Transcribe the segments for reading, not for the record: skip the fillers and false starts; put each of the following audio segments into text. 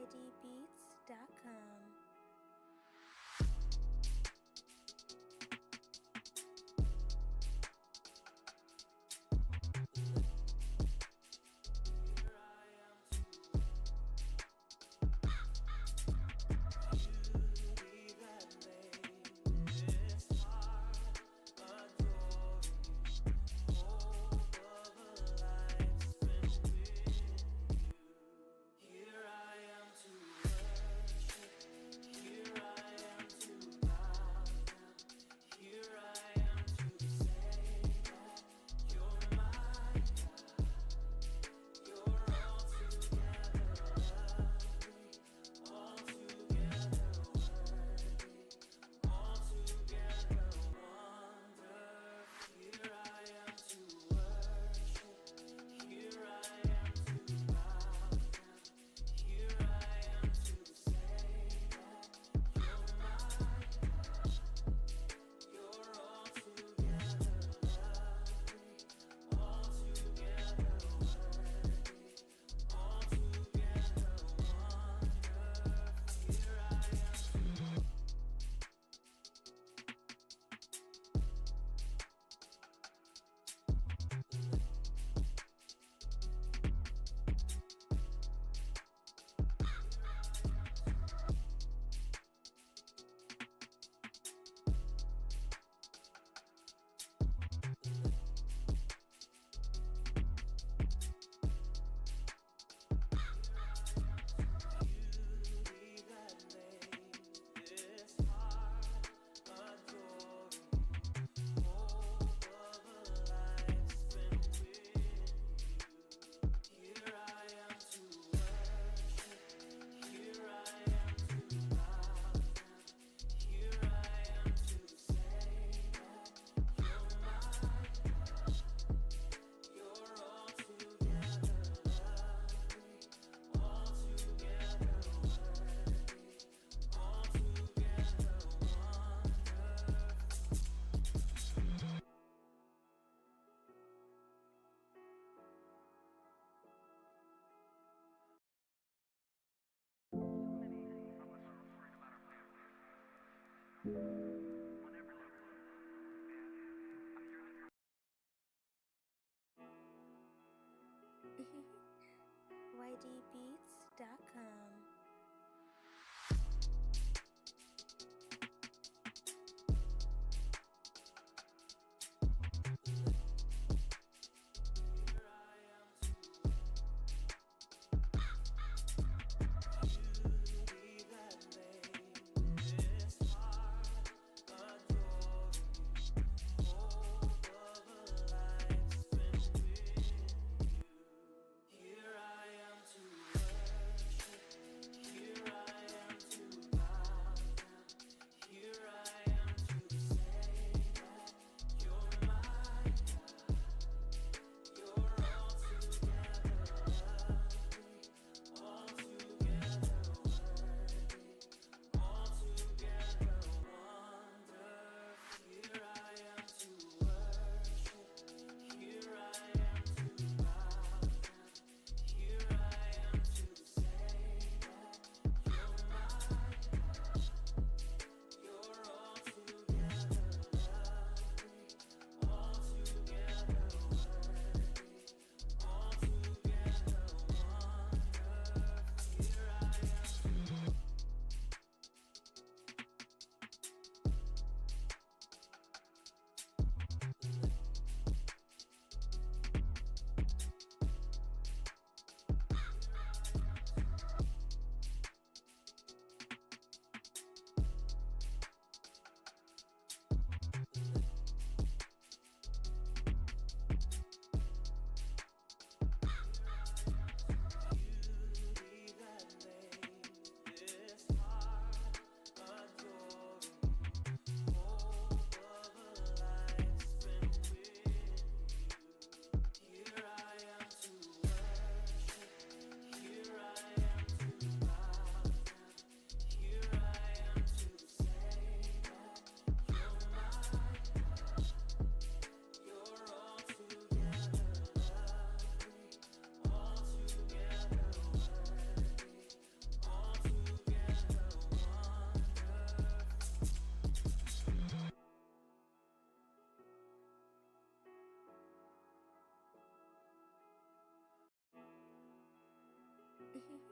ydbeats.com. ydbeats.com. ydbeats.com.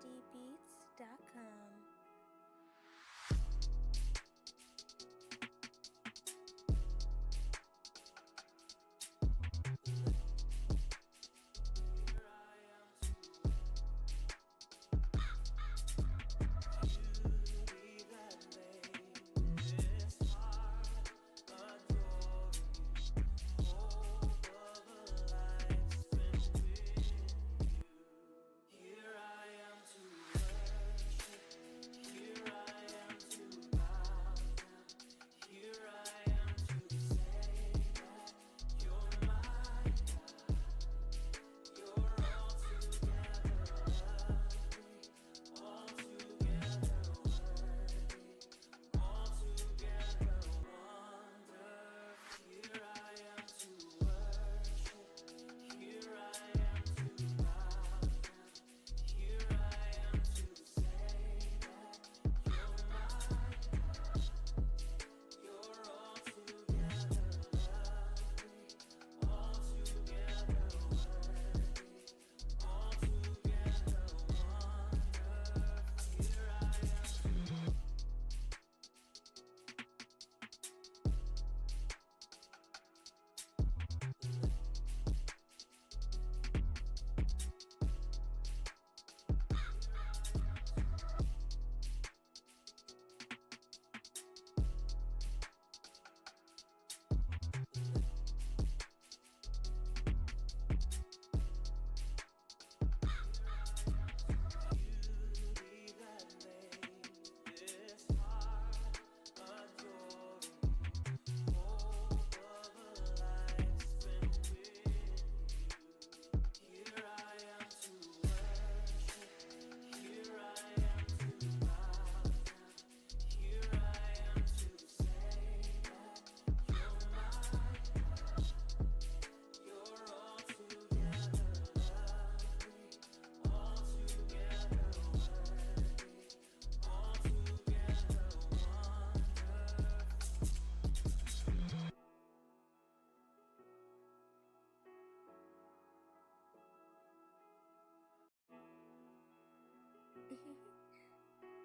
ydbeats.com.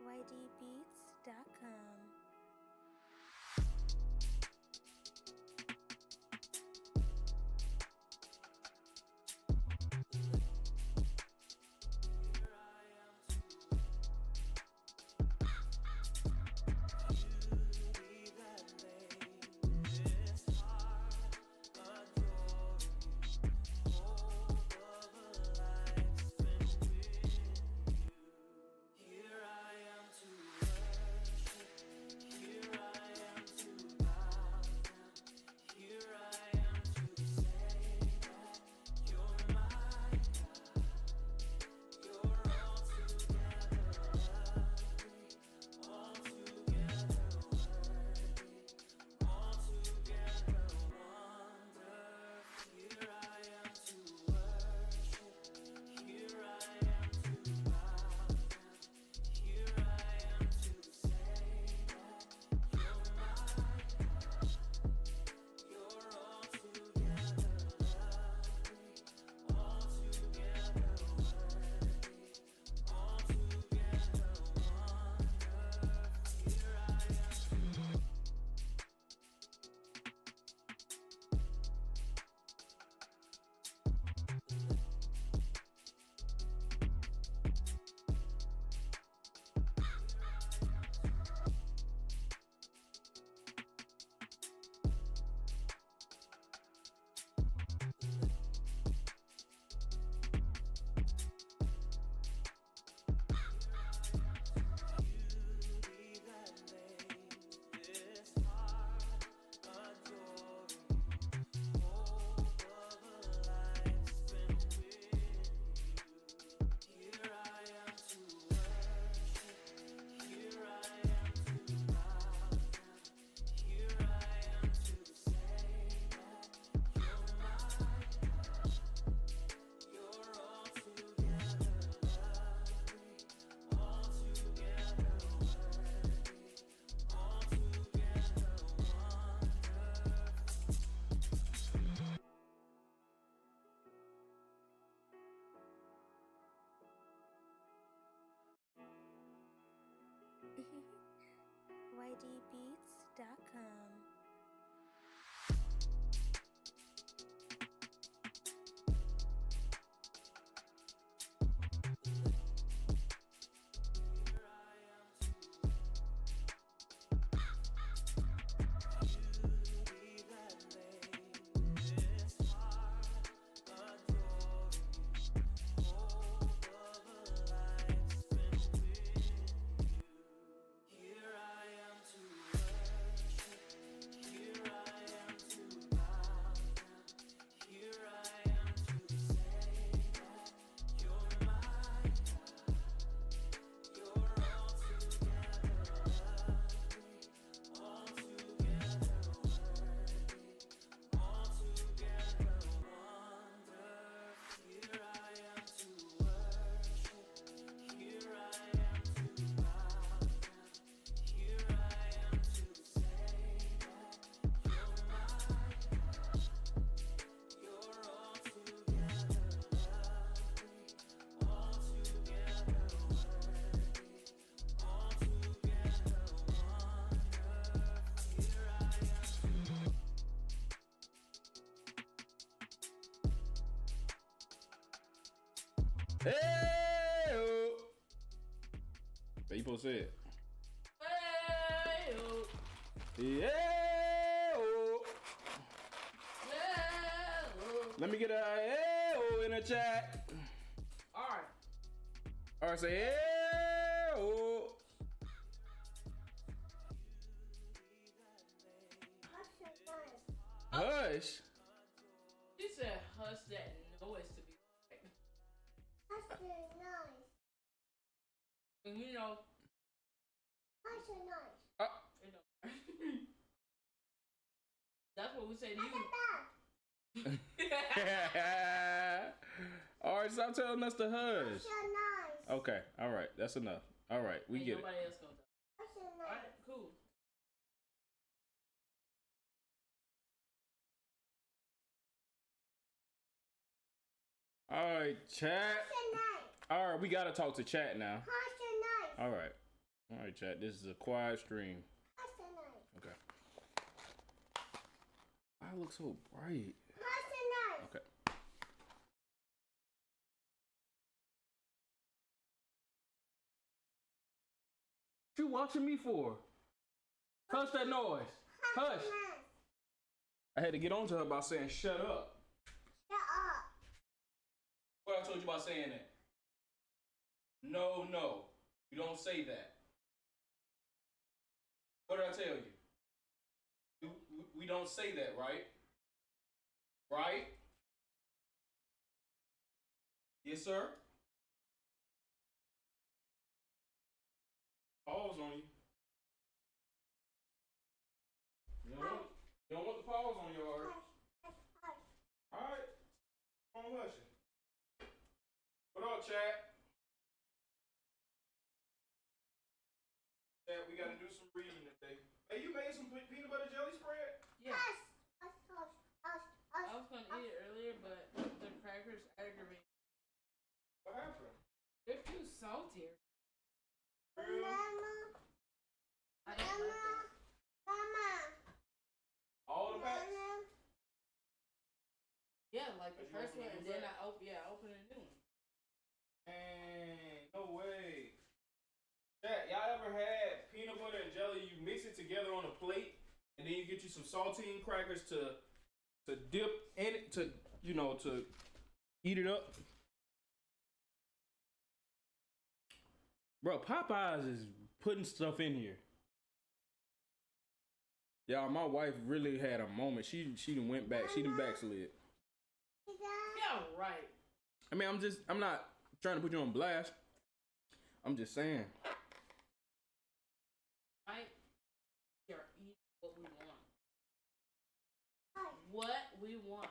YDbeats.com. YDbeats.com. Hey, people say it. Yeah. Let me get a hey in the chat. All right, say hey. Hush. She said hush that noise to be right. Hush the noise. And you know, Hush the noise. it don't That's what we say to you. All right, stop telling us to hush. Hush the noise. Okay, all right, that's enough. All right, we get it. Nobody else gonna talk. Hush the noise. Alright, cool. All right, chat. Hush the noise. All right, we gotta talk to chat now. Hush All right. All right, chat. This is a quiet stream. That's a nice. Okay. I look so bright. That's a nice. Okay. What you watching me for? Hush that noise. Hush. I had to get on to her about saying shut up. Shut up. What I told you about saying that? No, no. You don't say that. What did I tell you? We don't say that, right? Right? Yes, sir? Pause on you. You don't want the pause on yours. Alright. Come on, hushing. What up, chat? Chat, we gotta do some reading today. Hey, you made some peanut butter jelly spread? Yeah. Hush. Hush. Hush. Hush. I was gonna eat it earlier, but the crackers aggravated. What happened? They're too salty. Real? Mama. I don't like it. Mama. All the packs? Yeah, like the You first open one, a and new then pack? I opened a new one. Man, no way. Chat, y'all ever had peanut butter and jelly? You mix it together on a plate, and then you get you some saltine crackers to dip in it, to eat it up. Bro, Popeyes is putting stuff in here. Y'all, my wife really had a moment. She done went back. She done backslid. Yeah, right. I mean, I'm not trying to put you on blast. I'm just saying. Right? You're eating what we want. What we want.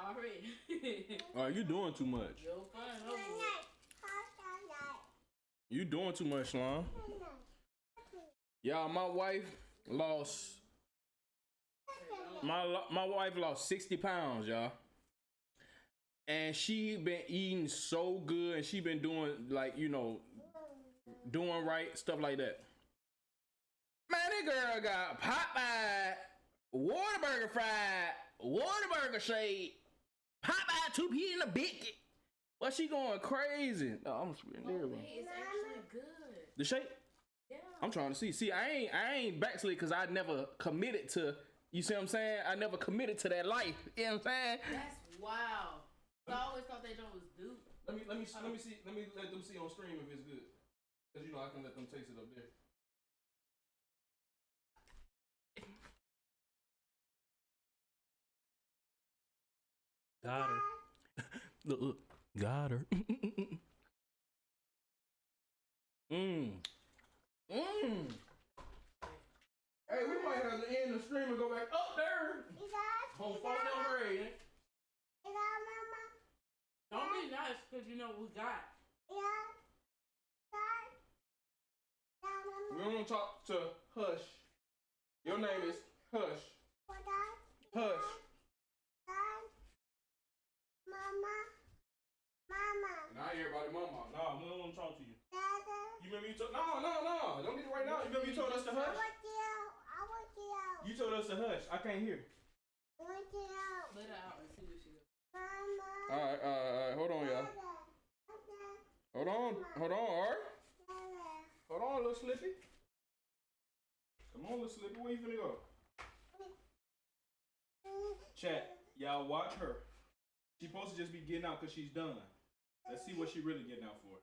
Already. You doing too much. Yo, fine. Over with. You doing too much, Slum. Y'all, my wife lost. My wife lost 60 pounds, y'all. And she been eating so good, and she been doing doing right, stuff like that. Man, that girl got Popeye, Whataburger fried, Whataburger shake, Popeye 2P in a biscuit. Well, she going crazy. No, I'm spitting there, man. It's actually good. The shake? Yeah. I'm trying to see. See, I ain't backslid because I never committed to. You see what I'm saying? I never committed to that life. You know what I'm saying? That's wow. I always thought they was dude. Let me see. Let me let them see on stream if it's good. Cause I can let them taste it up there. Got her. Look. Got her. Hey, we might have to end the stream and go back up there. Home fall down grade. Don't be nice, cause you know we got. We don't want to talk to Hush. Your name is Hush. Hush. Not everybody, mama. No, we don't want to talk to you. You remember you told? No. Don't get it right now. You remember you told us to hush? You told us to hush. I can't hear. Let her out and see what she does. All right. Hold on, y'all. Hold on. All right. Hold on, little Slippy. Come on, little Slippy. Where you finna go? Chat, y'all watch her. She supposed to just be getting out because she's done. Let's see what she really getting out for.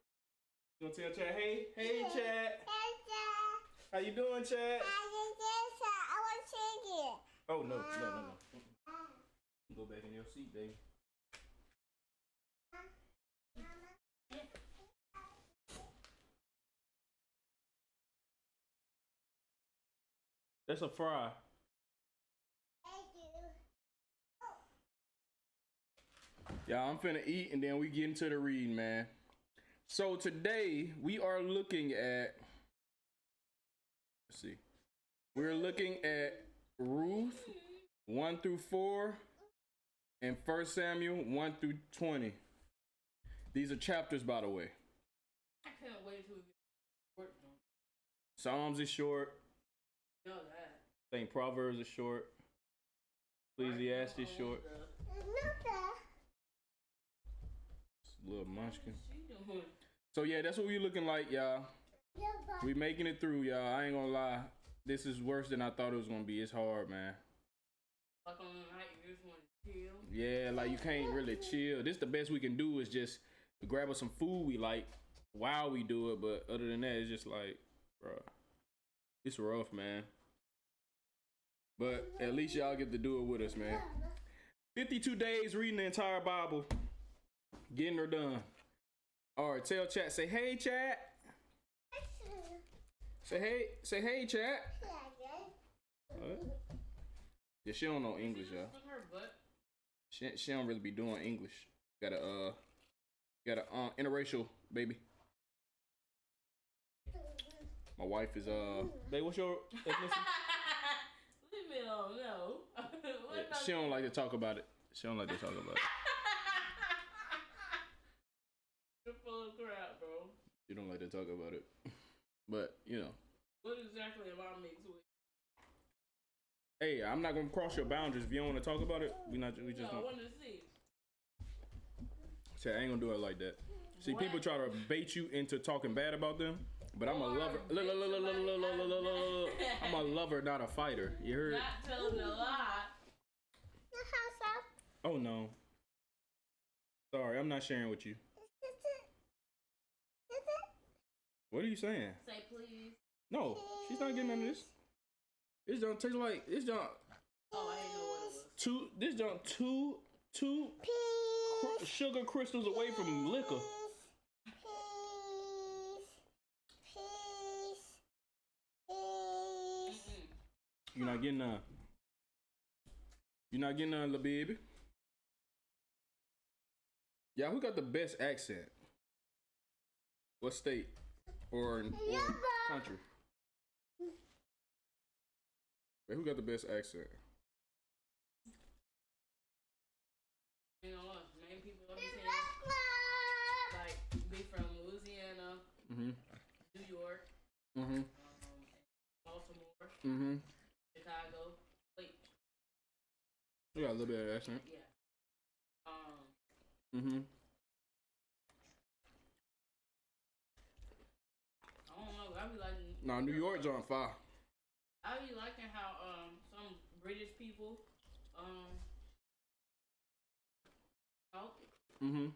You gonna tell Chat, hey, Chat. How you doing, Chat? Oh, no. Go back in your seat, baby. That's a fry. Yeah, I'm finna eat and then we get into the reading, man. So today we are looking at, let's see. We're looking at Ruth 1 through 4 and 1 Samuel 1 through 20. These are chapters, by the way. I couldn't wait till we get work done. Psalms is short. You know that. I think Proverbs is short. Ecclesiastes is short. Little munchkin. She doing? So yeah, that's what we looking like, y'all. We making it through, y'all. I ain't gonna lie. This is worse than I thought it was gonna be. It's hard, man. Like on the night you just want to chill. Yeah, like you can't really chill. This the best we can do is just grab us some food we like while we do it. But other than that, it's just like, bro, it's rough, man. But at least y'all get to do it with us, man. 52 days reading the entire Bible. Getting her done. All right, tell chat. Say hey, chat. Say hey, chat. What? Yeah, she don't know English, y'all. Her butt. She don't really be doing English. Got a interracial baby. My wife is babe, what's your ethnicity? Leave me alone, no. Yeah, she don't like to talk about it. She don't like to talk about it. You're full of crap, bro. She don't like to talk about it. But you know. What exactly am I mixed with? Hey, I'm not gonna cross your boundaries. If you don't want to talk about it, we just I don't. want to see. See, I ain't gonna do it like that. See, What? people try to bait you into talking bad about them, but I'm a lover. Or bait I'm a lover, not a fighter. You heard? Not telling a lie. Oh no. Sorry, I'm not sharing with you. What are you saying? Say please. No, she's not getting none of this. This don't taste like this don't. Oh, I didn't know what it was. This don't two sugar crystals away from liquor. You're not getting none. You're not getting none, little baby. Yeah, who got the best accent? What state or country? Wait, who got the best accent? You know what? Main people I'm saying, like, be from Louisiana, Mm-hmm. New York, Mm-hmm. Baltimore, Mm-hmm. Chicago. Wait, You got a little bit of accent. yeah. Mm-hmm. I don't know. I be liking. Nah, New York's on fire. I be liking how some British people talk. Mm-hmm.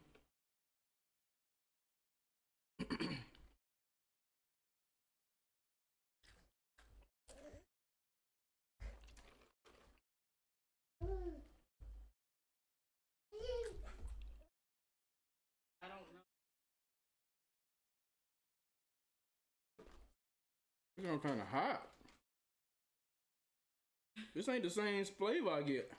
I don't know. It's on kind of hot. This ain't the same flavor I get.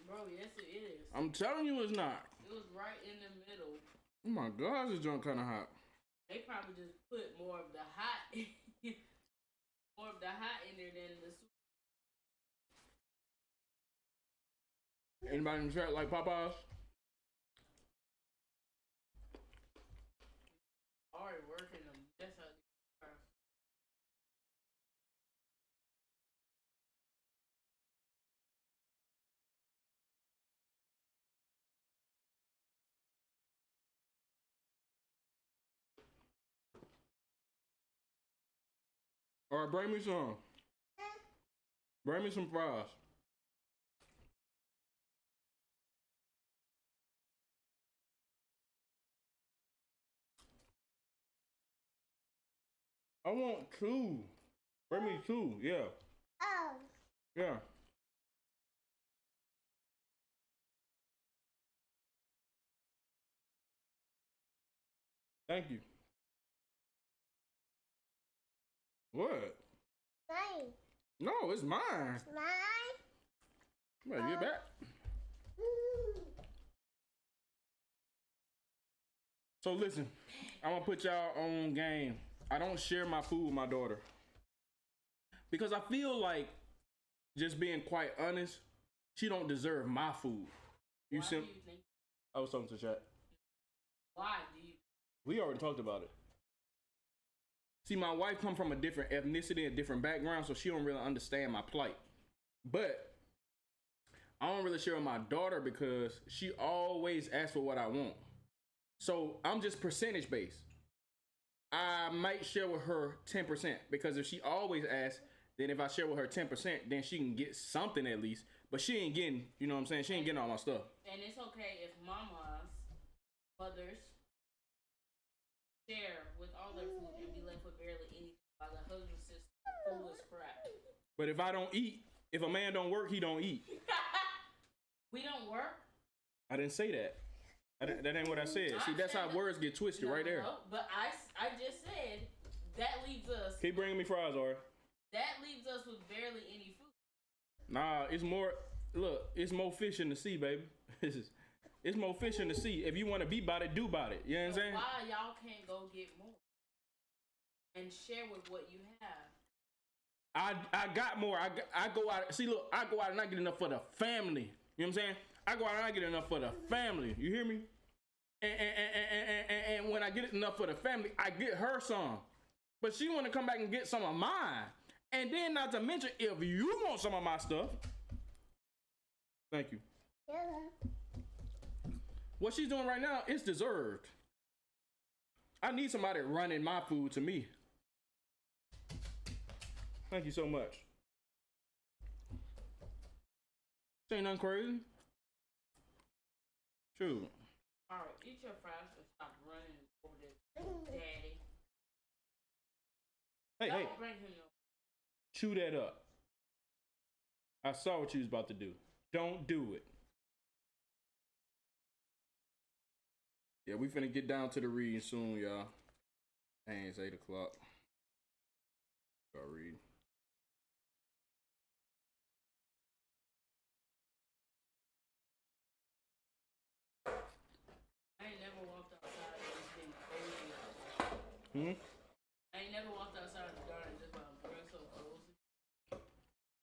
Bro, yes it is. I'm telling you, it's not. It was right in the middle. Oh my gosh, this junk kind of hot. They probably just put more of the hot, more of the hot in there than the sweet. Anybody in the chat like Popeyes? Already working them. That's how they are. All right, bring me some. Bring me some fries. I want two. Bring me two. Yeah. Oh. Yeah. Thank you. What? Mine. No, it's mine. Mine. You better get back. So listen, I'm gonna put y'all on game. I don't share my food with my daughter because I feel like, just being quite honest, she don't deserve my food. Why do you think? I was talking to chat. Why do you? We already talked about it. See, my wife come from a different ethnicity, a different background, so she don't really understand my plight. But I don't really share with my daughter because she always asks for what I want. So I'm just percentage based. I might share with her 10% because if she always asks, then if I share with her 10%, then she can get something at least. But she ain't getting, you know what I'm saying? She ain't getting all my stuff. And it's okay if mothers share with all their food and be left with barely anything while the husband sits full as crap. But if I don't eat, if a man don't work, he don't eat. We don't work? I didn't say that. That ain't what I said. See, that's how words get twisted right there. No, but I just said that leaves us. Keep bringing me fries, Ari. That leaves us with barely any food. Nah, it's more. Look, it's more fish in the sea, baby. It's more fish in the sea. If you want to be about it, do about it. You know what I'm saying? Why y'all can't go get more and share with what you have? I got more. I go out. See, look, I go out and I get enough for the family. You know what I'm saying? I go out and I get enough for the family. You hear me? And when I get enough for the family, I get her some. But she want to come back and get some of mine. And then not to mention, if you want some of my stuff, thank you. Yeah. What she's doing right now is deserved. I need somebody running my food to me. Thank you so much. This ain't nothing crazy. True. All right, eat your fries and stop running over there, daddy. Hey, Don't hey, bring him no. chew that up. I saw what you was about to do. Don't do it. Yeah, we finna get down to the reading soon, y'all. Dang, it's 8 o'clock. Gotta read. I ain't never walked outside and it's been cozy. I ain't never walked outside in the garden just about feeling so cozy.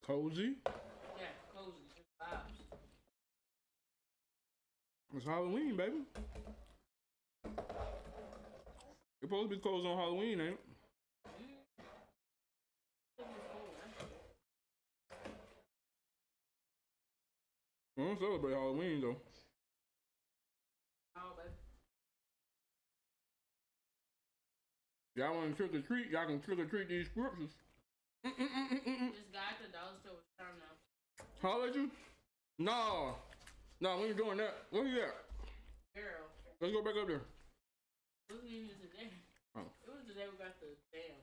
Cozy? Yeah, cozy, just vibes. It's Halloween, baby. You're supposed to be closed on Halloween, ain't it? I don't celebrate Halloween, though. Oh, baby. Y'all want to trick or treat? Y'all can trick or treat these scriptures. This guy at the dollar store was trying to. Holler at you? No. No, we ain't doing that. Where you at? Girl, Let's go back up there. it wasn't even today. Oh. It was the day we got the damn.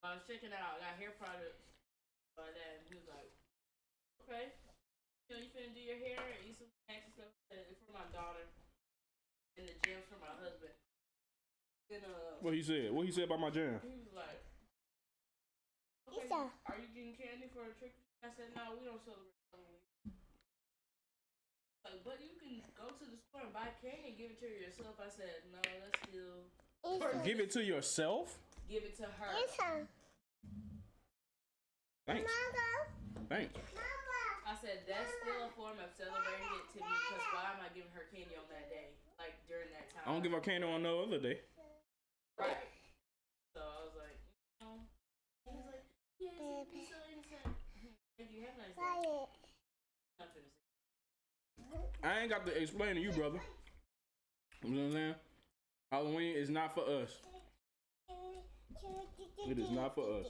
I was checking out. I got hair products by that, and he was like, "Okay, you know, you finna do your hair and eat some snacks and stuff." It's for my daughter, and the gym's for my husband. Then What he said? What he said about my jam? he was like, "Okay, Isa. are you getting candy for a trick?" I said, "No, we don't celebrate Halloween." Like, but you can go to the store and buy candy and give it to yourself. I said, "No, that's still Give it to yourself? give it to her." Isa. Thanks. Mama. Thanks. Mama. I said that's still a form of celebrating it to me because why am I giving her candy on that day? Like during that time. I don't give her candy on no other day. Right. So I was like, you know. He was like, yes, you're so innocent. Thank you. Have a nice day. Quiet. Not finna say. I ain't got to explain to you, brother. You know what I'm saying? Halloween is not for us. It is not for us.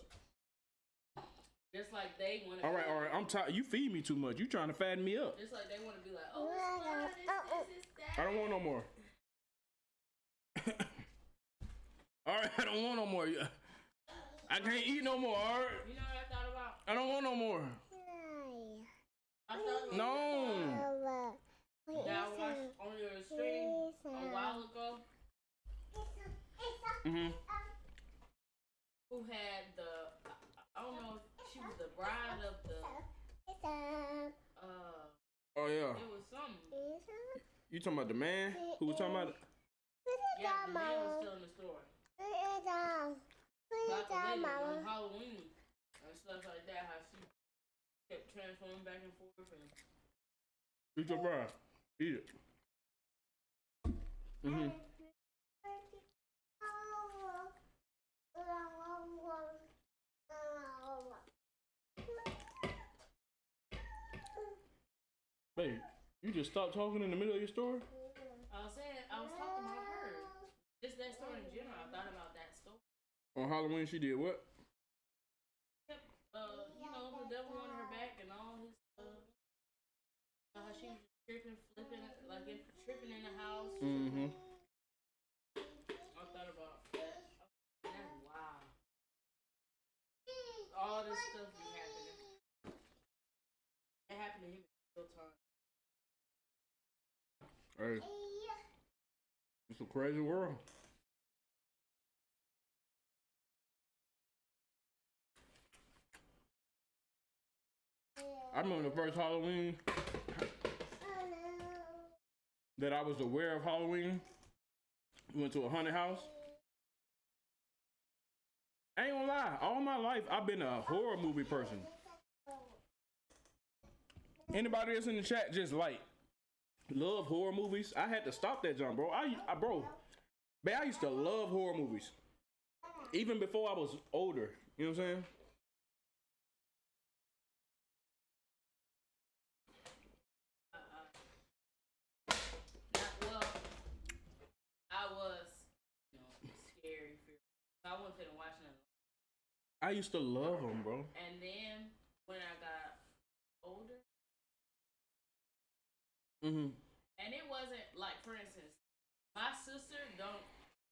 Just like they want to. All right. I'm tired. You feed me too much. You trying to fatten me up. Just like they want to be like, oh, it's fun, this, that. I don't want no more. All right, I don't want no more. I can't eat no more. All right, You know what I thought about? I don't want no more. I thought about No. that I watched on your stream a while ago. Mhm. Who had the? I don't know if she was the bride of the. Oh yeah. It was something. You talking about the man who was talking about it? Yeah, the man was still in the store. Like a lady on Halloween and stuff like that. How she kept transforming back and forth and. Eat your fries. Eat it. Mhm. say? You just stopped talking in the middle of your story? I was saying, I was talking about her. Just that story in general. I thought about that story. On Halloween, she did what? You know, the devil on her back and all his how she was tripping, flipping, like tripping in the house. Mm-hmm. I thought about that. That's wild. All this stuff be happening. It happened to him in real time. Hey, it's a crazy world. I remember the first Halloween that I was aware of Halloween. We went to a haunted house. I ain't gonna lie, all my life I've been a horror movie person. Anybody that's in the chat just like love horror movies? I had to stop that jump, bro. I used to love horror movies. Even before I was older, you know what I'm saying? I was, scary. I wasn't finna watch nothing. I used to love them, bro. And then when I got older, Mm-hmm. and it wasn't like, for instance, my sister don't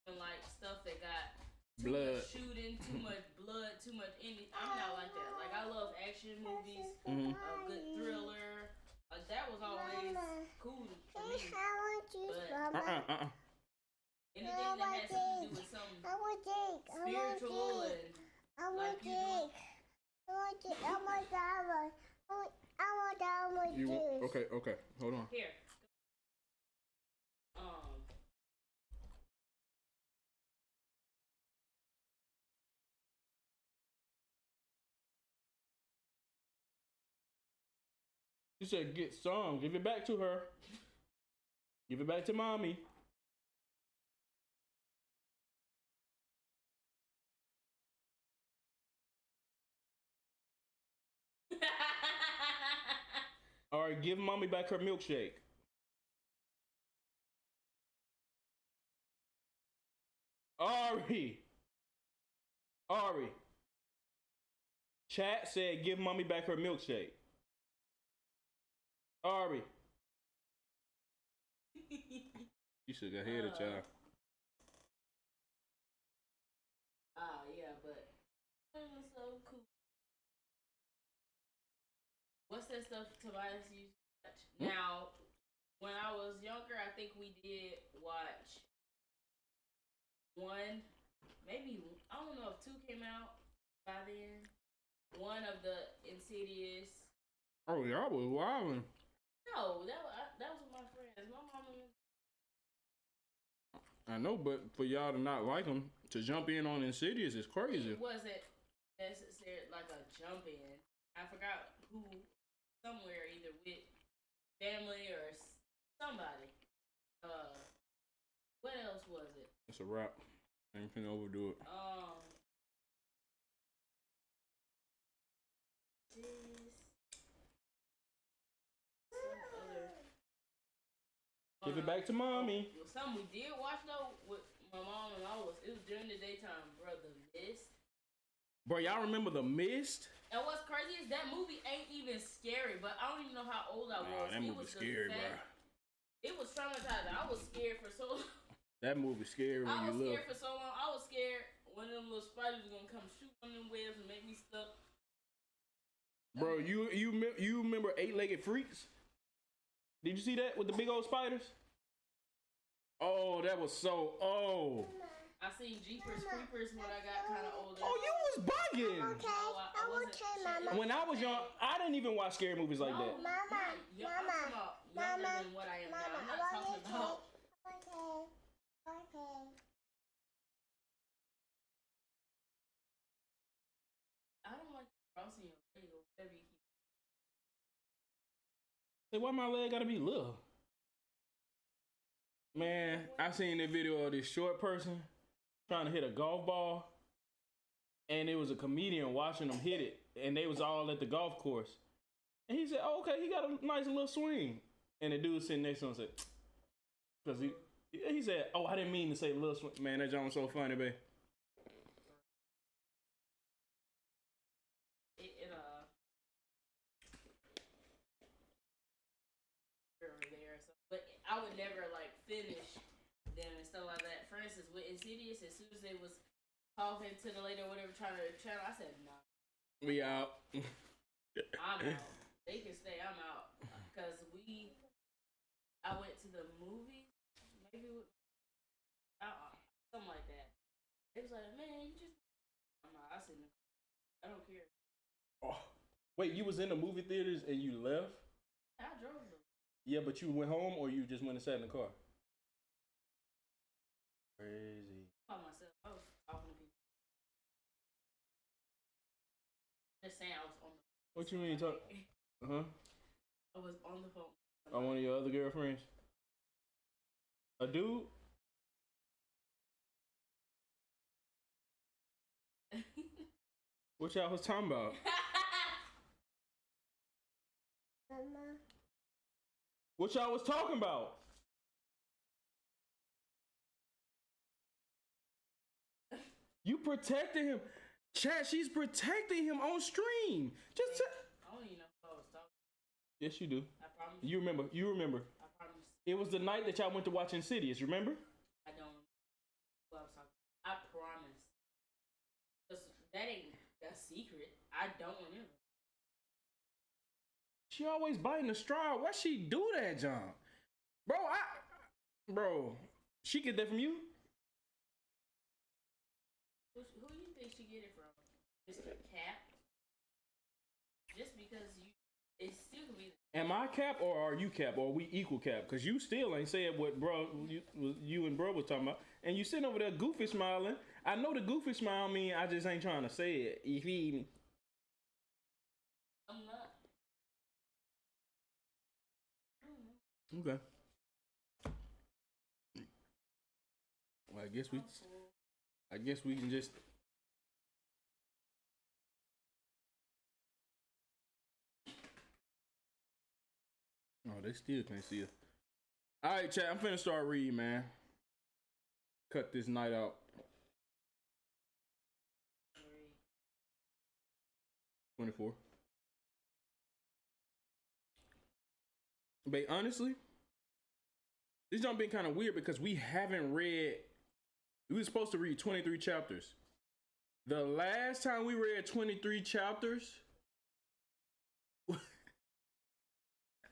even like stuff that got too Blood. much shooting, too much blood, too much anything. I'm not like that. Like, I love action movies, Mm-hmm. a good thriller. That was always cool for me. But anything that has something to do with something spiritual and like you do. You want, okay. Hold on. Here. She said, get some. Give it back to her. Give it back to mommy. All right, give mommy back her milkshake. Ari. Chat said, give mommy back her milkshake. Ari. You should have ahead of y'all. Yeah, but it was so cool. What's that stuff Tobias used to watch? Now, when I was younger, I think we did watch one, maybe, I don't know if two came out by then. One of the Insidious. Oh, y'all was wildin'. No, that was with my friends. My mama. I know, but for y'all to not like them, to jump in on Insidious is crazy. It wasn't necessarily like a jump in. I forgot who, somewhere, either with family or somebody. What else was it? It's a wrap. Ain't finna overdo it. Give it back to mommy. Something we did watch though with my mom and it was during the daytime, bro. The Mist. Bro, y'all remember The Mist? And what's crazy is that movie ain't even scary, but I don't even know how old I was. Nah, that movie scary, bro. It was traumatizing. I was scared for so long. That movie scary when you look. I was scared for so long. I was scared one of them little spiders was gonna come shoot one of them webs and make me stuck. Bro, you remember 8-Legged Freaks? Did you see that with the big old spiders? Oh, that was so old. I seen Jeepers Creepers when I got kind of older. Oh, you was bugging. Mama. When I was young, I didn't even watch scary movies like that. Mama. Younger than what I am now. I'm not talking about. Okay. I don't like crossing your leg or whatever you keep. Say, why my leg gotta be little? Man, I seen the video of this short person trying to hit a golf ball, and it was a comedian watching them hit it, and they was all at the golf course. And he said, oh, okay, he got a nice little swing. And the dude sitting next to him said, because he said, "Oh, I didn't mean to say Lil Swing." Man, that John was so funny, babe. But I would never like finish them and stuff like that. For instance, with Insidious, as soon as they was talking to the lady or whatever, trying to channel, I said, "No, We out." I'm out. They can stay. I'm out." Because I went to the movies, maybe with, something like that. It was like, "Man, you just," I'm not. I said, "I don't care." Oh, wait, you was in the movie theaters and you left? I drove them. Yeah, but you went home or you just went and sat in the car? Crazy. By myself, I was talking to people. Just saying, I was on the phone. What you mean talk? I was on the phone. On one of your other girlfriends? A dude? What y'all was talking about? Mama. What y'all was talking about? You protected him. Chat, she's protecting him on stream. Just I don't even know who I was talking. Yes, you do. I promise. You remember. You remember. I promise. It was the night that y'all went to watch Insidious, remember? I don't know who I was talking. I promise. That ain't a secret. I don't remember. She always biting the straw. Why she do that, John? Bro, she get that from you? Who do you think she get it from? Mr. Cap? Just because it still could be. Am I cap or are you cap or are we equal cap? Because you still ain't saying what you and bro was talking about. And you sitting over there goofy smiling. I know the goofy smile mean I just ain't trying to say it. You feel me? I'm not. Okay. Well, I guess we can just. Oh, they still can't see us. All right, chat. I'm finna start reading, man. Cut this night out. 24. But honestly, this jump been kind of weird because we haven't read. We were supposed to read 23 chapters. The last time we read 23 chapters.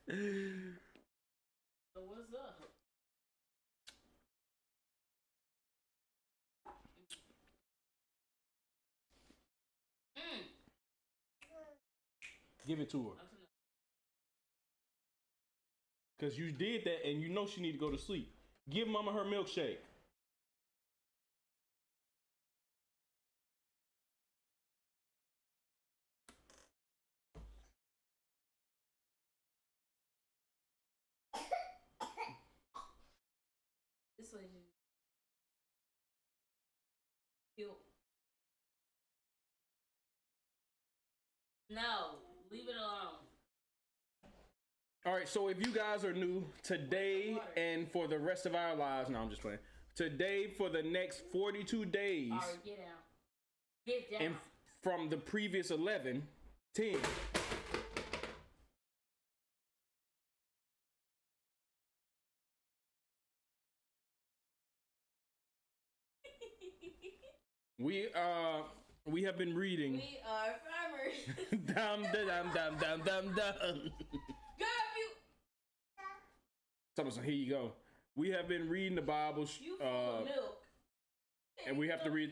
So what's up? Give it to her. Because you did that and you know she need to go to sleep. Give mama her milkshake. This lady. Cute. No, leave it alone. All right, so if you guys are new, today and for the rest of our lives, no, I'm just playing. Today for the next 42 days. All right, get down. Get down. And from the previous 11, 10. We have been reading. We are farmers. Dum dum dum dum dum dum. Here you go. We have been reading the Bible. You full of milk. And we have to read.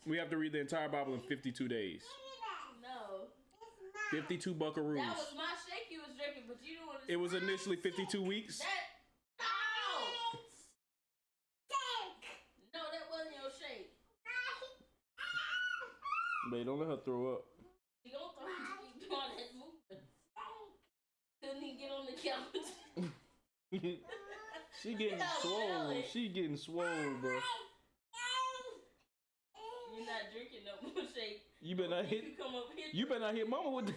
We have to read the entire Bible in 52 days. No. 52 buckaroos. That was my shake you was drinking, but you don't want to. It was initially 52 weeks. No, that wasn't your shake. Babe, don't let her throw up. You don't throw up. You doing that movement. Couldn't even get on the couch. She getting swole. She getting swole, bro. You're not drinking no more shake. You better not hit. You come up here. You better not hit mama with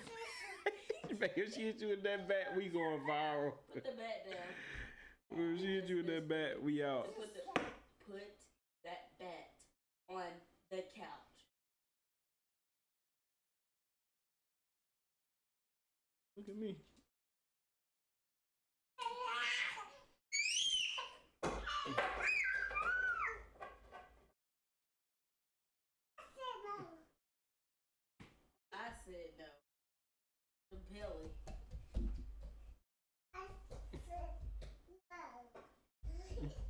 the If she hit you with that bat, we going viral. Put the bat down. If she hit you with that bat, we out. Put that bat on the couch. Look at me. I said no. The belly.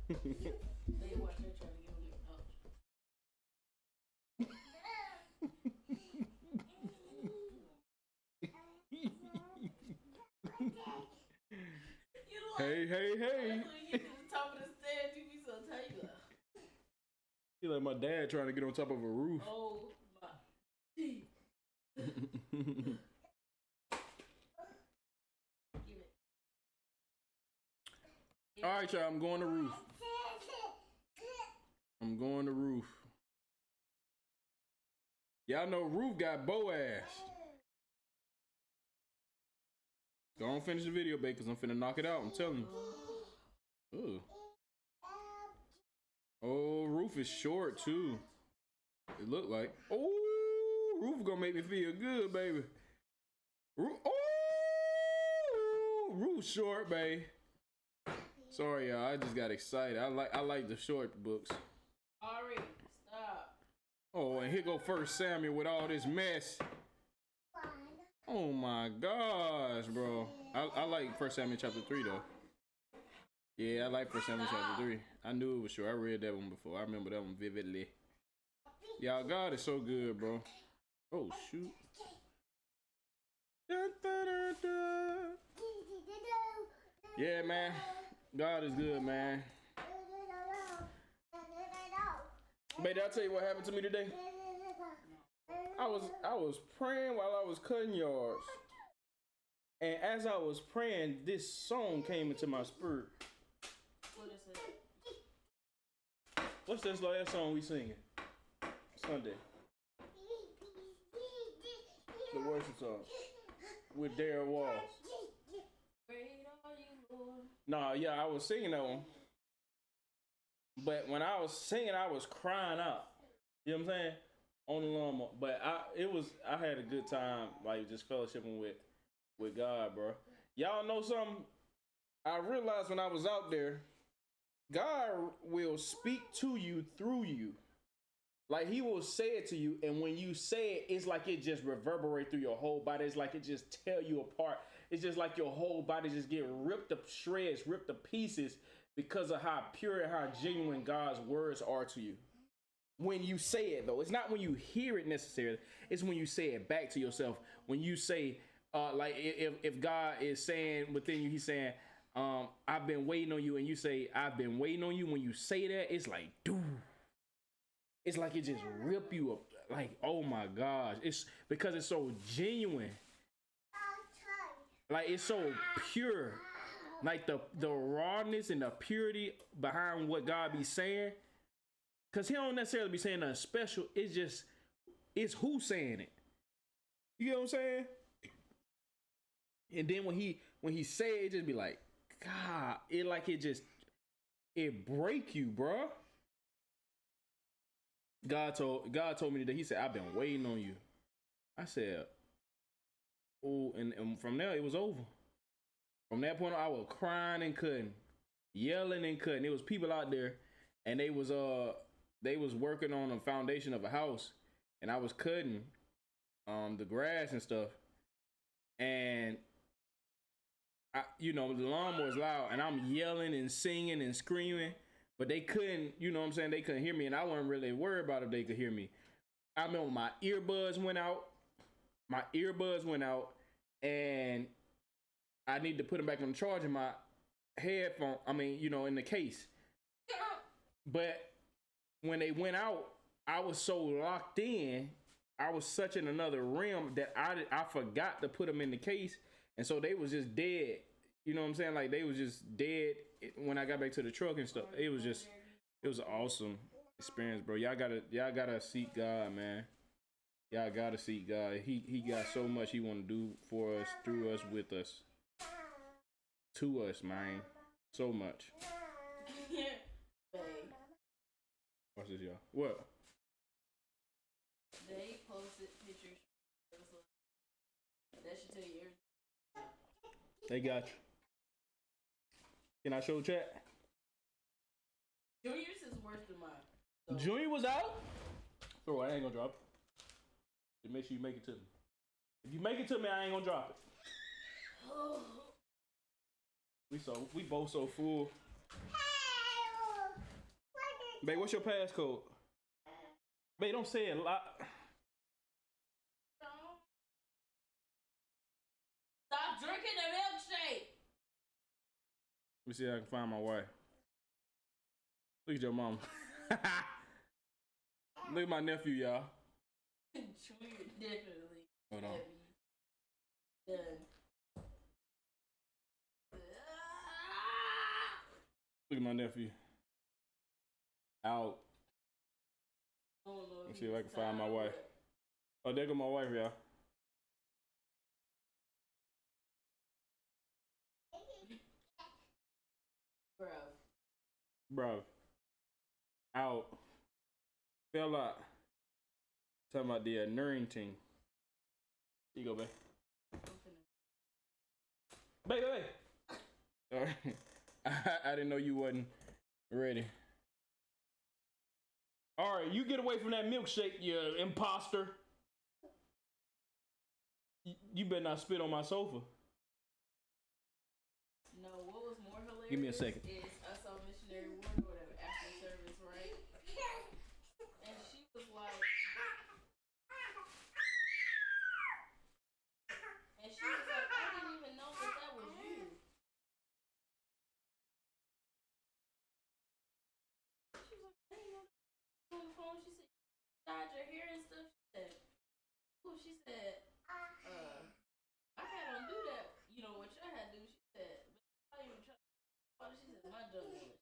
They watch her trying to get on your couch. Hey. When you get to the top of the stairs, you be so tight. You like my dad trying to get on top of a roof. Oh my. Give it. All right, y'all. I'm going to roof. I'm going to roof. Y'all know Roof got Boaz. Go on, finish the video, babe, because I'm finna knock it out. I'm telling you. Ooh. Oh, Roof is short, too. It look like. Oh, Roof gonna make me feel good, baby. Roof short, babe. Sorry, y'all. I just got excited. I like the short books. Ari, stop. Oh, and here go First Samuel with all this mess. Oh my gosh, bro. I like First Samuel chapter 3 though. Yeah, I like First Samuel chapter 3. I knew it was sure. I read that one before. I remember that one vividly. Y'all, God is so good, bro. Oh shoot. Dun, dun, dun, dun. Yeah, man. God is good, man. Baby, I'll tell you what happened to me today. I was praying while I was cutting yards. And as I was praying, this song came into my spirit. What is it? What's this last song we singing? Sunday. The worship song. With Darren Walls. Great are you, Lord. Nah, yeah, I was singing that one. But when I was singing, I was crying out. You know what I'm saying? On the lawnmower. But I had a good time, like just fellowshipping with God, bro. Y'all know something? I realized when I was out there, God will speak to you through you. Like he will say it to you, and when you say it, it's like it just reverberates through your whole body. It's like it just tear you apart. It's just like your whole body just get ripped to shreds, ripped to pieces because of how pure and how genuine God's words are to you. When you say it though, it's not when you hear it necessarily. It's when you say it back to yourself. When you say, like if God is saying within you, he's saying, I've been waiting on you, and you say, I've been waiting on you. When you say that, it's like, dude. It's like it just rip you up. Like, oh my gosh. It's because it's so genuine. Like it's so pure. Like the rawness and the purity behind what God be saying. Cause he don't necessarily be saying nothing special. It's who saying it. You get what I'm saying? And then when he say it just be like, God, it break you, bruh. God told me today, he said, I've been waiting on you. I said, oh, and from there it was over. From that point on, I was crying and cutting, yelling and cutting. There was people out there, and they was working on a foundation of a house, and I was cutting the grass and stuff. And the lawnmower was loud, and I'm yelling and singing and screaming. But they couldn't, you know what I'm saying? They couldn't hear me, and I wasn't really worried about if they could hear me. I remember my earbuds went out. And I need to put them back on the charge in my headphone. In the case. But when they went out, I was so locked in. I was such in another realm that I forgot to put them in the case. And so they was just dead. You know what I'm saying? Like they was just dead when I got back to the truck and stuff. It was an awesome experience, bro. Y'all gotta seek God, man. Y'all gotta see God. He got so much he want to do for us, through us, with us, to us, man. So much. Babe, Watch this, y'all. What? they posted pictures. That should tell you everything. They got you. Can I show chat? Junior's is worse than mine. So, Junior was out. Oh, I ain't gonna drop it. Just make sure you make it to me. If you make it to me, I ain't gonna drop it. We both so full. Babe, what's your passcode? Babe, don't say it a lot. Stop drinking the milkshake. Let me see if I can find my wife. Look at your mama. Look at my nephew, y'all. Junior definitely. Hold on. Done. Look at my nephew. Out. I don't know Let me if see he if I can find my tired, wife. Oh, there go my wife, y'all. Bro. Bro. Out. Fell out. Talking about the Norrington. Here you go, babe. Babe. All right. I didn't know you wasn't ready. All right, you get away from that milkshake, you imposter. You better not spit on my sofa. No, what was more hilarious? Give me a second. Is I saw Missionary Ward or whatever after service, right? And she was like, I didn't even know that was you. She was like, I didn't know that was on the phone. She said, you dyed your hair and stuff. She said, I had don't do that. You know what y'all had to do? She said, I even try. She said, my junk was.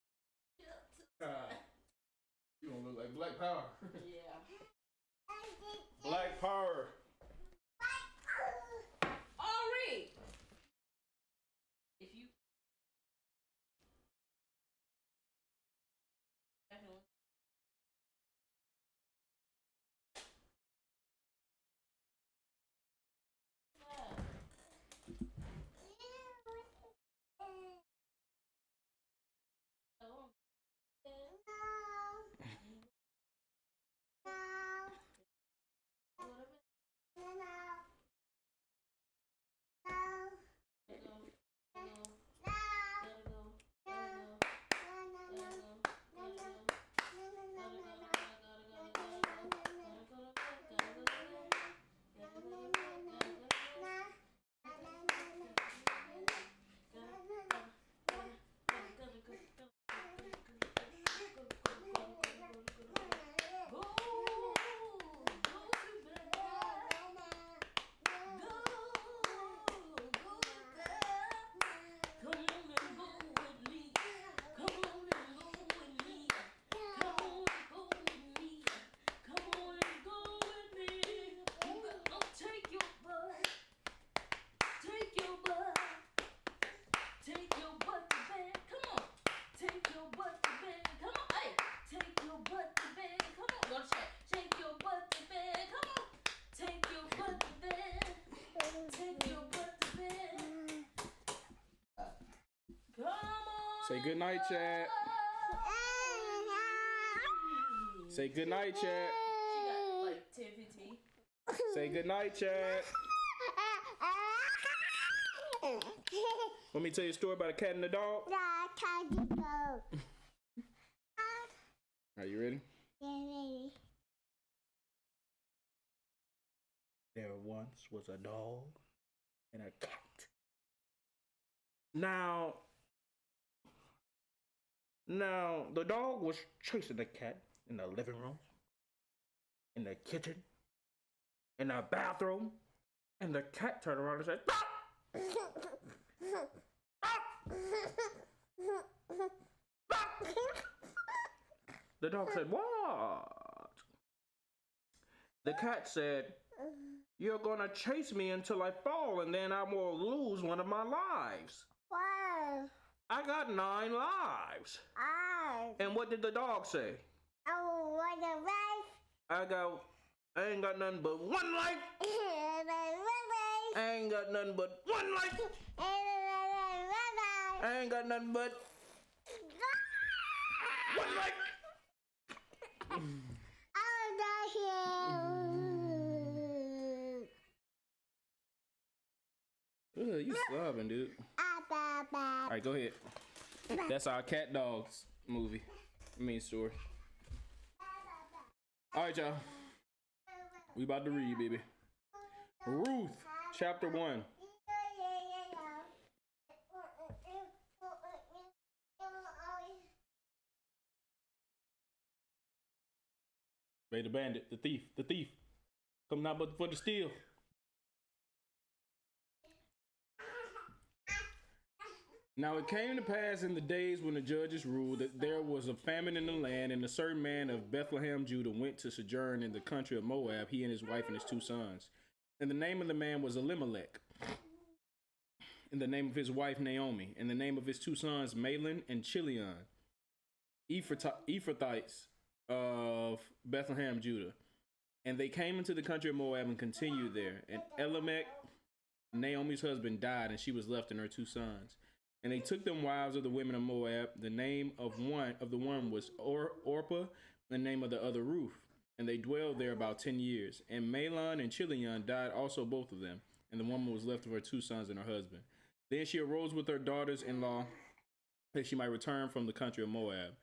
You gonna look like Black Power. Yeah. Black Power. Ari! If you. Say good night, chat. Say good night, chat. She got like 10, 15. Say good night, chat. Want me to tell you a story about a cat and a dog? Are you ready? There once was a dog and a cat. Now, the dog was chasing the cat in the living room, in the kitchen, in the bathroom, and the cat turned around and said, "Stop! Stop! The dog said, "What?" The cat said, "You're gonna chase me until I fall, and then I will lose one of my lives." Why? I got 9 lives. I. And what did the dog say? Oh, what a life. I ain't got nothing but 1 life. I ain't got nothing but 1 life. I ain't got nothing but 1 life. Ugh, you slobbing, dude. All right, go ahead. That's our cat dogs movie. Story. All right, y'all. We about to read, baby. Ruth, chapter 1. Ray the bandit, the thief. Come not but for the steal. Now it came to pass in the days when the judges ruled that there was a famine in the land, and a certain man of Bethlehem, Judah, went to sojourn in the country of Moab, he and his wife and his 2 sons. And the name of the man was Elimelech, and the name of his wife Naomi, and the name of his 2 sons Mahlon and Chilion, Ephrathites of Bethlehem, Judah. And they came into the country of Moab and continued there. And Elimelech, Naomi's husband, died, and she was left and her 2 sons. And they took them wives of the women of Moab. The name of the one was Orpah, the name of the other Ruth. And they dwelled there about 10 years. And Mahlon and Chilion died also, both of them. And the woman was left with her 2 sons and her husband. Then she arose with her daughters-in-law that she might return from the country of Moab.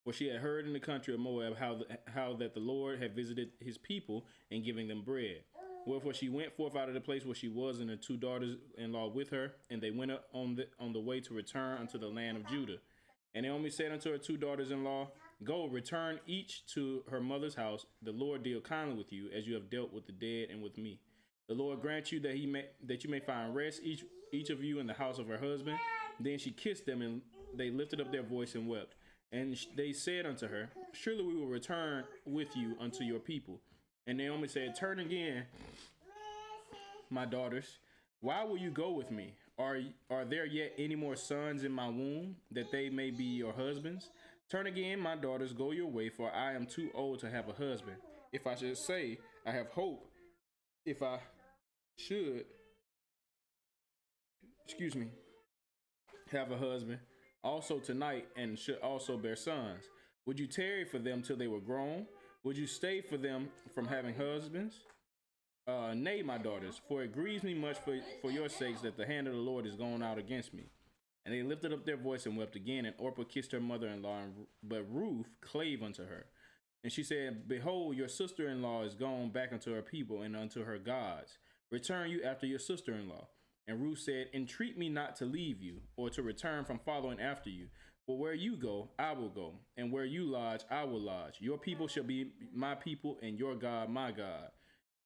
For she had heard in the country of Moab how that the Lord had visited his people in giving them bread. Wherefore she went forth out of the place where she was, and her 2 daughters-in-law with her, and they went up on the way to return unto the land of Judah. And Naomi said unto her 2 daughters-in-law, Go, return each to her mother's house. The Lord deal kindly with you, as you have dealt with the dead and with me. The Lord grant you that you may find rest, each of you in the house of her husband. Then she kissed them, and they lifted up their voice and wept. And they said unto her, Surely we will return with you unto your people. And Naomi said, Turn again, my daughters. Why will you go with me? Are there yet any more sons in my womb, that they may be your husbands? Turn again, my daughters, go your way, for I am too old to have a husband. If I should say, I have hope, if I should, have a husband, also tonight, and should also bear sons, would you tarry for them till they were grown? Would you stay for them from having husbands? Nay, my daughters, for it grieves me much for your sakes that the hand of the Lord is gone out against me. And they lifted up their voice and wept again, and Orpah kissed her mother-in-law, but Ruth clave unto her. And she said, Behold, your sister-in-law is gone back unto her people and unto her gods. Return you after your sister-in-law. And Ruth said, Entreat me not to leave you, or to return from following after you. For where you go, I will go, and where you lodge, I will lodge. Your people shall be my people, and your God my God.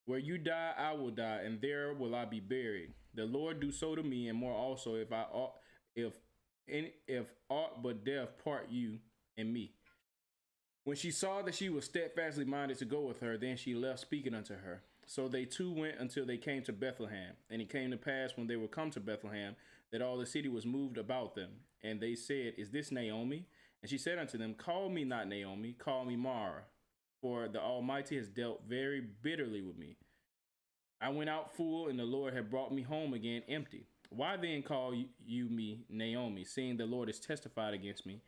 Where you die, I will die, and there will I be buried. The Lord do so to me, and more also, if aught but death part you and me. When she saw that she was steadfastly minded to go with her, then she left speaking unto her. So they 2 went until they came to Bethlehem. And it came to pass, when they were come to Bethlehem, that all the city was moved about them. And they said, Is this Naomi? And she said unto them, Call me not Naomi, call me Mara, for the Almighty has dealt very bitterly with me. I went out full, and the Lord had brought me home again empty. Why then call you me Naomi, seeing the Lord has testified against me,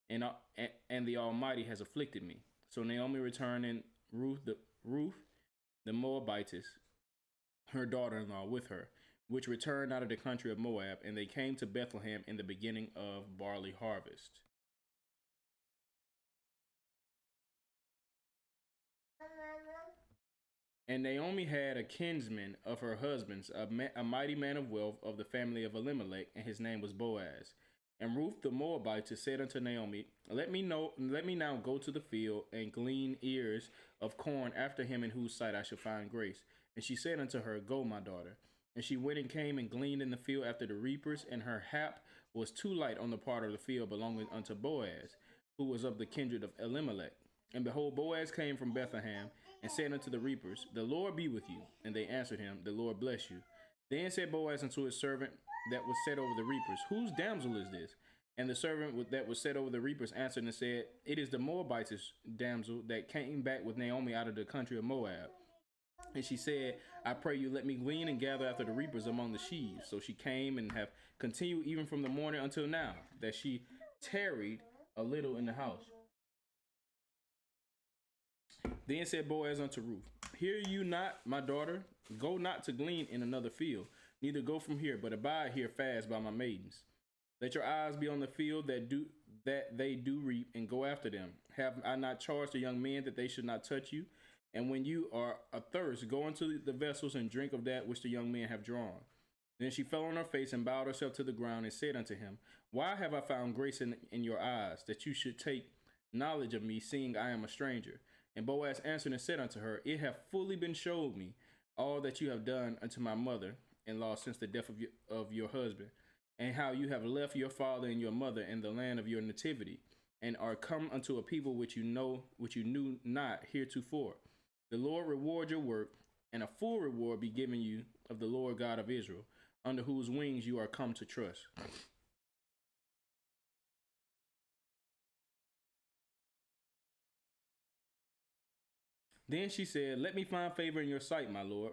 and the Almighty has afflicted me? So Naomi returned, and Ruth the Moabitess, her daughter-in-law, with her, which returned out of the country of Moab, and they came to Bethlehem in the beginning of barley harvest. And Naomi had a kinsman of her husband's, a mighty man of wealth of the family of Elimelech, and his name was Boaz. And Ruth the Moabitess said unto Naomi, Let me now go to the field and glean ears of corn after him in whose sight I shall find grace. And she said unto her, Go, my daughter. And she went and came and gleaned in the field after the reapers, and her hap was too light on the part of the field belonging unto Boaz, who was of the kindred of Elimelech. And behold, Boaz came from Bethlehem and said unto the reapers, The Lord be with you. And they answered him, The Lord bless you. Then said Boaz unto his servant that was set over the reapers, Whose damsel is this? And the servant that was set over the reapers answered and said, It is the Moabitess damsel that came back with Naomi out of the country of Moab. And she said, I pray you, let me glean and gather after the reapers among the sheaves. So she came and have continued even from the morning until now, that she tarried a little in the house. Then said Boaz unto Ruth, Hear you not, my daughter? Go not to glean in another field, neither go from here, but abide here fast by my maidens. Let your eyes be on the field that they do reap, and go after them. Have I not charged the young men that they should not touch you? And when you are athirst, go into the vessels and drink of that which the young men have drawn. Then she fell on her face and bowed herself to the ground and said unto him, Why have I found grace in your eyes, that you should take knowledge of me, seeing I am a stranger? And Boaz answered and said unto her, It hath fully been showed me all that you have done unto my mother-in-law since the death of your husband, and how you have left your father and your mother in the land of your nativity, and are come unto a people which you knew not heretofore. The Lord reward your work, and a full reward be given you of the Lord God of Israel, under whose wings you are come to trust. Then she said, Let me find favor in your sight, my Lord,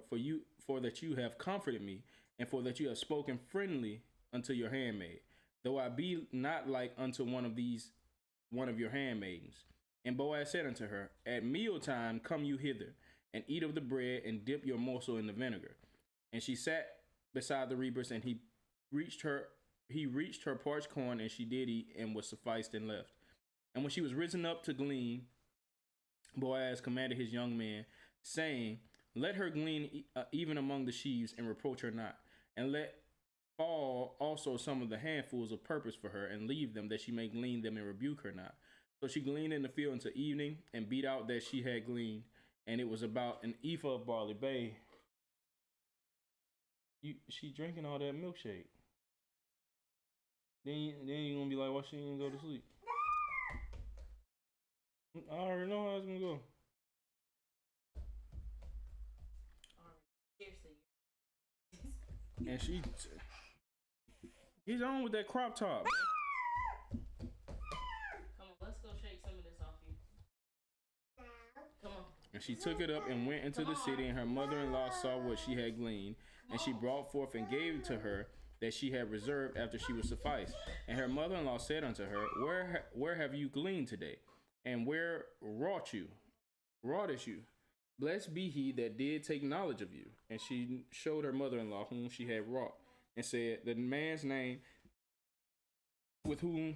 for that you have comforted me, and for that you have spoken friendly unto your handmaid, though I be not like unto one of your handmaidens. And Boaz said unto her, At mealtime come you hither, and eat of the bread, and dip your morsel in the vinegar. And she sat beside the reapers, and he reached her parched corn, and she did eat, and was sufficed and left. And when she was risen up to glean, Boaz commanded his young man, saying, Let her glean even among the sheaves, and reproach her not, and let fall also some of the handfuls of purpose for her, and leave them, that she may glean them and rebuke her not. So she gleaned in the field until evening, and beat out that she had gleaned, and it was about an ephah of barley. Babe, she drinking all that milkshake. Then you gonna be like, why she didn't go to sleep? I already know how it's gonna go. And she he's on with that crop top. Come on, let's go shake some of this off you. Come on. And she took it up and went into the city, and her mother-in-law saw what she had gleaned, and she brought forth and gave to her that she had reserved after she was sufficed. And her mother-in-law said unto her, Where have you gleaned today? And where wroughtest you? Blessed be he that did take knowledge of you. And she showed her mother-in-law whom she had wrought, and said, The man's name with whom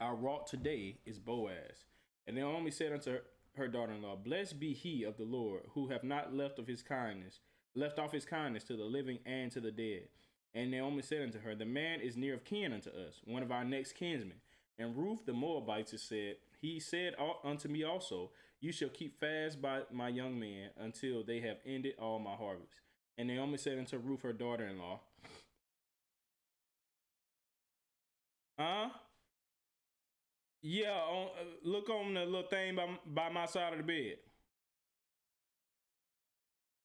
I wrought today is Boaz. And Naomi said unto her daughter-in-law, Blessed be he of the Lord, who have not left off his kindness to the living and to the dead. And Naomi said unto her, The man is near of kin unto us, one of our next kinsmen. And Ruth the Moabitess said, He said unto me also, You shall keep fast by my young man until they have ended all my harvest. And Naomi said unto Ruth her daughter-in-law, Yeah, look on the little thing by my side of the bed.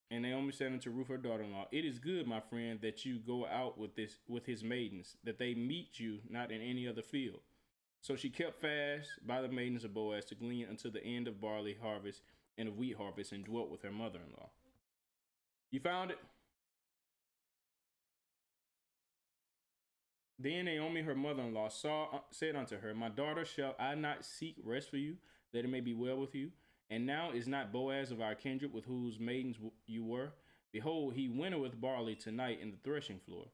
And Naomi said unto Ruth her daughter-in-law, It is good, my friend, that you go out with his maidens, that they meet you not in any other field. So she kept fast by the maidens of Boaz to glean until the end of barley harvest and of wheat harvest, and dwelt with her mother-in-law. You found it? Then Naomi, her mother-in-law, said unto her, My daughter, shall I not seek rest for you, that it may be well with you? And now is not Boaz of our kindred, with whose maidens you were? Behold, he winnoweth barley tonight in the threshing floor.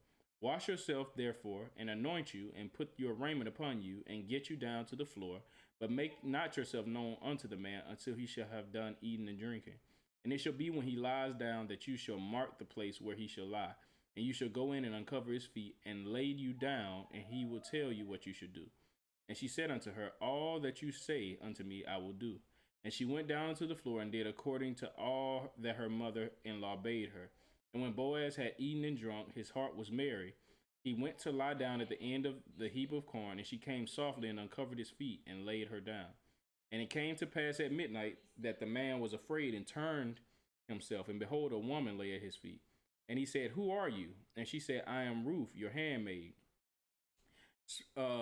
Wash yourself, therefore, and anoint you, and put your raiment upon you, and get you down to the floor. But make not yourself known unto the man until he shall have done eating and drinking. And it shall be when he lies down that you shall mark the place where he shall lie. And you shall go in and uncover his feet, and lay you down, and he will tell you what you should do. And she said unto her, All that you say unto me I will do. And she went down to the floor, and did according to all that her mother-in-law bade her. And when Boaz had eaten and drunk, his heart was merry. He went to lie down at the end of the heap of corn, and she came softly and uncovered his feet, and laid her down. And it came to pass at midnight that the man was afraid and turned himself, and behold, a woman lay at his feet. And he said, Who are you? And she said, I am Ruth, your handmaid.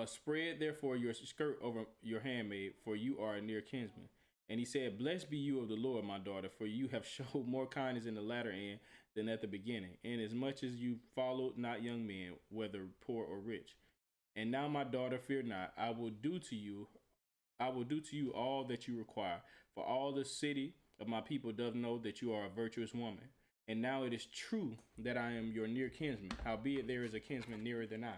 Spread therefore your skirt over your handmaid, for you are a near kinsman. And he said, Blessed be you of the Lord, my daughter, for you have showed more kindness in the latter end than at the beginning, inasmuch as you followed not young men, whether poor or rich. And now, my daughter, fear not. I will do to you all that you require. For all the city of my people doth know that you are a virtuous woman. And now it is true that I am your near kinsman, howbeit there is a kinsman nearer than I.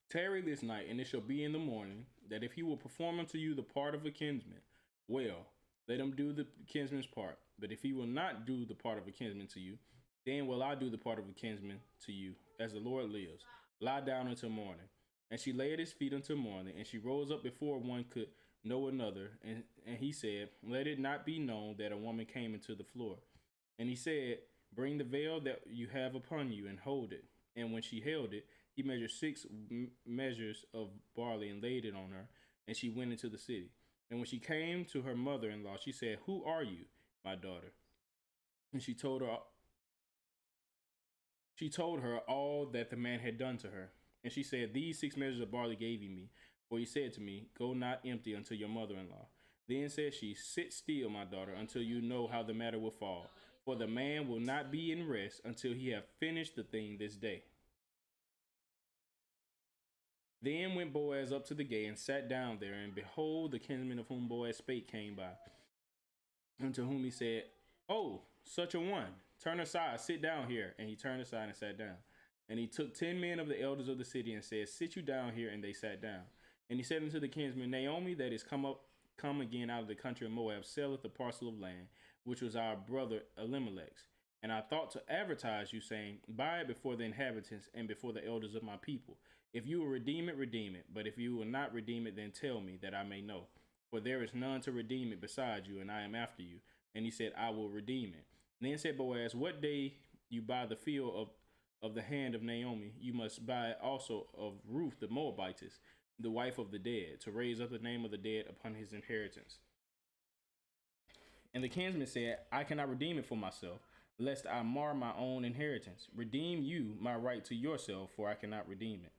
Tarry this night, and it shall be in the morning, that if he will perform unto you the part of a kinsman, well, let him do the kinsman's part. But if he will not do the part of a kinsman to you, then will I do the part of a kinsman to you, as the Lord lives. Lie down until morning. And she lay at his feet until morning, and she rose up before one could know another. And he said, Let it not be known that a woman came into the floor. And he said, Bring the veil that you have upon you, and hold it. And when she held it, he measured 6 measures of barley and laid it on her, and she went into the city. And when she came to her mother-in-law, she said, Who are you, my daughter? And she told her all that the man had done to her. And she said, These 6 measures of barley gave he me, for he said to me, Go not empty unto your mother-in-law. Then said she, Sit still, my daughter, until you know how the matter will fall. For the man will not be in rest until he have finished the thing this day. Then went Boaz up to the gate and sat down there, and behold, the kinsman of whom Boaz spake came by, unto whom he said, Oh, such a one, turn aside, sit down here. And he turned aside and sat down. And he took 10 men of the elders of the city and said, Sit you down here. And they sat down. And he said unto the kinsman, Naomi, that is come again out of the country of Moab, selleth the parcel of land, which was our brother Elimelech's. And I thought to advertise you, saying, Buy it before the inhabitants and before the elders of my people. If you will redeem it, redeem it. But if you will not redeem it, then tell me, that I may know. For there is none to redeem it beside you, and I am after you. And he said, I will redeem it. And then said Boaz, What day you buy the field of the hand of Naomi, you must buy also of Ruth the Moabitess, the wife of the dead, to raise up the name of the dead upon his inheritance. And the kinsman said, I cannot redeem it for myself, lest I mar my own inheritance. Redeem you my right to yourself, for I cannot redeem it.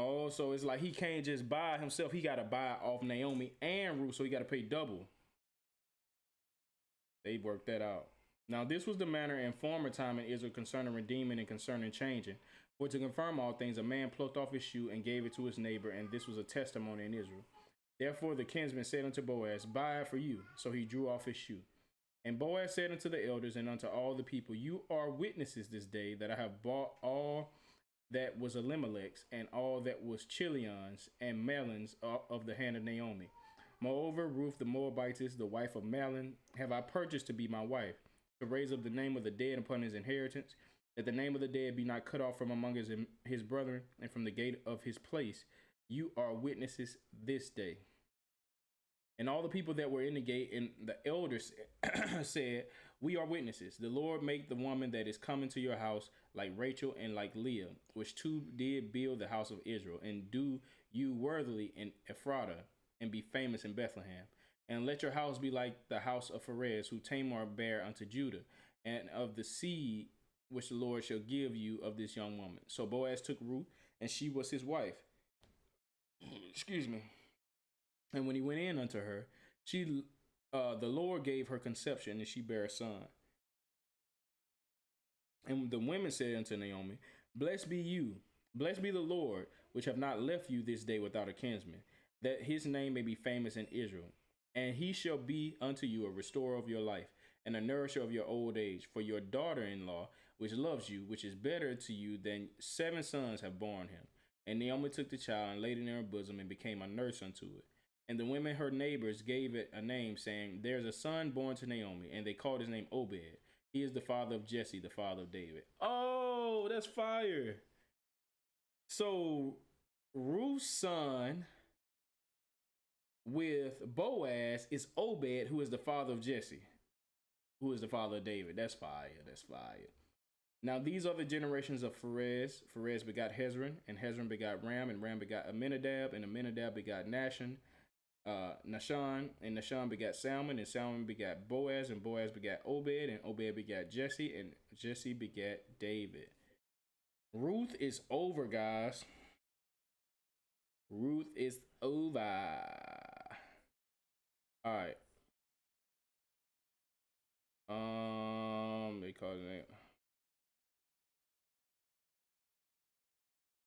Oh, so it's like he can't just buy himself. He got to buy off Naomi and Ruth, so he got to pay double. They worked that out. Now, this was the manner in former time in Israel concerning redeeming and concerning changing. For to confirm all things, a man plucked off his shoe and gave it to his neighbor, and this was a testimony in Israel. Therefore the kinsman said unto Boaz, Buy it for you. So he drew off his shoe. And Boaz said unto the elders and unto all the people, You are witnesses this day that I have bought all that was Elimelech's, and all that was Chilion's and Mahlon's of the hand of Naomi. Moreover, Ruth the Moabitess, the wife of Mahlon, have I purchased to be my wife, to raise up the name of the dead upon his inheritance, that the name of the dead be not cut off from among his brethren, and from the gate of his place. You are witnesses this day. And all the people that were in the gate and the elders said, We are witnesses. The Lord make the woman that is coming to your house like Rachel and like Leah, which two did build the house of Israel, and do you worthily in Ephrathah, and be famous in Bethlehem. And let your house be like the house of Pharez, who Tamar bare unto Judah, and of the seed which the Lord shall give you of this young woman. So Boaz took Ruth, and she was his wife. Excuse me. And when he went in unto her, the Lord gave her conception, and she bare a son. And the women said unto Naomi, Blessed be you, blessed be the Lord, which have not left you this day without a kinsman, that his name may be famous in Israel. And he shall be unto you a restorer of your life, and a nourisher of your old age. For your daughter-in-law, which loves you, which is better to you than 7 sons, have borne him. And Naomi took the child and laid it in her bosom, and became a nurse unto it. And the women, her neighbors, gave it a name, saying, There's a son born to Naomi. And they called his name Obed. He is the father of Jesse, the father of David. Oh, that's fire. So Ruth's son with Boaz is Obed, who is the father of Jesse, who is the father of David. That's fire. That's fire. Now these are the generations of Pharez. Pharez begot Hezron, and Hezron begot Ram, and Ram begot Aminadab, and Aminadab begot Nahshon, and Nahshon begot Salmon, and Salmon begot Boaz, and Boaz begot Obed, and Obed begot Jesse, and Jesse begat David. Ruth is over, guys. Ruth is over. All right. They call it.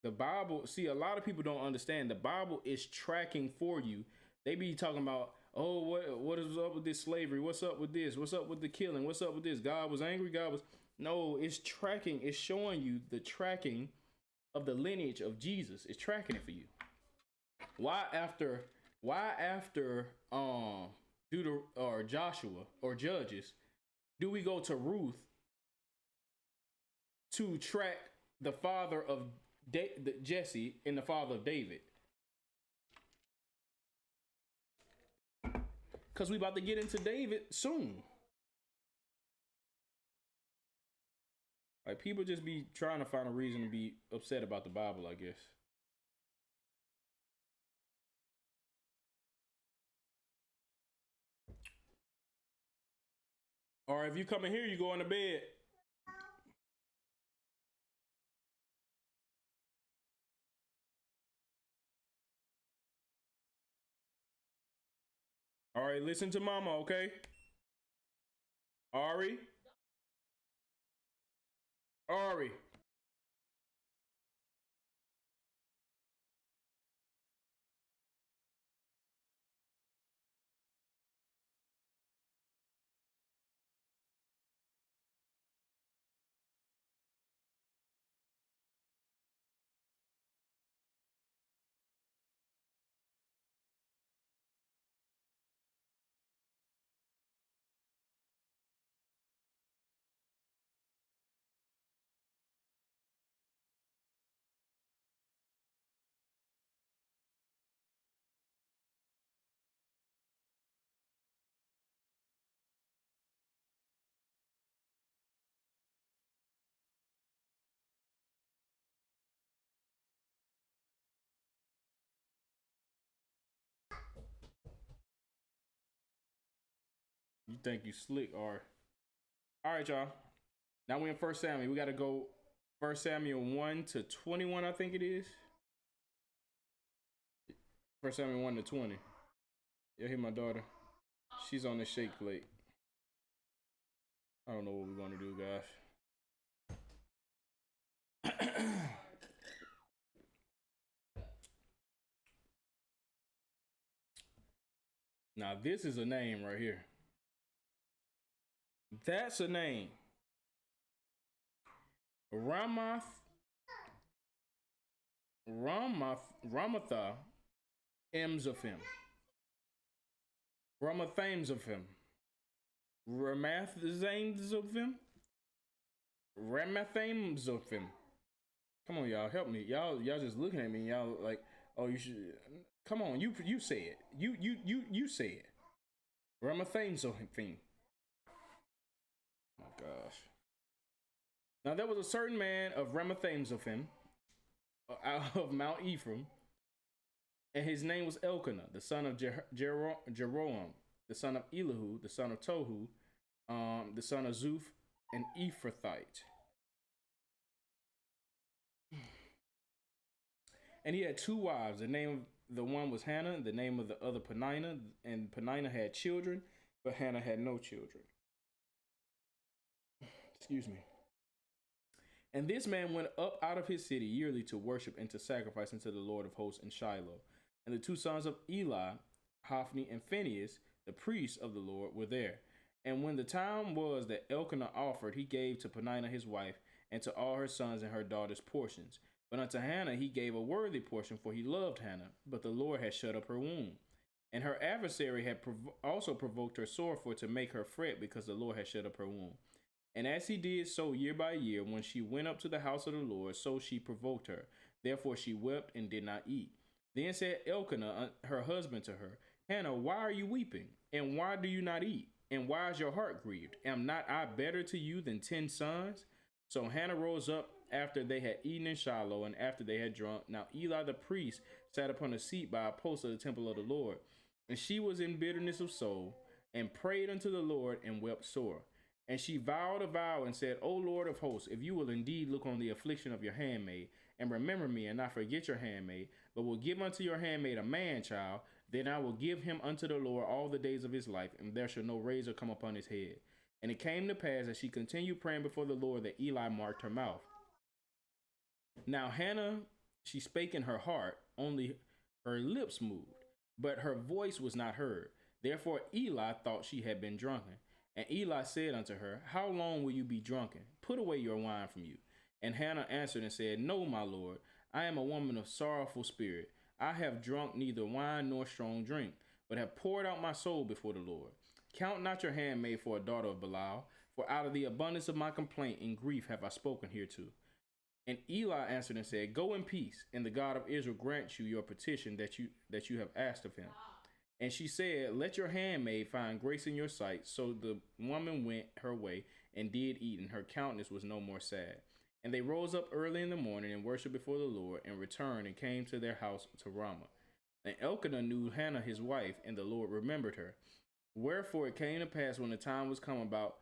The Bible, see, a lot of people don't understand. The Bible is tracking for you. They be talking about, oh, what is up with this slavery? What's up with this? What's up with the killing? What's up with this? God was angry. No, it's tracking. It's showing you the tracking of the lineage of Jesus. It's tracking it for you. Why after Joshua or Judges do we go to Ruth to track the father of Jesse and the father of David? Because we about to get into David soon. Like, people just be trying to find a reason to be upset about the Bible, I guess. Or if you come in here, you go into bed. All right, listen to mama, okay? Ari? You think you slick, or all right, y'all. Now we're in 1 Samuel. We got to go 1 Samuel 1 to 21, I think it is. 1 Samuel 1 to 20. Yeah, hear my daughter. She's on the shake plate. I don't know what we're going to do, guys. Now, this is a name right here. That's a name. Ramatha Emzophim. Ramathamzophim. Ramathamzophim. Come on, y'all, help me. Y'all just looking at me. Y'all like, oh, you should. Come on, you say it. You say it. Ramathamzophim. Oh my gosh. Now there was a certain man of Ramathamzophim, out of Mount Ephraim, and his name was Elkanah, the son of Jeroam, the son of Elihu, the son of Tohu, the son of Zuph, an Ephrathite. And he had two wives. The name of the one was Hannah, and the name of the other Peninnah, and Peninnah had children, but Hannah had no children. Excuse me. And this man went up out of his city yearly to worship and to sacrifice unto the Lord of hosts in Shiloh. And the two sons of Eli, Hophni and Phinehas, the priests of the Lord, were there. And when the time was that Elkanah offered, he gave to Peninnah his wife, and to all her sons and her daughters portions. But unto Hannah he gave a worthy portion, for he loved Hannah, but the Lord had shut up her womb. And her adversary had also provoked her sore for to make her fret, because the Lord had shut up her womb. And as he did so year by year, when she went up to the house of the Lord, so she provoked her. Therefore she wept and did not eat. Then said Elkanah, her husband, to her, Hannah, why are you weeping? And why do you not eat? And why is your heart grieved? Am not I better to you than 10 sons? So Hannah rose up after they had eaten in Shiloh and after they had drunk. Now Eli the priest sat upon a seat by a post of the temple of the Lord. And she was in bitterness of soul and prayed unto the Lord and wept sore. And she vowed a vow and said, O Lord of hosts, if you will indeed look on the affliction of your handmaid and remember me and not forget your handmaid, but will give unto your handmaid a man child, then I will give him unto the Lord all the days of his life, and there shall no razor come upon his head. And it came to pass as she continued praying before the Lord that Eli marked her mouth. Now Hannah, she spake in her heart, only her lips moved, but her voice was not heard. Therefore Eli thought she had been drunken. And Eli said unto her, How long will you be drunken? Put away your wine from you. And Hannah answered and said, No, my Lord, I am a woman of sorrowful spirit. I have drunk neither wine nor strong drink, but have poured out my soul before the Lord. Count not your handmaid for a daughter of Belial, for out of the abundance of my complaint and grief have I spoken hereto. And Eli answered and said, Go in peace, and the God of Israel grant you your petition that you have asked of him. And she said, Let your handmaid find grace in your sight. So the woman went her way and did eat, and her countenance was no more sad. And they rose up early in the morning and worshipped before the Lord, and returned and came to their house to Ramah. And Elkanah knew Hannah his wife, and the Lord remembered her. Wherefore it came to pass when the time was come about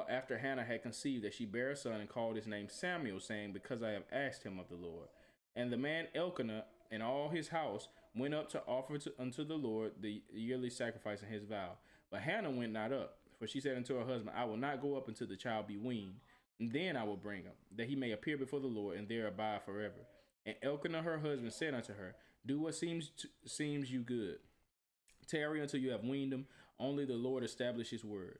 after Hannah had conceived, that she bare a son and called his name Samuel, saying, Because I have asked him of the Lord. And the man Elkanah and all his house went up to offer unto the Lord the yearly sacrifice in his vow. But Hannah went not up, for she said unto her husband, I will not go up until the child be weaned, and then I will bring him, that he may appear before the Lord, and there abide forever. And Elkanah her husband said unto her, Do what seems you good. Tarry until you have weaned him. Only the Lord establish his word.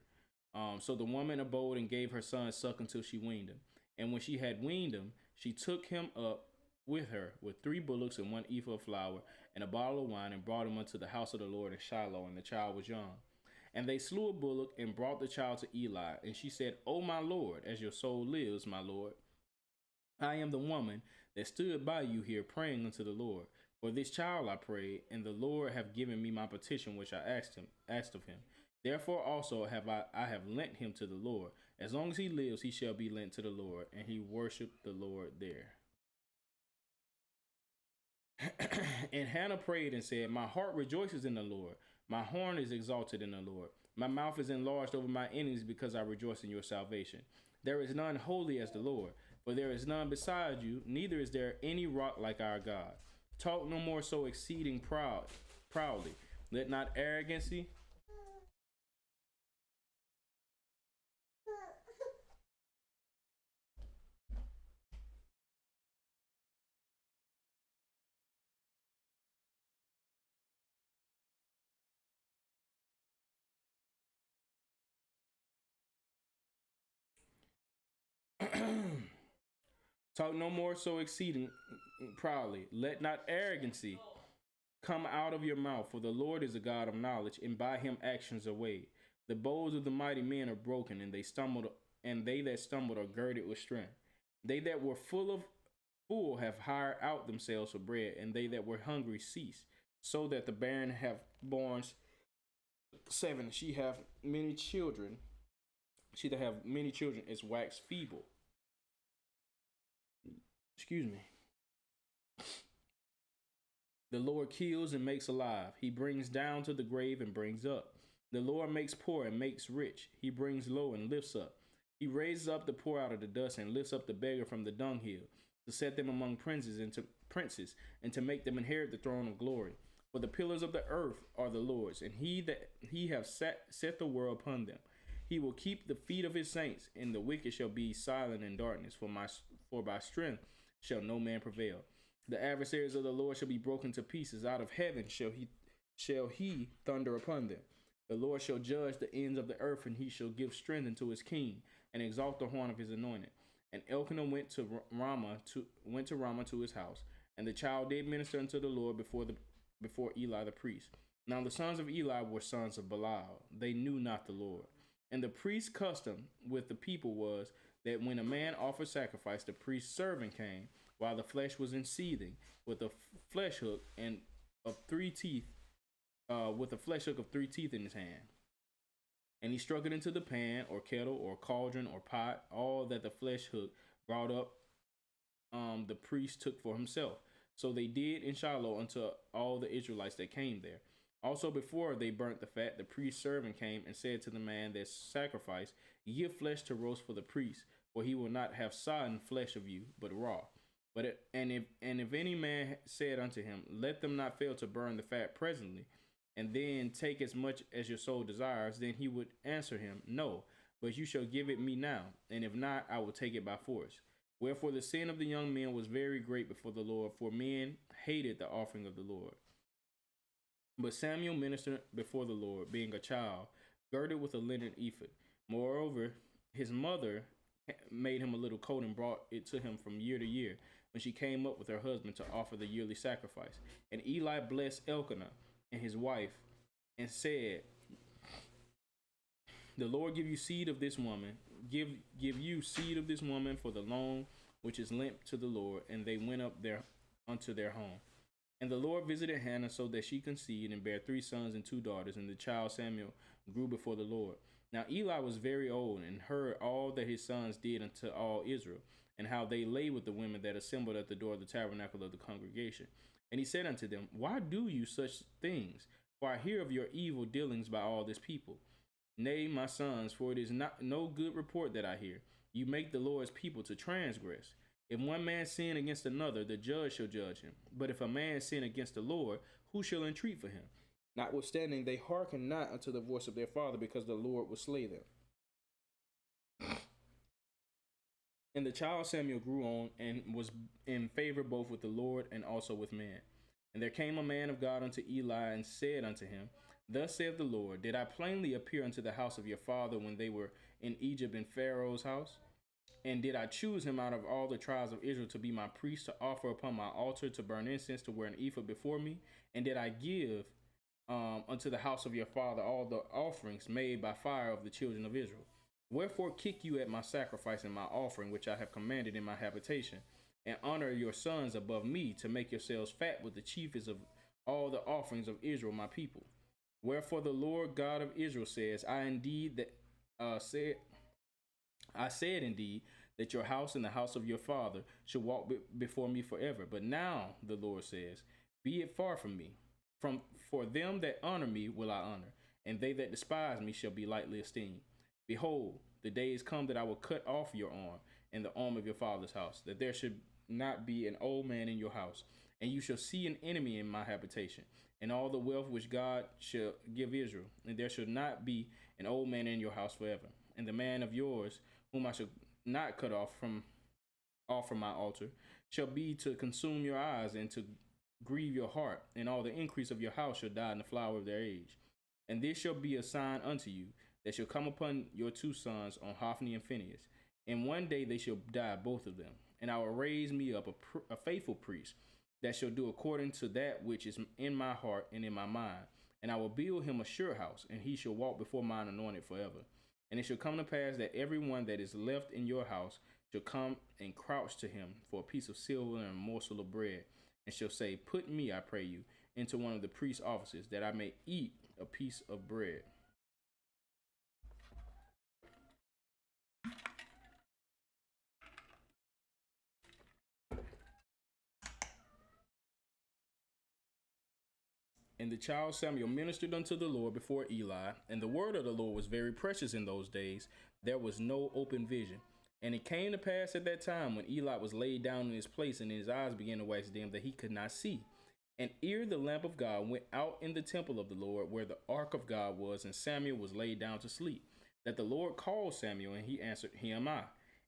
So the woman abode and gave her son suck until she weaned him. And when she had weaned him, she took him up with her with 3 bullocks and 1 ephah of flour and a bottle of wine, and brought him unto the house of the Lord in Shiloh, and the child was young. And they slew a bullock and brought the child to Eli. And she said, O my Lord, as your soul lives, my Lord, I am the woman that stood by you here praying unto the Lord. For this child I prayed, and the Lord have given me my petition which I asked of him. Therefore also have I have lent him to the Lord. As long as he lives, he shall be lent to the Lord. And he worshiped the Lord there. And Hannah prayed and said, My heart rejoices in the Lord. My horn is exalted in the Lord. My mouth is enlarged over my enemies, because I rejoice in your salvation. There is none holy as the Lord, for there is none beside you, neither is there any rock like our God. Talk no more so exceeding proudly. Let not arrogancy talk no more so exceeding proudly. Let not arrogancy come out of your mouth, for the Lord is a God of knowledge, and by him actions are weighed. The bows of the mighty men are broken, and they that stumbled are girded with strength. They that were full have hired out themselves for bread, and they that were hungry cease, so that the barren have borne 7. She that have many children is waxed feeble. Excuse me. The Lord kills and makes alive. He brings down to the grave and brings up. The Lord makes poor and makes rich. He brings low and lifts up. He raises up the poor out of the dust and lifts up the beggar from the dunghill, to set them among princes and to make them inherit the throne of glory. For the pillars of the earth are the Lord's, and he have set the world upon them. He will keep the feet of his saints, and the wicked shall be silent in darkness. For by strength shall no man prevail. The adversaries of the Lord shall be broken to pieces. Out of heaven shall he thunder upon them. The Lord shall judge the ends of the earth, and he shall give strength unto his king, and exalt the horn of his anointed. And Elkanah went to Ramah to his house, and the child did minister unto the Lord before Eli the priest. Now the sons of Eli were sons of Belial. They knew not the Lord. And the priest's custom with the people was that when a man offered sacrifice, the priest's servant came, while the flesh was in seething, with a flesh hook of 3 teeth in his hand. And he struck it into the pan, or kettle, or cauldron, or pot, all that the flesh hook brought up, the priest took for himself. So they did in Shiloh unto all the Israelites that came there. Also, before they burnt the fat, the priest's servant came and said to the man that sacrificed, give flesh to roast for the priest, for he will not have sodden flesh of you, but raw. If any man said unto him, let them not fail to burn the fat presently, and then take as much as your soul desires, then he would answer him, no, but you shall give it me now, and if not, I will take it by force. Wherefore the sin of the young men was very great before the Lord, for men hated the offering of the Lord. But Samuel ministered before the Lord, being a child, girded with a linen ephod. Moreover, his mother made him a little coat and brought it to him from year to year, when she came up with her husband to offer the yearly sacrifice. And Eli blessed Elkanah and his wife, and said, the Lord give you seed of this woman, give you seed of this woman for the loan which is lent to the Lord. And they went up there unto their home. And the Lord visited Hannah, so that she conceived and bare 3 sons and 2 daughters. And the child Samuel grew before the Lord. Now Eli was very old, and heard all that his sons did unto all Israel, and how they lay with the women that assembled at the door of the tabernacle of the congregation. And he said unto them, why do you such things? For I hear of your evil dealings by all this people. Nay, my sons, for it is not no good report that I hear. You make the Lord's people to transgress. If one man sin against another, the judge shall judge him. But if a man sin against the Lord, who shall entreat for him? Notwithstanding, they hearkened not unto the voice of their father, because the Lord would slay them. And the child Samuel grew on, and was in favor both with the Lord and also with man. And there came a man of God unto Eli, and said unto him, thus saith the Lord, did I plainly appear unto the house of your father when they were in Egypt in Pharaoh's house? And did I choose him out of all the tribes of Israel to be my priest, to offer upon my altar, to burn incense, to wear an ephod before me? And did I give unto the house of your father all the offerings made by fire of the children of Israel? Wherefore kick you at my sacrifice and my offering, which I have commanded in my habitation, and honor your sons above me, to make yourselves fat with the chiefest of all the offerings of Israel, my people? Wherefore the Lord God of Israel says, I said indeed that your house and the house of your father should walk before me forever. But now the Lord says, be it far from me. For them that honor me will I honor, and they that despise me shall be lightly esteemed. Behold, the day is come that I will cut off your arm and the arm of your father's house, that there should not be an old man in your house, and you shall see an enemy in my habitation, and all the wealth which God shall give Israel, and there shall not be an old man in your house forever. And the man of yours, whom I shall not cut off from my altar, shall be to consume your eyes and to grieve your heart, and all the increase of your house shall die in the flower of their age. And this shall be a sign unto you, that shall come upon your 2 sons, on Hophni and Phinehas. And one day they shall die, both of them. And I will raise me up a faithful priest, that shall do according to that which is in my heart and in my mind. And I will build him a sure house, and he shall walk before mine anointed forever. And it shall come to pass that everyone that is left in your house shall come and crouch to him for a piece of silver and a morsel of bread, and shall say, put me, I pray you, into one of the priest's offices, that I may eat a piece of bread. And the child Samuel ministered unto the Lord before Eli, and the word of the Lord was very precious in those days. There was no open vision. And it came to pass at that time, when Eli was laid down in his place, and his eyes began to wax dim, that he could not see. And ere the lamp of God went out in the temple of the Lord, where the ark of God was, and Samuel was laid down to sleep, that the Lord called Samuel, and he answered, Here am I.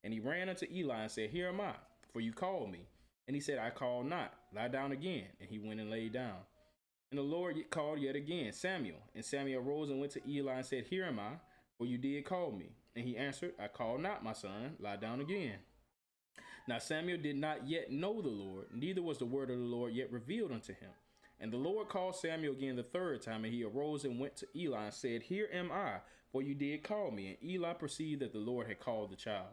And he ran unto Eli and said, Here am I, for you called me. And he said, I called not, lie down again. And he went and lay down. And the Lord called yet again, Samuel. And Samuel arose and went to Eli and said, Here am I, for you did call me. And he answered, I called not, my son, lie down again. Now Samuel did not yet know the Lord, neither was the word of the Lord yet revealed unto him. And the Lord called Samuel again the 3rd time, and he arose and went to Eli and said, Here am I, for you did call me. And Eli perceived that the Lord had called the child.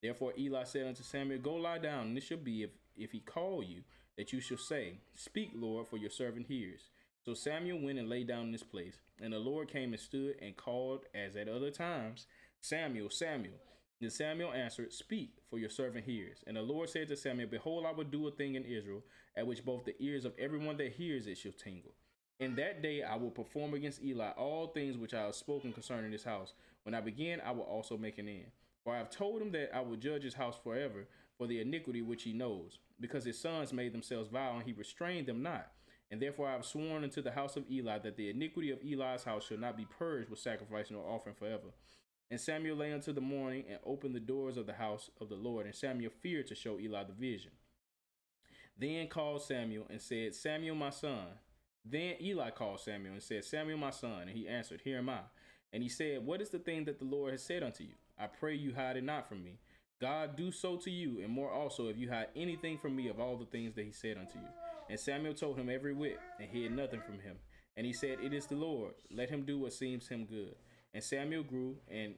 Therefore Eli said unto Samuel, Go lie down, and it shall be, if he call you, that you shall say, Speak, Lord, for your servant hears. So Samuel went and lay down in his place. And the Lord came and stood and called, as at other times, Samuel, Samuel. Then Samuel answered, Speak, for your servant hears. And the Lord said to Samuel, Behold, I will do a thing in Israel, at which both the ears of everyone that hears it shall tingle. In that day I will perform against Eli all things which I have spoken concerning this house. When I begin, I will also make an end. For I have told him that I will judge his house forever for the iniquity which he knows, because his sons made themselves vile, and he restrained them not. And therefore I have sworn unto the house of Eli that the iniquity of Eli's house shall not be purged with sacrifice nor offering forever. And Samuel lay until the morning and opened the doors of the house of the Lord. And Samuel feared to show Eli the vision. Then called Samuel and said, Samuel, my son. Then Eli called Samuel and said, Samuel, my son. And he answered, Here am I. And he said, What is the thing that the Lord has said unto you? I pray you hide it not from me. God do so to you, and more also, if you hide anything from me of all the things that he said unto you. And Samuel told him every whit, and hid nothing from him. And he said, It is the Lord. Let him do what seems him good. And Samuel grew, and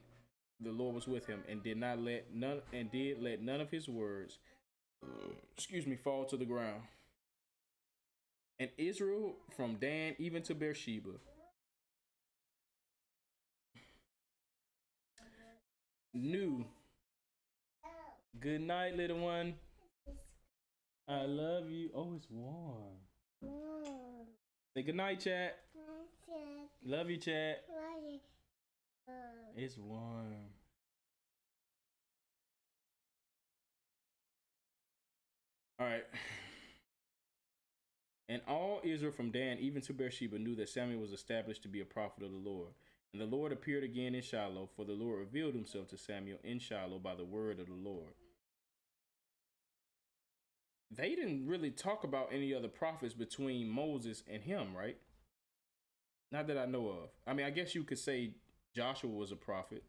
the Lord was with him, and did let none of his words, fall to the ground. And Israel from Dan even to Beersheba knew. Good night, little one. I love you. Oh, it's warm. Say good night, chat. Love you, chat. It's warm. All right. And all Israel from Dan even to Beersheba knew that Samuel was established to be a prophet of the Lord. And the Lord appeared again in Shiloh, for the Lord revealed himself to Samuel in Shiloh by the word of the Lord. They didn't really talk about any other prophets between Moses and him, right? Not that I know of. I mean, I guess you could say Joshua was a prophet.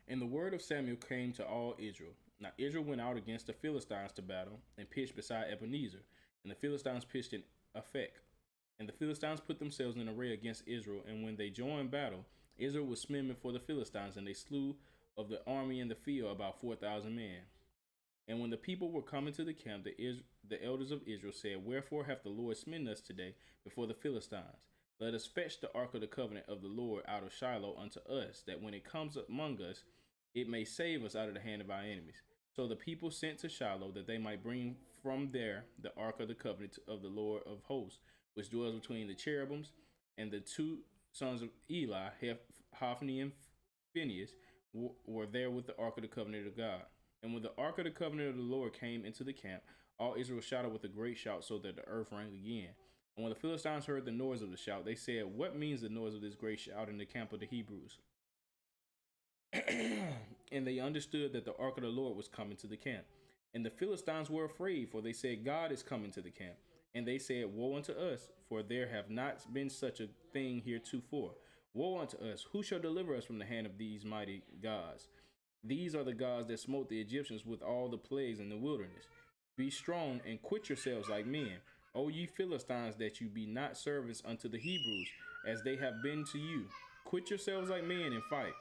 And the word of Samuel came to all Israel. Now Israel went out against the Philistines to battle, and pitched beside Ebenezer. And the Philistines pitched in Aphek. And the Philistines put themselves in array against Israel. And when they joined battle, Israel was smitten before the Philistines, and they slew of the army in the field about 4,000 men. And when the people were coming to the camp, the elders of Israel said, Wherefore hath the Lord smitten us today before the Philistines? Let us fetch the ark of the covenant of the Lord out of Shiloh unto us, that when it comes among us, it may save us out of the hand of our enemies. So the people sent to Shiloh, that they might bring from there the ark of the covenant of the Lord of hosts, which dwells between the cherubims. And the two sons of Eli, Hophni and Phinehas, were there with the ark of the covenant of God. And when the ark of the covenant of the Lord came into the camp, all Israel shouted with a great shout, so that the earth rang again. And when the Philistines heard the noise of the shout, they said, What means the noise of this great shout in the camp of the Hebrews? And they understood that the ark of the Lord was coming to the camp. And the Philistines were afraid, for they said, God is coming to the camp. And they said, Woe unto us, for there have not been such a thing heretofore. Woe unto us, who shall deliver us from the hand of these mighty gods? These are the gods that smote the Egyptians with all the plagues in the wilderness. Be strong and quit yourselves like men, O ye Philistines, that you be not servants unto the Hebrews, as they have been to you. Quit yourselves like men and fight.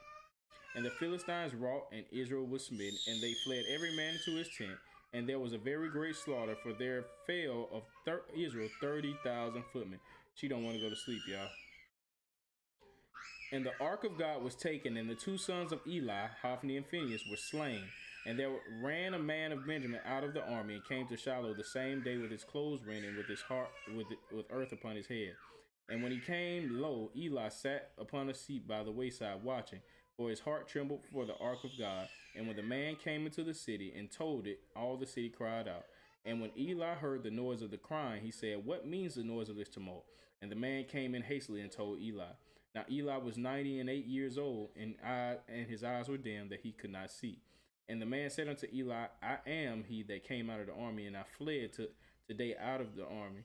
And the Philistines wrought, and Israel was smitten, and they fled every man into his tent. And there was a very great slaughter, for there fell of Israel 30,000 footmen. She don't want to go to sleep, y'all. And the ark of God was taken, and the two sons of Eli, Hophni and Phinehas, were slain. And there ran a man of Benjamin out of the army, and came to Shiloh the same day with his clothes rent, and with his heart with earth upon his head. And when he came, lo, Eli sat upon a seat by the wayside watching, for his heart trembled for the ark of God. And when the man came into the city and told it, all the city cried out. And when Eli heard the noise of the crying, he said, What means the noise of this tumult? And the man came in hastily and told Eli. Now Eli was 98 years old, and his eyes were dim, that he could not see. And the man said unto Eli, I am he that came out of the army, and I fled today out of the army,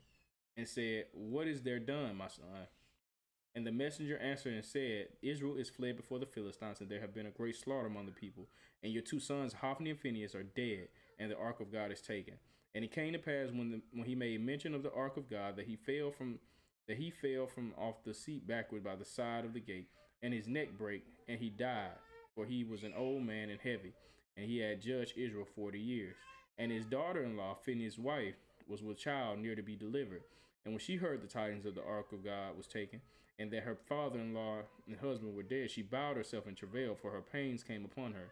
and said, What is there done, my son? And the messenger answered and said, Israel is fled before the Philistines, and there have been a great slaughter among the people. And your two sons, Hophni and Phinehas, are dead, and the ark of God is taken. And it came to pass when he made mention of the ark of God, that he fell from off the seat backward by the side of the gate, and his neck brake, and he died, for he was an old man and heavy, and he had judged Israel 40 years. And his daughter-in-law, Phinehas' wife, was with child near to be delivered. And when she heard the tidings of the ark of God was taken, and that her father-in-law and husband were dead, she bowed herself in travail, for her pains came upon her.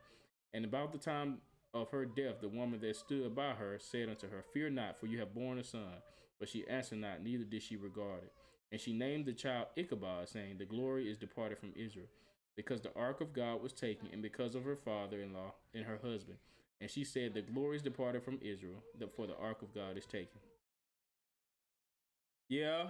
And about the time of her death, the woman that stood by her said unto her, Fear not, for you have borne a son. But she answered not, neither did she regard it. And she named the child Ichabod, saying, The glory is departed from Israel, because the ark of God was taken, and because of her father-in-law and her husband. And she said, The glory is departed from Israel, for the ark of God is taken. Yeah.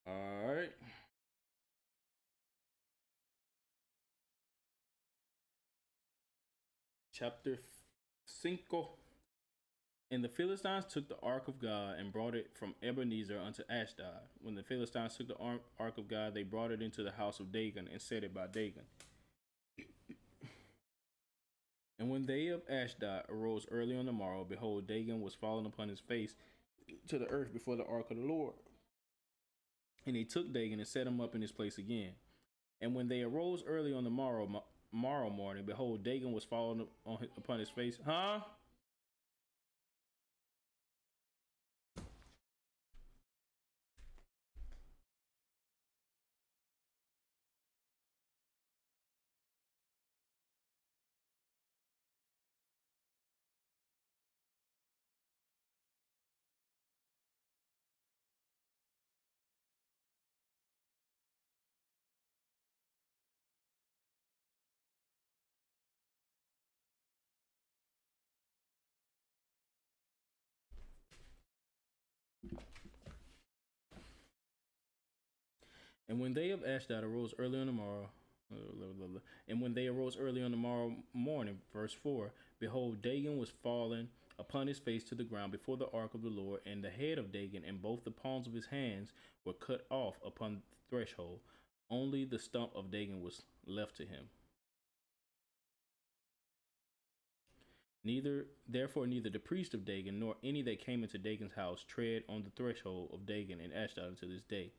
All right. Chapter 5. And the Philistines took the ark of God and brought it from Ebenezer unto Ashdod. When the Philistines took the ark of God, they brought it into the house of Dagon and set it by Dagon. And when they of Ashdod arose early on the morrow, behold, Dagon was fallen upon his face to the earth before the ark of the Lord. And they took Dagon and set him up in his place again. And when they arose early on the morrow morning, behold, Dagon was fallen upon his face. Huh? And when they of Ashdod arose early on the morrow, and when they arose early on the morrow morning, verse 4, behold, Dagon was fallen upon his face to the ground before the ark of the Lord, and the head of Dagon and both the palms of his hands were cut off upon the threshold. Only the stump of Dagon was left to him. Therefore neither the priest of Dagon nor any that came into Dagon's house tread on the threshold of Dagon and Ashdod unto this day.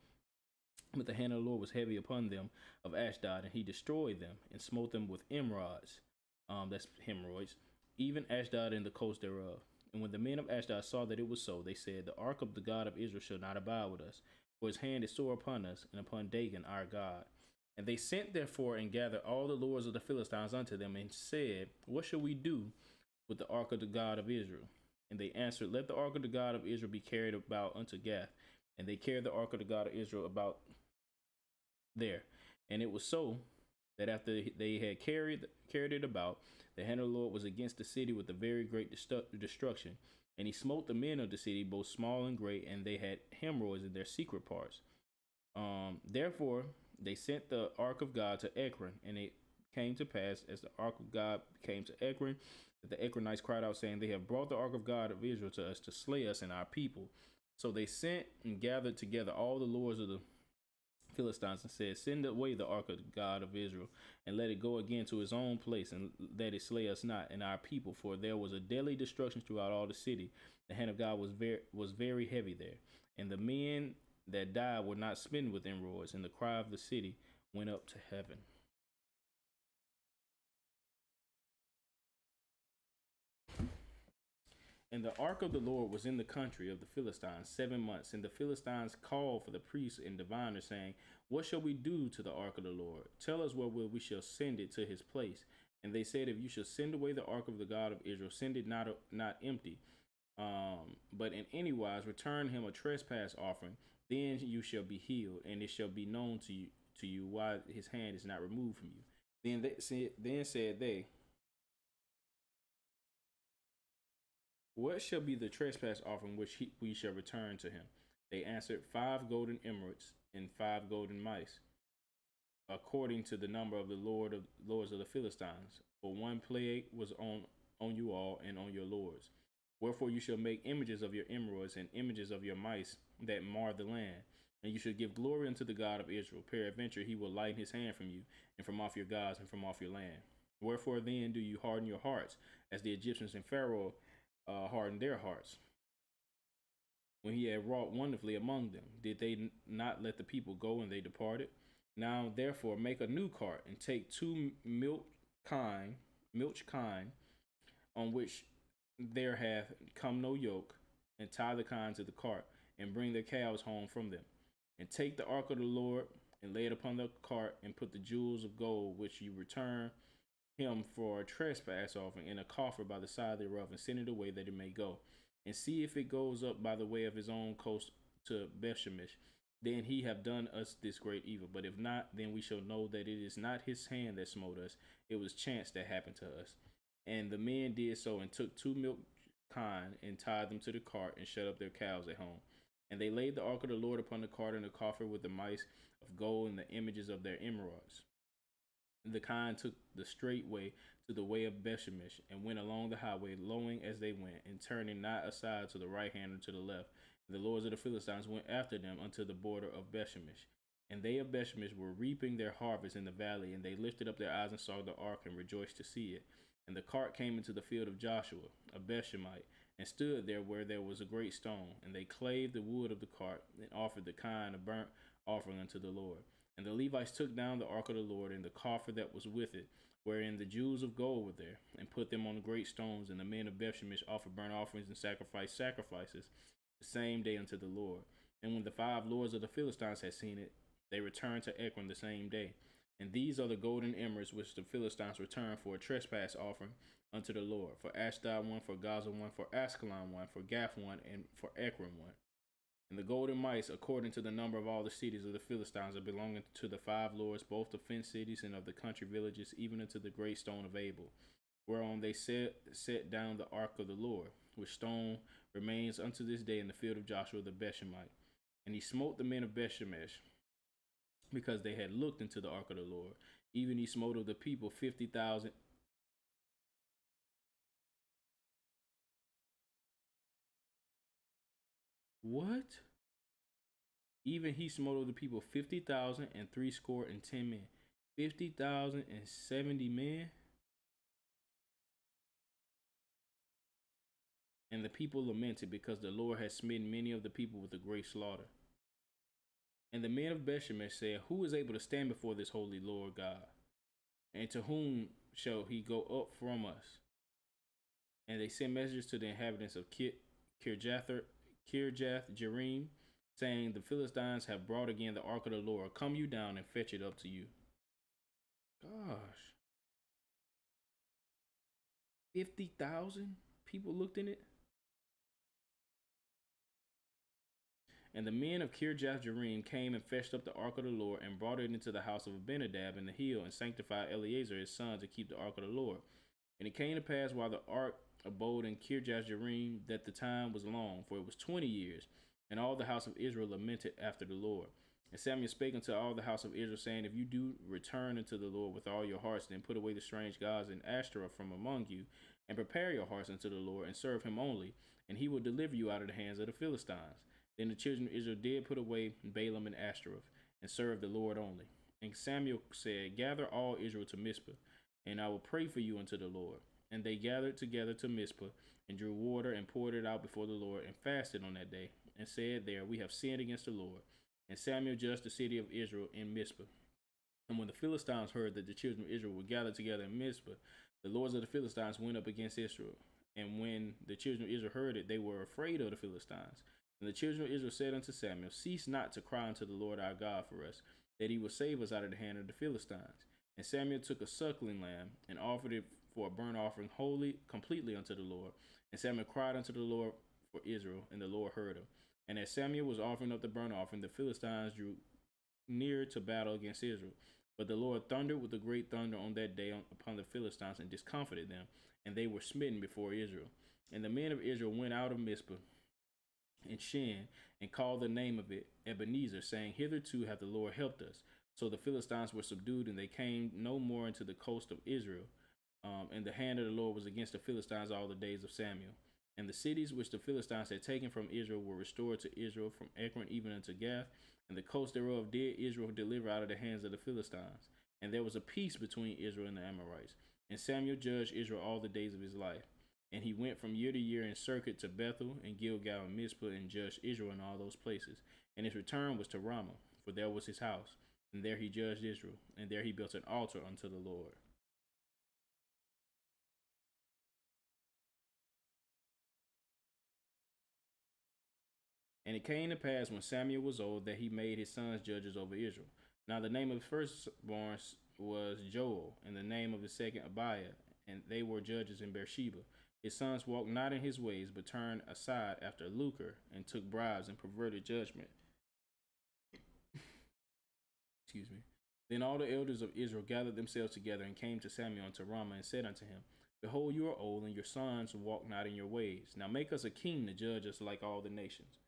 But the hand of the Lord was heavy upon them of Ashdod, and he destroyed them and smote them with emerods. That's hemorrhoids, even Ashdod and the coast thereof. And when the men of Ashdod saw that it was so, they said, the ark of the God of Israel shall not abide with us, for his hand is sore upon us and upon Dagon our God. And they sent therefore and gathered all the lords of the Philistines unto them, and said, what shall we do with the ark of the God of Israel? And they answered, let the ark of the God of Israel be carried about unto Gath. And they carried the ark of the God of Israel about there. And it was so that after they had carried it about, the hand of the Lord was against the city with a very great destruction. And he smote the men of the city, both small and great, and they had hemorrhoids in their secret parts. Therefore they sent the ark of God to Ekron, and it came to pass, as the ark of God came to Ekron, that the Ekronites cried out, saying, they have brought the ark of God of Israel to us to slay us and our people. So they sent and gathered together all the lords of the Philistines and said, send away the ark of the God of Israel, and let it go again to his own place, and let it slay us not and our people, for there was a deadly destruction throughout all the city. The hand of God was very heavy there, and the men that died were not smitten with emerods, and the cry of the city went up to heaven. And the ark of the Lord was in the country of the Philistines 7 months. And the Philistines called for the priests and diviners, saying, what shall we do to the ark of the Lord? Tell us wherewith we shall send it to his place. And they said, if you shall send away the ark of the God of Israel, send it not empty, but in any wise return him a trespass offering. Then you shall be healed, and it shall be known to you why his hand is not removed from you. Then said they, what shall be the trespass offering which we shall return to him? They answered, 5 golden emerods and 5 golden mice, according to the number of the lords of the Philistines. For one plague was on you all and on your lords. Wherefore you shall make images of your emerods and images of your mice that mar the land. And you shall give glory unto the God of Israel. Peradventure he will lighten his hand from you, and from off your gods, and from off your land. Wherefore then do you harden your hearts, as the Egyptians and Pharaoh hardened their hearts, when he had wrought wonderfully among them? Did they not let the people go, and they departed? Now therefore make a new cart, and take 2 milch kine, on which there hath come no yoke, and tie the kine to the cart, and bring their calves home from them. And take the ark of the Lord, and lay it upon the cart, and put the jewels of gold which you return him for a trespass offering in a coffer by the side thereof, and send it away that it may go. And see if it goes up by the way of his own coast to Bethshemesh. Then he have done us this great evil. But if not, then we shall know that it is not his hand that smote us. It was chance that happened to us. And the men did so, and took 2 milch kine, and tied them to the cart, and shut up their cows at home. And they laid the ark of the Lord upon the cart and the coffer with the mice of gold and the images of their emeralds. And the kind took the straight way to the way of Bethshemesh, and went along the highway, lowing as they went, and turning not aside to the right hand or to the left. And the lords of the Philistines went after them unto the border of Bethshemesh. And they of Bethshemesh were reaping their harvest in the valley, and they lifted up their eyes and saw the ark, and rejoiced to see it. And the cart came into the field of Joshua, a Bethshemite, and stood there where there was a great stone. And they clave the wood of the cart, and offered the kind of burnt offering unto the Lord. And the Levites took down the ark of the Lord, and the coffer that was with it, wherein the jewels of gold were there, and put them on the great stones. And the men of Bethshemesh offered burnt offerings and sacrificed sacrifices the same day unto the Lord. And when the 5 lords of the Philistines had seen it, they returned to Ekron the same day. And these are the golden emeralds which the Philistines returned for a trespass offering unto the Lord. For Ashdod 1, for Gaza 1, for Ascalon 1, for Gath 1, and for Ekron 1. And the golden mice, according to the number of all the cities of the Philistines, are belonging to the 5 lords, both the fenced cities and of the country villages, even unto the great stone of Abel, whereon they set down the ark of the Lord, which stone remains unto this day in the field of Joshua the Bethshemite. And he smote the men of Bethshemesh, because they had looked into the ark of the Lord. Even he smote of the people 50,000. What? Even he smote of the people 50,000 and 70 men. 50,070 men. And the people lamented, because the Lord had smitten many of the people with a great slaughter. And the men of Bethshemesh said, Who is able to stand before this holy Lord God? And to whom shall he go up from us? And they sent messengers to the inhabitants of Kirjath Jearim, saying, The Philistines have brought again the ark of the Lord. Come you down and fetch it up to you. Gosh. 50,000 people looked in it? And the men of Kirjath Jearim came and fetched up the ark of the Lord, and brought it into the house of Abinadab in the hill, and sanctified Eleazar his son to keep the ark of the Lord. And it came to pass, while the ark abode in Kirjath Jearim, that the time was long, for it was 20 years, and all the house of Israel lamented after the Lord. And Samuel spake unto all the house of Israel, saying, If you do return unto the Lord with all your hearts, then put away the strange gods and Ashtoreth from among you, and prepare your hearts unto the Lord, and serve him only, and he will deliver you out of the hands of the Philistines. Then the children of Israel did put away Balaam and Ashtoreth, and serve the Lord only. And Samuel said, Gather all Israel to Mizpah, and I will pray for you unto the Lord. And they gathered together to Mizpah, and drew water, and poured it out before the Lord, and fasted on that day, and said there, We have sinned against the Lord. And Samuel judged the city of Israel in Mizpah. And when the Philistines heard that the children of Israel were gathered together in Mizpah, the lords of the Philistines went up against Israel. And when the children of Israel heard it, they were afraid of the Philistines. And the children of Israel said unto Samuel, Cease not to cry unto the Lord our God for us, that he will save us out of the hand of the Philistines. And Samuel took a suckling lamb, and offered it for a burnt offering completely unto the Lord. And Samuel cried unto the Lord for Israel, and the Lord heard him. And as Samuel was offering up the burnt offering, the Philistines drew near to battle against Israel. But the Lord thundered with a great thunder on that day upon the Philistines, and discomfited them, and they were smitten before Israel. And the men of Israel went out of Mizpah and Shen, and called the name of it Ebenezer, saying, Hitherto hath the Lord helped us. So the Philistines were subdued, and they came no more into the coast of Israel. And the hand of the Lord was against the Philistines all the days of Samuel. And the cities which the Philistines had taken from Israel were restored to Israel, from Ekron even unto Gath, and the coast thereof did Israel deliver out of the hands of the Philistines. And there was a peace between Israel and the Amorites. And Samuel judged Israel all the days of his life. And he went from year to year in circuit to Bethel and Gilgal and Mizpah, and judged Israel in all those places. And his return was to Ramah, for there was his house. And there he judged Israel, and there he built an altar unto the Lord. And it came to pass, when Samuel was old, that he made his sons judges over Israel. Now the name of his firstborn was Joel, and the name of his second Abiah, and they were judges in Beersheba. His sons walked not in his ways, but turned aside after lucre, and took bribes, and perverted judgment. Excuse me. Then all the elders of Israel gathered themselves together, and came to Samuel unto Ramah, and said unto him, Behold, you are old, and your sons walk not in your ways. Now make us a king to judge us like all the nations.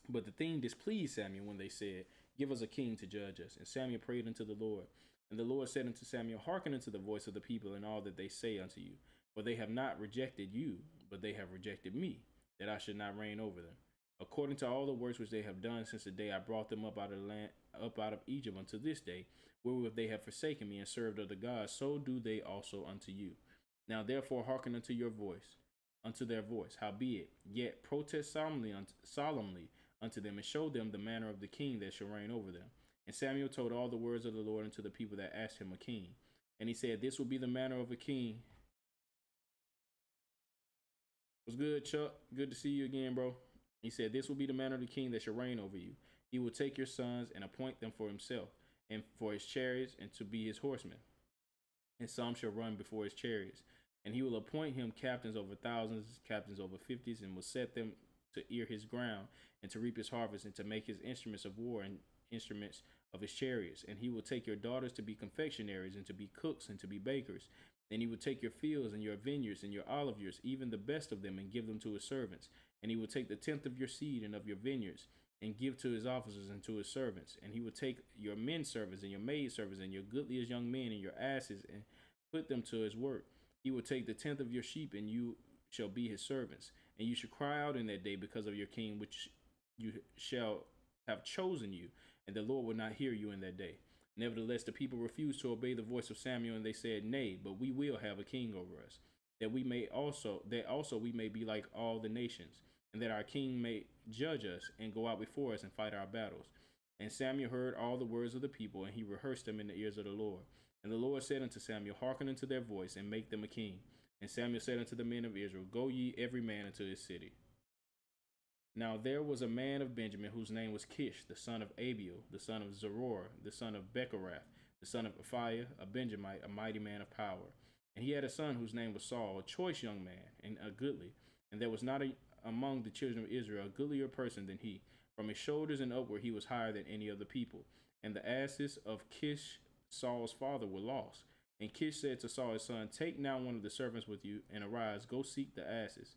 But the thing displeased Samuel when they said, "Give us a king to judge us." And Samuel prayed unto the Lord. And the Lord said unto Samuel, Hearken unto the voice of the people in all that they say unto you. For they have not rejected you, but they have rejected me, that I should not reign over them. According to all the works which they have done since the day I brought them up out of the land, up out of Egypt unto this day, wherewith they have forsaken me and served other gods, so do they also unto you. Now therefore hearken unto your voice, unto their voice. Howbeit, yet protest solemnly unto them, and show them the manner of the king that shall reign over them. And Samuel told all the words of the Lord unto the people that asked him a king. And he said, This will be the manner of a king. What's good, Chuck? Good to see you again, bro. He said, This will be the manner of the king that shall reign over you. He will take your sons and appoint them for himself, and for his chariots, and to be his horsemen. And some shall run before his chariots. And he will appoint him captains over thousands, captains over fifties, and will set them to ear his ground, and to reap his harvest, and to make his instruments of war and instruments of his chariots. And he will take your daughters to be confectionaries, and to be cooks, and to be bakers. And he will take your fields and your vineyards and your olive yards, even the best of them, and give them to his servants. And he will take the tenth of your seed and of your vineyards, and give to his officers and to his servants. And he will take your men servants and your maid servants and your goodliest young men and your asses, and put them to his work. He will take the tenth of your sheep, and you shall be his servants. And you shall cry out in that day because of your king, which you shall have chosen you, and the Lord will not hear you in that day. Nevertheless, the people refused to obey the voice of Samuel, and they said, Nay, but we will have a king over us, that also we may be like all the nations, and that our king may judge us and go out before us and fight our battles. And Samuel heard all the words of the people, and he rehearsed them in the ears of the Lord. And the Lord said unto Samuel, Hearken unto their voice, and make them a king. And Samuel said unto the men of Israel, Go ye every man into his city. Now there was a man of Benjamin whose name was Kish, the son of Abiel, the son of Zeror, the son of Becharath, the son of Aphiah, a Benjamite, a mighty man of power. And he had a son whose name was Saul, a choice young man, and a goodly. And there was not among the children of Israel a goodlier person than he. From his shoulders and upward he was higher than any of the people. And the asses of Kish, Saul's father, were lost. And Kish said to Saul his son, Take now one of the servants with you, and arise, go seek the asses.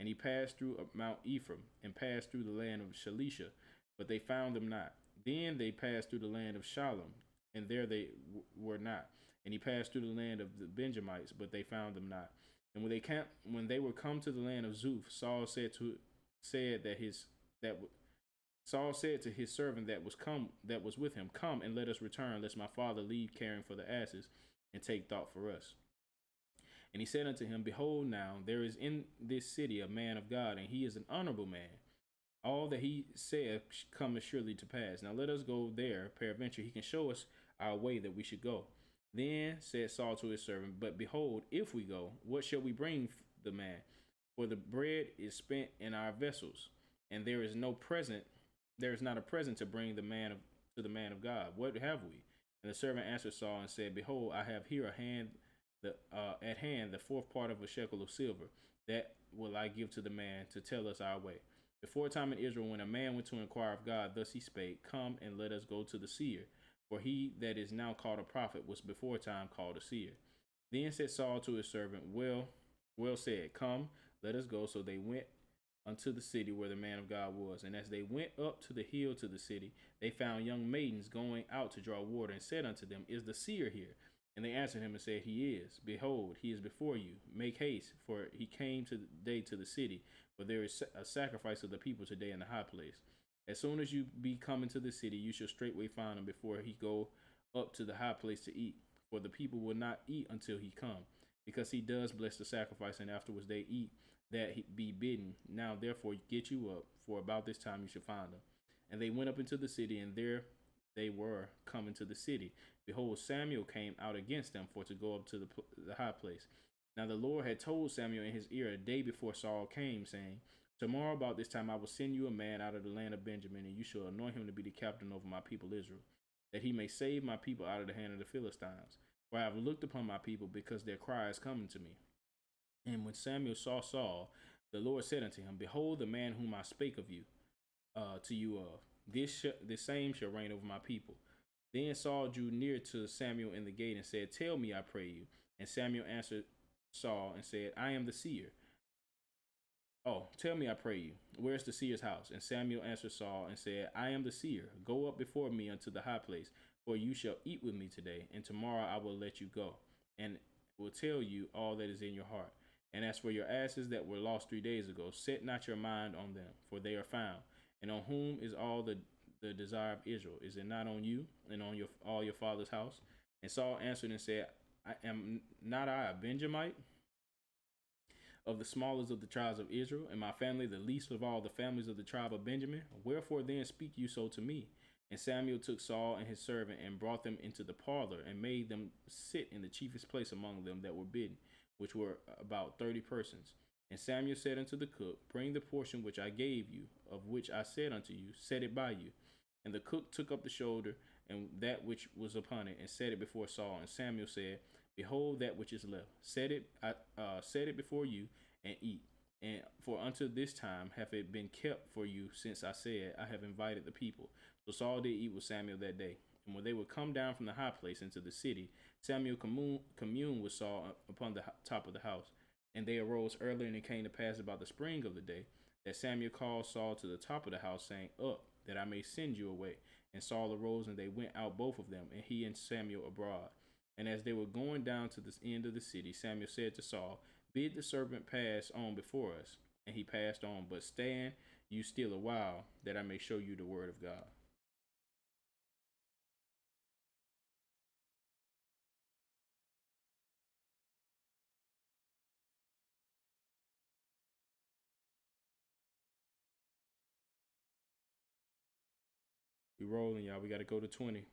And he passed through Mount Ephraim, and passed through the land of Shalisha, but they found them not. Then they passed through the land of Shalom, and there they were not. And he passed through the land of the Benjamites, but they found them not. And when they were come to the land of Zuph, Saul said to his servant that was with him, Come and let us return, lest my father leave caring for the asses, and take thought for us. And he said unto him, Behold, now there is in this city a man of God, and he is an honorable man. All that he saith cometh surely to pass. Now let us go there, peradventure he can show us our way that we should go. Then said Saul to his servant, But behold, if we go, what shall we bring the man? For the bread is spent in our vessels, and there is not a present to bring to the man of God. What have we? And the servant answered Saul and said, Behold, I have here at hand the fourth part of a shekel of silver. That will I give to the man to tell us our way. Before a time in Israel, when a man went to inquire of God, thus he spake, Come and let us go to the seer. For he that is now called a prophet was before time called a seer. Then said Saul to his servant, Well said, Come, let us go. So they went unto the city where the man of God was. And as they went up to the hill to the city, they found young maidens going out to draw water, and said unto them, Is the seer here? And they answered him and said, He is. Behold, he is before you. Make haste, for he came today to the city, for there is a sacrifice of the people today in the high place. As soon as you be come into the city, you shall straightway find him before he go up to the high place to eat. For the people will not eat until he come, because he does bless the sacrifice, and afterwards they eat that he be bidden. Now therefore get you up, for about this time you shall find him. And they went up into the city, and there they were come into the city. Behold, Samuel came out against them for to go up to the high place. Now the Lord had told Samuel in his ear a day before Saul came, saying, Tomorrow about this time I will send you a man out of the land of Benjamin, and you shall anoint him to be the captain over my people Israel, that he may save my people out of the hand of the Philistines. For I have looked upon my people, because their cry is coming to me. And when Samuel saw Saul, the Lord said unto him, Behold, the man whom I spake of you, to you of, this same shall reign over my people. Then Saul drew near to Samuel in the gate and said, Tell me, I pray you. And Samuel answered Saul and said, I am the seer. Oh, tell me, I pray you, where's the seer's house? And Samuel answered Saul and said, I am the seer. Go up before me unto the high place, for you shall eat with me today, and tomorrow I will let you go, and will tell you all that is in your heart. And as for your asses that were lost 3 days ago, set not your mind on them, for they are found. And on whom is all the desire of Israel? Is it not on you and on all your father's house? And Saul answered and said, I am not I a Benjamite, of the smallest of the tribes of Israel, and my family the least of all the families of the tribe of Benjamin? Wherefore then speak you so to me? And Samuel took Saul and his servant and brought them into the parlor and made them sit in the chiefest place among them that were bidden, which were about 30 persons. And Samuel said unto the cook, bring the portion which I gave you, of which I said unto you, set it by you. And the cook took up the shoulder and that which was upon it, and set it before Saul. And Samuel said, behold that which is left. Set it before you, and eat. And for unto this time hath it been kept for you, since I said, I have invited the people. So Saul did eat with Samuel that day. And when they were come down from the high place into the city, Samuel communed with Saul upon the top of the house. And they arose early, and it came to pass about the spring of the day, that Samuel called Saul to the top of the house, saying, up, that I may send you away. And Saul arose, and they went out both of them, and he and Samuel abroad. And as they were going down to the end of the city, Samuel said to Saul, bid the servant pass on before us. And he passed on, but stand you still a while, that I may show you the word of God. We rolling, y'all. We got to go to 20.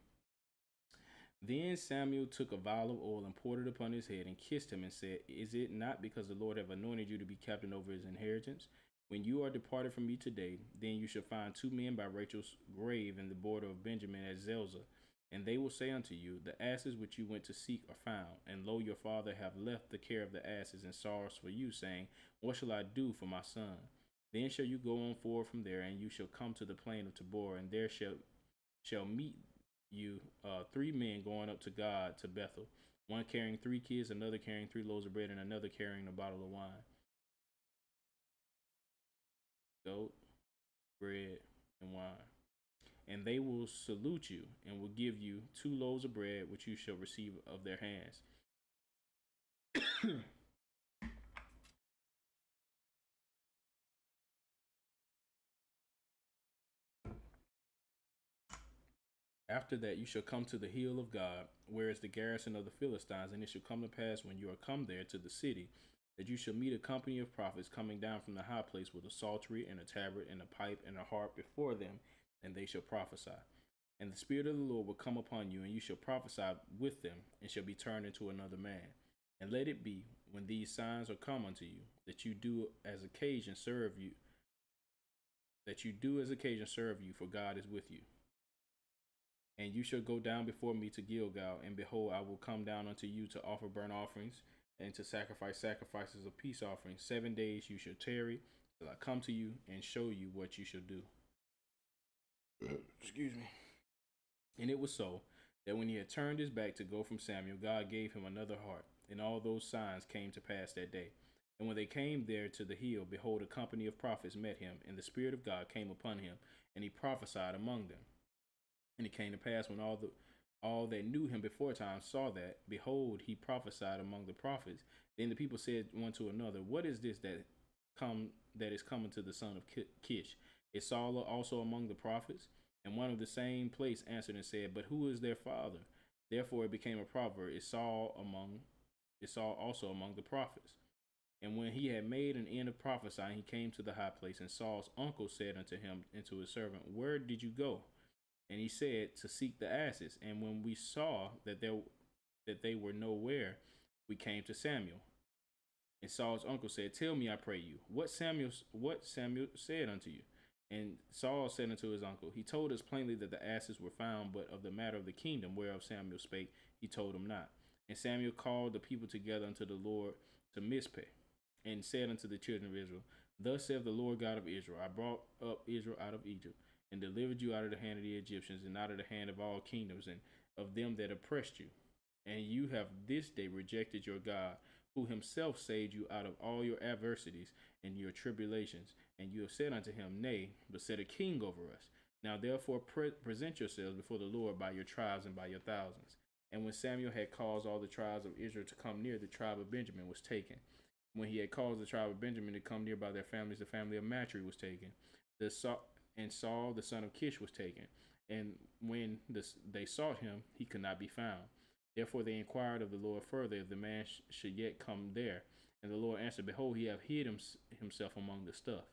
Then Samuel took a vial of oil and poured it upon his head and kissed him and said, is it not because the Lord have anointed you to be captain over his inheritance? When you are departed from me today, then you shall find 2 men by Rachel's grave in the border of Benjamin at Zelzah. And they will say unto you, the asses which you went to seek are found. And lo, your father have left the care of the asses and sorrows for you, saying, what shall I do for my son? Then shall you go on forward from there, and you shall come to the plain of Tabor, and there shall meet you 3 men going up to God to Bethel, one carrying 3 kids, another carrying 3 loaves of bread, and another carrying a bottle of wine. Goat, bread, and wine. And they will salute you, and will give you 2 loaves of bread, which you shall receive of their hands. After that you shall come to the hill of God, where is the garrison of the Philistines, and it shall come to pass when you are come there to the city, that you shall meet a company of prophets coming down from the high place with a psaltery and a tabret and a pipe and a harp before them, and they shall prophesy. And the Spirit of the Lord will come upon you, and you shall prophesy with them, and shall be turned into another man. And let it be, when these signs are come unto you, that you do as occasion serve you, for God is with you. And you shall go down before me to Gilgal, and behold, I will come down unto you to offer burnt offerings, and to sacrifice sacrifices of peace offerings. 7 days you shall tarry, till I come to you and show you what you shall do. Excuse me. And it was so, that when he had turned his back to go from Samuel, God gave him another heart, and all those signs came to pass that day. And when they came there to the hill, behold, a company of prophets met him, and the Spirit of God came upon him, and he prophesied among them. And it came to pass when all that knew him before time saw that, behold, he prophesied among the prophets. Then the people said one to another, what is this that is coming to the son of Kish? Is Saul also among the prophets? And one of the same place answered and said, but who is their father? Therefore it became a proverb, is Saul also among the prophets? And when he had made an end of prophesying, he came to the high place, and Saul's uncle said unto him and to his servant, where did you go? And he said, to seek the asses. And when we saw that they were nowhere, we came to Samuel. And Saul's uncle said, tell me, I pray you, what Samuel said unto you? And Saul said unto his uncle, he told us plainly that the asses were found, but of the matter of the kingdom whereof Samuel spake, he told him not. And Samuel called the people together unto the Lord to Mizpeh, and said unto the children of Israel, thus saith the Lord God of Israel, I brought up Israel out of Egypt, and delivered you out of the hand of the Egyptians, and out of the hand of all kingdoms, and of them that oppressed you. And you have this day rejected your God, who himself saved you out of all your adversities and your tribulations. And you have said unto him, Nay, but set a king over us. Now therefore present yourselves before the Lord by your tribes and by your thousands. And when Samuel had caused all the tribes of Israel to come near, the tribe of Benjamin was taken. When he had caused the tribe of Benjamin to come near by their families, the family of Matri was taken. And Saul, the son of Kish, was taken. And when they sought him, he could not be found. Therefore they inquired of the Lord further if the man should yet come there. And the Lord answered, Behold, he hath hid himself among the stuff.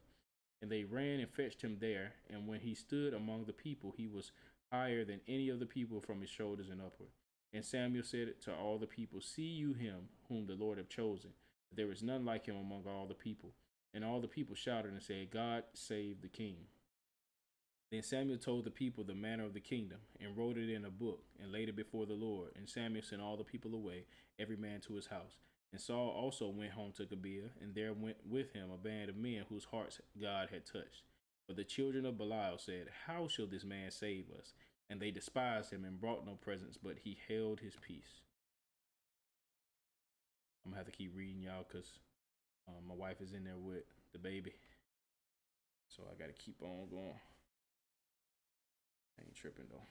And they ran and fetched him there. And when he stood among the people, he was higher than any of the people from his shoulders and upward. And Samuel said to all the people, See you him whom the Lord hath chosen. There is none like him among all the people. And all the people shouted and said, God save the king. Then Samuel told the people the manner of the kingdom, and wrote it in a book, and laid it before the Lord. And Samuel sent all the people away, every man to his house. And Saul also went home to Gibeah, and there went with him a band of men whose hearts God had touched. But the children of Belial said, How shall this man save us? And they despised him and brought no presents, but he held his peace. I'm going to have to keep reading, y'all, because my wife is in there with the baby. So I got to keep on going. I ain't tripping, though.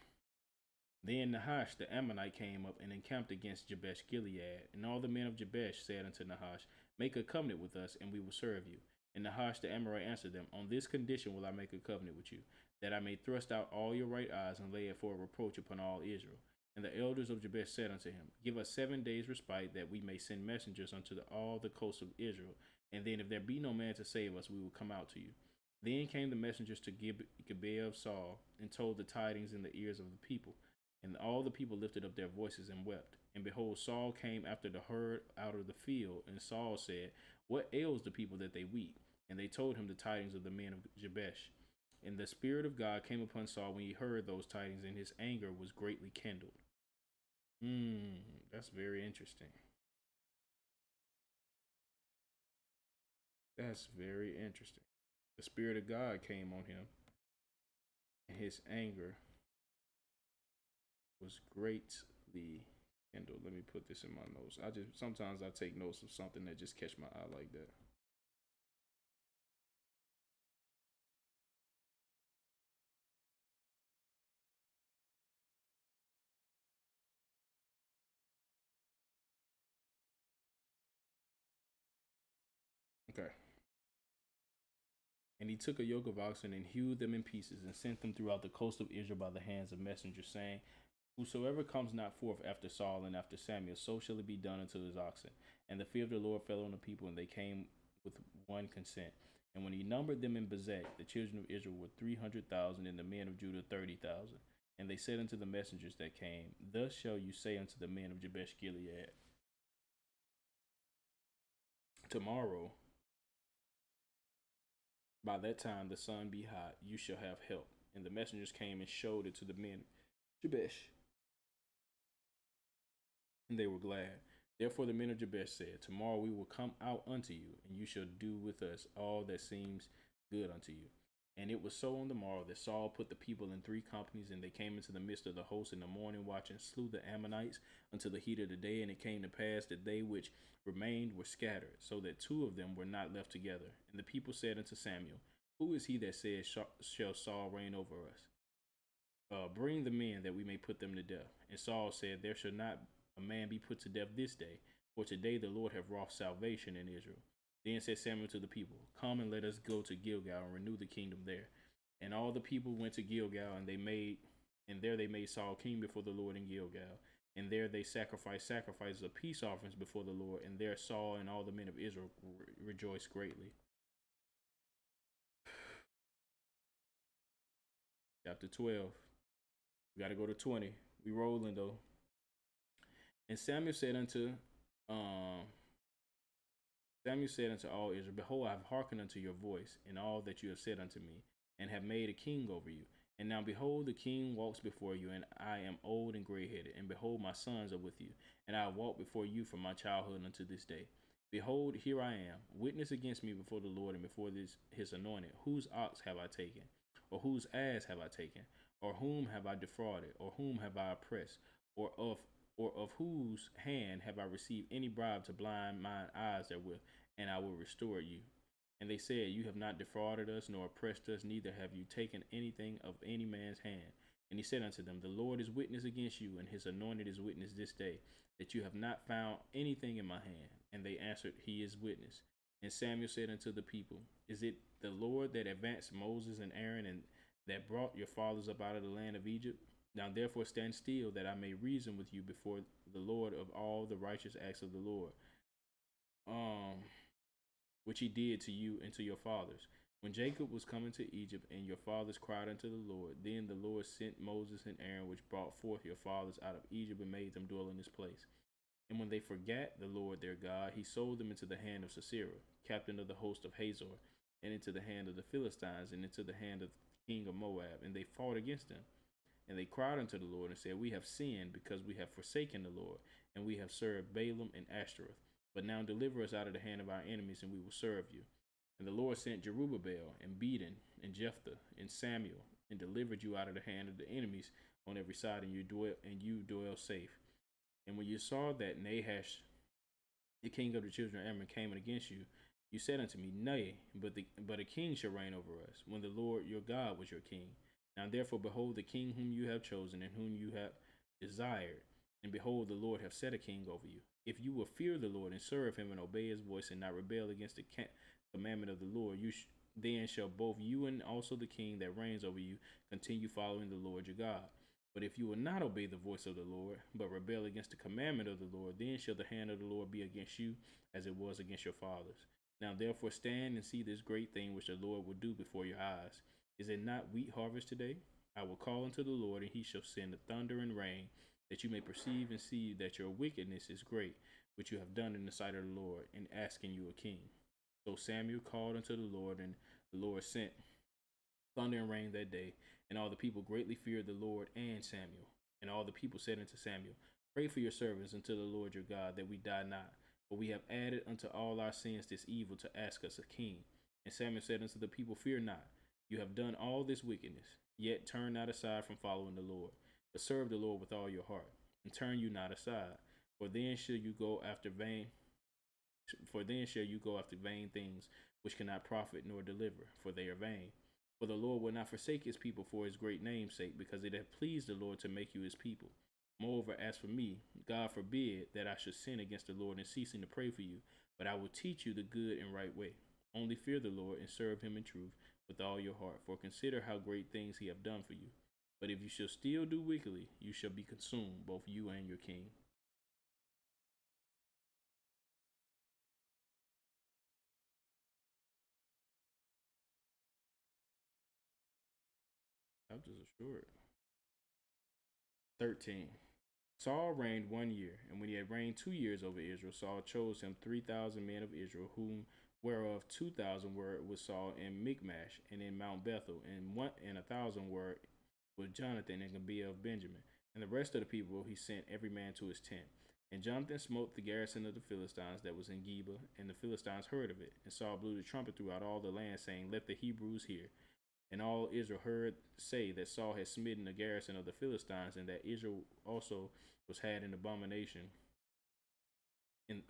Then Nahash the Ammonite came up and encamped against Jabesh Gilead. And all the men of Jabesh said unto Nahash, Make a covenant with us, and we will serve you. And Nahash the Amorite answered them, On this condition will I make a covenant with you, that I may thrust out all your right eyes and lay it for a reproach upon all Israel. And the elders of Jabesh said unto him, Give us 7 days respite, that we may send messengers unto all the coasts of Israel. And then if there be no man to save us, we will come out to you. Then came the messengers to Gibeah of Saul, and told the tidings in the ears of the people. And all the people lifted up their voices and wept. And behold, Saul came after the herd out of the field. And Saul said, What ails the people that they weep? And they told him the tidings of the men of Jabesh. And the Spirit of God came upon Saul when he heard those tidings, and his anger was greatly kindled. That's very interesting. That's very interesting. The Spirit of God came on him, and his anger was greatly kindled. Let me put this in my notes. Sometimes I take notes of something that just catch my eye like that. Okay. And he took a yoke of oxen and hewed them in pieces and sent them throughout the coast of Israel by the hands of messengers, saying, Whosoever comes not forth after Saul and after Samuel, so shall it be done unto his oxen. And the fear of the Lord fell on the people, and they came with one consent. And when he numbered them in Bezek, the children of Israel were 300,000, and the men of Judah 30,000. And they said unto the messengers that came, Thus shall you say unto the men of Jabesh Gilead, Tomorrow, by that time the sun be hot, you shall have help. And the messengers came and showed it to the men of Jabesh, and they were glad. Therefore the men of Jabesh said, Tomorrow we will come out unto you, and you shall do with us all that seems good unto you. And it was so on the morrow that Saul put the people in 3 companies, and they came into the midst of the host in the morning watch, and slew the Ammonites until the heat of the day. And it came to pass that they which remained were scattered, so that 2 of them were not left together. And the people said unto Samuel, Who is he that says, Shall Saul reign over us? Bring the men, that we may put them to death. And Saul said, There shall not a man be put to death this day, for today the Lord hath wrought salvation in Israel. Then said Samuel to the people, Come and let us go to Gilgal and renew the kingdom there. And all the people went to Gilgal, and there they made Saul king before the Lord in Gilgal. And there they sacrificed sacrifices of peace offerings before the Lord. And there Saul and all the men of Israel rejoiced greatly. Chapter 12. We got to go to 20. We rolling though. And Samuel said unto all Israel, Behold, I have hearkened unto your voice in all that you have said unto me, and have made a king over you. And now behold, the king walks before you, and I am old and gray-headed. And behold, my sons are with you, and I have walked before you from my childhood unto this day. Behold, here I am, witness against me before the Lord and before his anointed. Whose ox have I taken? Or whose ass have I taken? Or whom have I defrauded? Or whom have I oppressed? Or of or of whose hand have I received any bribe to blind mine eyes therewith, and I will restore you. And they said, You have not defrauded us, nor oppressed us, neither have you taken anything of any man's hand. And he said unto them, The Lord is witness against you, and his anointed is witness this day, that you have not found anything in my hand. And they answered, He is witness. And Samuel said unto the people, Is it the Lord that advanced Moses and Aaron, and that brought your fathers up out of the land of Egypt? Now therefore stand still, that I may reason with you before the Lord of all the righteous acts of the Lord, which he did to you and to your fathers. When Jacob was coming to Egypt, and your fathers cried unto the Lord, then the Lord sent Moses and Aaron, which brought forth your fathers out of Egypt, and made them dwell in this place. And when they forgat the Lord their God, he sold them into the hand of Sisera, captain of the host of Hazor, and into the hand of the Philistines, and into the hand of the king of Moab, and they fought against them. And they cried unto the Lord and said, We have sinned, because we have forsaken the Lord, and we have served Balaam and Ashtoreth. But now deliver us out of the hand of our enemies, and we will serve you. And the Lord sent Jerubbaal, and Bedan, and Jephthah, and Samuel, and delivered you out of the hand of the enemies on every side, and you dwell safe. And when you saw that Nahash, the king of the children of Ammon, came against you, you said unto me, Nay, but a king shall reign over us, when the Lord your God was your king. Now therefore behold the king whom you have chosen, and whom you have desired, and behold the Lord hath set a king over you. If you will fear the Lord and serve him and obey his voice, and not rebel against the commandment of the Lord, then shall both you and also the king that reigns over you continue following the Lord your God. But if you will not obey the voice of the Lord, but rebel against the commandment of the Lord, then shall the hand of the Lord be against you, as it was against your fathers. Now therefore stand and see this great thing which the Lord will do before your eyes. Is it not wheat harvest today? I will call unto the Lord, and he shall send the thunder and rain, that you may perceive and see that your wickedness is great, which you have done in the sight of the Lord, in asking you a king. So Samuel called unto the Lord, and the Lord sent thunder and rain that day, and all the people greatly feared the Lord and Samuel. And all the people said unto Samuel, Pray for your servants unto the Lord your God, that we die not. For we have added unto all our sins this evil, to ask us a king. And Samuel said unto the people, Fear not. You have done all this wickedness, yet turn not aside from following the Lord, but serve the Lord with all your heart, and turn you not aside. For then shall you go after vain things which cannot profit nor deliver, for they are vain. For the Lord will not forsake his people for his great name's sake, because it hath pleased the Lord to make you his people. Moreover, as for me, God forbid that I should sin against the Lord in ceasing to pray for you, but I will teach you the good and right way. Only fear the Lord and serve him in truth with all your heart, for consider how great things he hath done for you. But if you shall still do wickedly, you shall be consumed, both you and your king. Chapters are short. 13. Saul reigned 1 year, and when he had reigned 2 years over Israel, Saul chose him 3,000 men of Israel, whereof 2,000 were with Saul in Michmash and in Mount Bethel, and 1,000 were with Jonathan and Gibeah of Benjamin. And the rest of the people he sent every man to his tent. And Jonathan smote the garrison of the Philistines that was in Geba, and the Philistines heard of it. And Saul blew the trumpet throughout all the land, saying, Let the Hebrews hear. And all Israel heard say that Saul had smitten the garrison of the Philistines, and that Israel also was had an abomination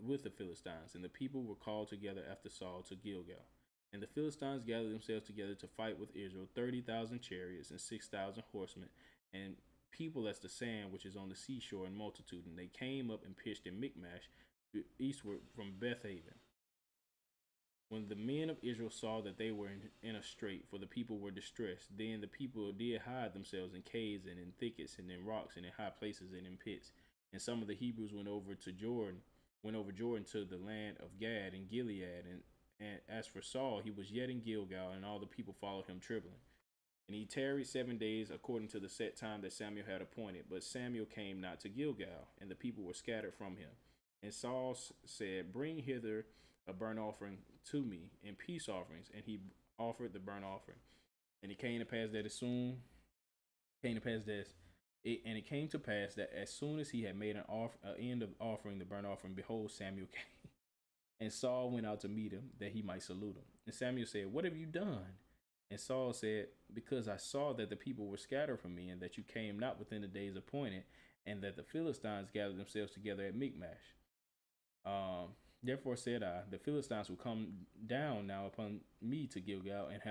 with the Philistines. And the people were called together after Saul to Gilgal. And the Philistines gathered themselves together to fight with Israel, 30,000 chariots and 6,000 horsemen, and people as the sand which is on the seashore in multitude. And they came up and pitched in Michmash eastward from Bethaven. When the men of Israel saw that they were in a strait, for the people were distressed, then the people did hide themselves in caves and in thickets and in rocks and in high places and in pits. And some of the Hebrews went over Jordan to the land of Gad and Gilead. And as for Saul, he was yet in Gilgal, and all the people followed him trembling. And he tarried 7 days according to the set time that Samuel had appointed. But Samuel came not to Gilgal, and the people were scattered from him. And Saul said, Bring hither a burnt offering to me, and peace offerings. And he offered the burnt offering. And it came to pass that as soon as he had made an end of offering the burnt offering, behold, Samuel came. And Saul went out to meet him, that he might salute him. And Samuel said, What have you done? And Saul said, Because I saw that the people were scattered from me, and that you came not within the days appointed, and that the Philistines gathered themselves together at Michmash. Therefore said I, the Philistines will come down now upon me to Gilgal, and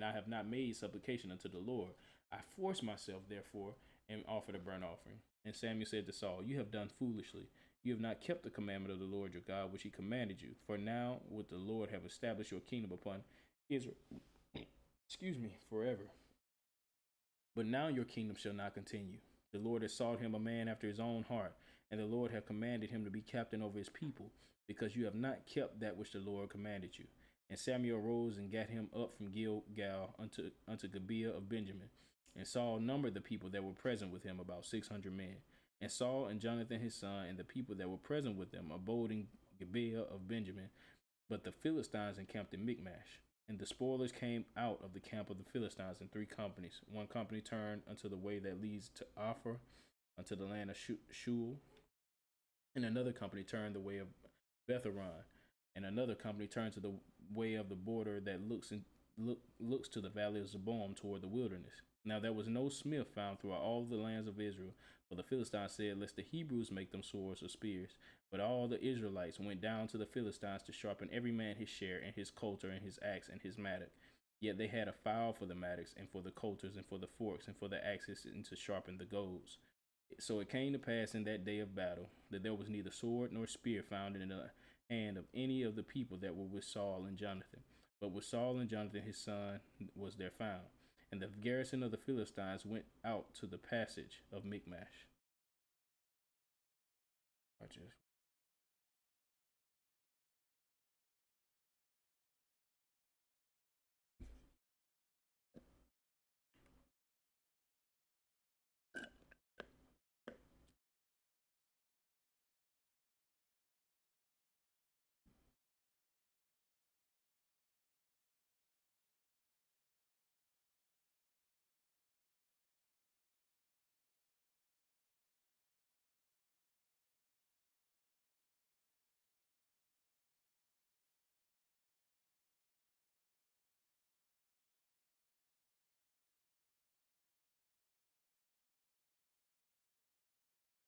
I have not made supplication unto the Lord. I forced myself, therefore, and offered a burnt offering. And Samuel said to Saul, You have done foolishly. You have not kept the commandment of the Lord your God, which he commanded you. For now would the Lord have established your kingdom upon Israel, forever. But now your kingdom shall not continue. The Lord has sought him a man after his own heart, and the Lord hath commanded him to be captain over his people, because you have not kept that which the Lord commanded you. And Samuel arose and gat him up from Gilgal unto Gibeah of Benjamin. And Saul numbered the people that were present with him, about 600 men. And Saul and Jonathan his son and the people that were present with them abode in Gibeah of Benjamin. But the Philistines encamped in Michmash. And the spoilers came out of the camp of the Philistines in 3 companies. One company turned unto the way that leads to Ophir, unto the land of Shul. And another company turned the way of Betharon. And another company turned to the way of the border that looks to the valley of Zeboim toward the wilderness. Now there was no smith found throughout all the lands of Israel, for the Philistines said, Lest the Hebrews make them swords or spears. But all the Israelites went down to the Philistines to sharpen every man his share, and his coulter, and his axe, and his mattock. Yet they had a file for the mattocks, and for the coulters, and for the forks, and for the axes, and to sharpen the goads. So it came to pass in that day of battle, that there was neither sword nor spear found in the hand of any of the people that were with Saul and Jonathan. But with Saul and Jonathan his son was there found. And the garrison of the Philistines went out to the passage of Michmash.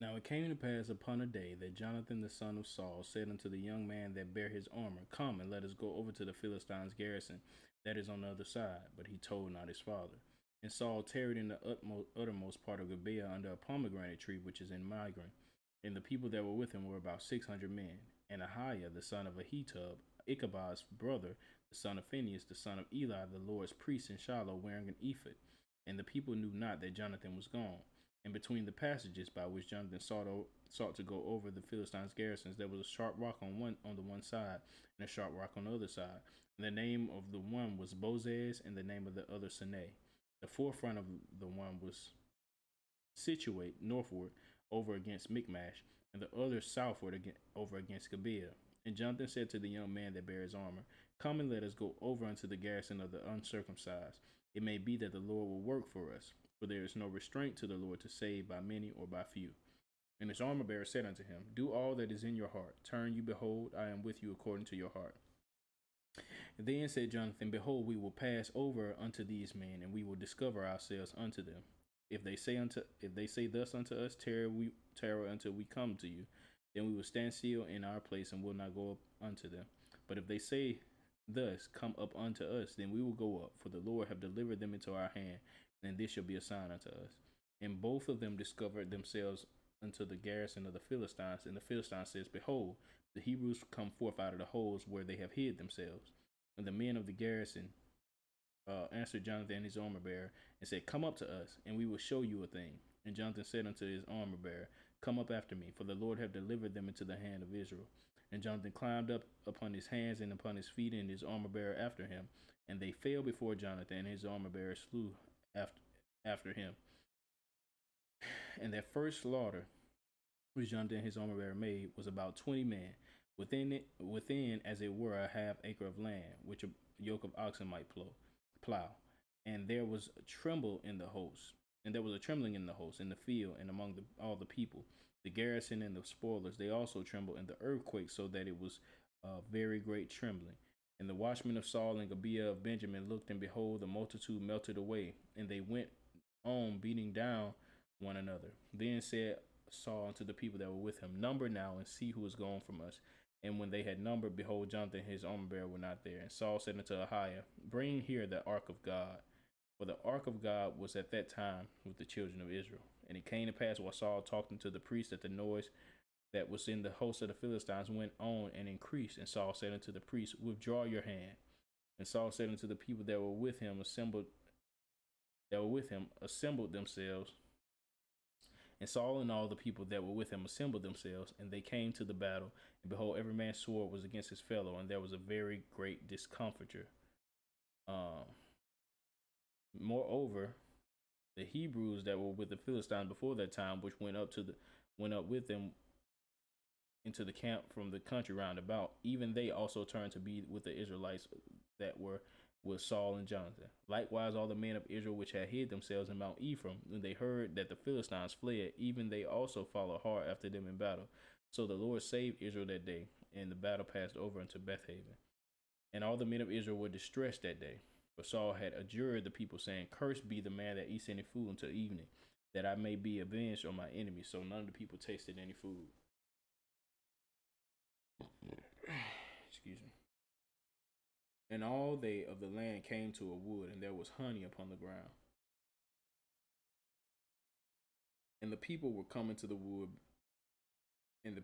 Now it came to pass upon a day that Jonathan the son of Saul said unto the young man that bare his armor, Come, and let us go over to the Philistines' garrison that is on the other side. But he told not his father. And Saul tarried in the uttermost part of Gibeah under a pomegranate tree which is in Migron. And the people that were with him were about 600 men. And Ahiah the son of Ahitub, Ichabod's brother, the son of Phinehas, the son of Eli, the Lord's priest in Shiloh, wearing an ephod. And the people knew not that Jonathan was gone. And between the passages by which Jonathan sought to go over the Philistines' garrisons, there was a sharp rock on the one side, and a sharp rock on the other side. And the name of the one was Bozez, and the name of the other Sinai. The forefront of the one was situate northward over against Michmash, and the other southward over against Gibeah. And Jonathan said to the young man that bare his armor, Come and let us go over unto the garrison of the uncircumcised. It may be that the Lord will work for us. For there is no restraint to the Lord to save by many or by few. And his armor bearer said unto him, Do all that is in your heart. Turn you, behold, I am with you according to your heart. And then said Jonathan, Behold, we will pass over unto these men, and we will discover ourselves unto them. If they say thus unto us, Tarry until we come to you, then we will stand still in our place and will not go up unto them. But if they say thus, Come up unto us, then we will go up, for the Lord have delivered them into our hand. And this shall be a sign unto us. And both of them discovered themselves unto the garrison of the Philistines. And the Philistines says, Behold, the Hebrews come forth out of the holes where they have hid themselves. And the men of the garrison answered Jonathan his armor bearer, and said, Come up to us, and we will show you a thing. And Jonathan said unto his armor bearer, Come up after me, for the Lord hath delivered them into the hand of Israel. And Jonathan climbed up upon his hands and upon his feet, and his armor bearer after him. And they fell before Jonathan, and his armor bearer slew after him. And that first slaughter which Jonathan his armor bearer made was about 20 men, within as it were a half acre of land, which a yoke of oxen might plow. And there was a tremble in the host, and there was a trembling in the host, in the field, and among all the people. The garrison and the spoilers, they also trembled in the earthquake, so that it was very great trembling. And the watchmen of Saul and Gibeah of Benjamin looked, and behold, the multitude melted away, and they went on beating down one another. Then said Saul unto the people that were with him, Number now and see who is gone from us. And when they had numbered, behold, Jonathan and his armor bearer were not there. And Saul said unto Ahiah, Bring here the ark of God. For the ark of God was at that time with the children of Israel. And it came to pass while Saul talked unto the priest that the noise that was in the host of the Philistines went on and increased. And Saul said unto the priest, Withdraw your hand. And Saul said unto the people that were with him, assembled themselves. And Saul and all the people that were with him assembled themselves, and they came to the battle. And behold, every man's sword was against his fellow, and there was a very great discomfiture. Moreover, the Hebrews that were with the Philistines before that time, which went up with them into the camp from the country round about, even they also turned to be with the Israelites that were with Saul and Jonathan. Likewise, all the men of Israel which had hid themselves in Mount Ephraim, when they heard that the Philistines fled, even they also followed hard after them in battle. So the Lord saved Israel that day, and the battle passed over unto Bethaven. And all the men of Israel were distressed that day, for Saul had adjured the people, saying, Cursed be the man that eats any food until evening, that I may be avenged on my enemies. So none of the people tasted any food. Excuse me. And all they of the land came to a wood, and there was honey upon the ground. And the people were coming to the wood, and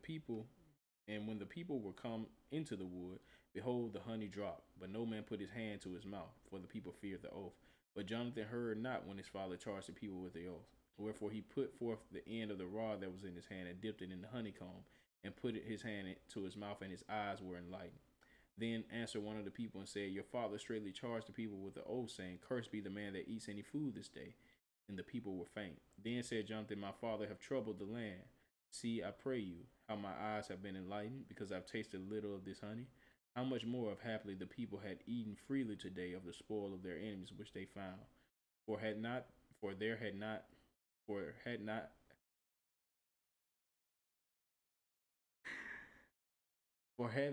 when the people were come into the wood, behold, the honey dropped, but no man put his hand to his mouth, for the people feared the oath. But Jonathan heard not when his father charged the people with the oath. Wherefore he put forth the end of the rod that was in his hand, and dipped it in the honeycomb, and put his hand to his mouth, and his eyes were enlightened. Then answered one of the people and said, Your father straightly charged the people with the oath, saying, Cursed be the man that eats any food this day. And the people were faint. Then said Jonathan, My father have troubled the land. See, I pray you, how my eyes have been enlightened, because I've tasted little of this honey. How much more if happily the people had eaten freely today of the spoil of their enemies which they found. For had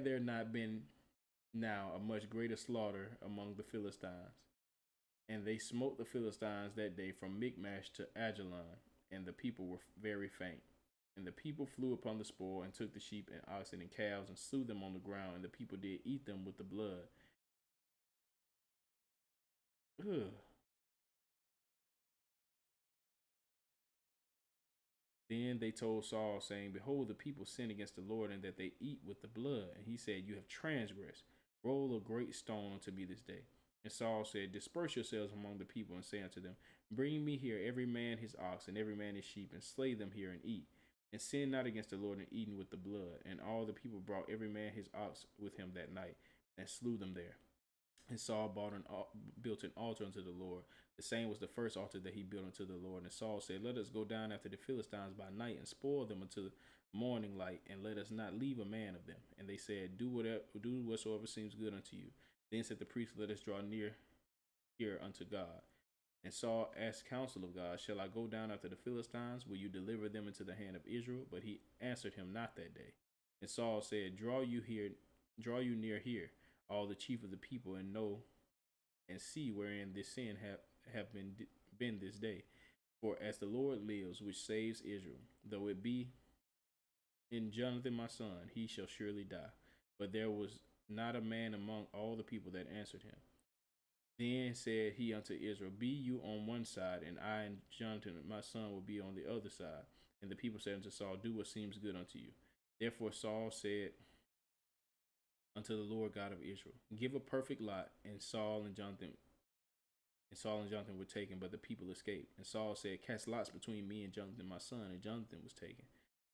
there not been now a much greater slaughter among the Philistines. And they smote the Philistines that day from Michmash to Ajalon, and the people were very faint. And the people flew upon the spoil, and took the sheep and oxen and calves, and slew them on the ground, and the people did eat them with the blood. Ugh. Then they told Saul, saying, Behold, the people sin against the Lord, and that they eat with the blood. And he said, You have transgressed. Roll a great stone unto me this day. And Saul said, Disperse yourselves among the people, and say unto them, Bring me here every man his ox, and every man his sheep, and slay them here, and eat. And sin not against the Lord in eating with the blood. And all the people brought every man his ox with him that night, and slew them there. And Saul built an altar unto the Lord. The same was the first altar that he built unto the Lord. And Saul said, Let us go down after the Philistines by night, and spoil them until morning light, and let us not leave a man of them. And they said, Do whatsoever seems good unto you. Then said the priest, Let us draw near here unto God. And Saul asked counsel of God, Shall I go down after the Philistines? Will you deliver them into the hand of Israel? But he answered him not that day. And Saul said, Draw you near here, all the chief of the people, and know and see wherein this sin have been this day. For as the Lord lives, which saves Israel, though it be in Jonathan my son, he shall surely die. But there was not a man among all the people that answered him. Then said he unto Israel, Be you on one side, and I and Jonathan my son will be on the other side. And the people said unto Saul, Do what seems good unto you. Therefore Saul said unto the Lord God of Israel, Give a perfect lot. And Saul and Jonathan were taken, but the people escaped. And Saul said, Cast lots between me and Jonathan my son. And Jonathan was taken.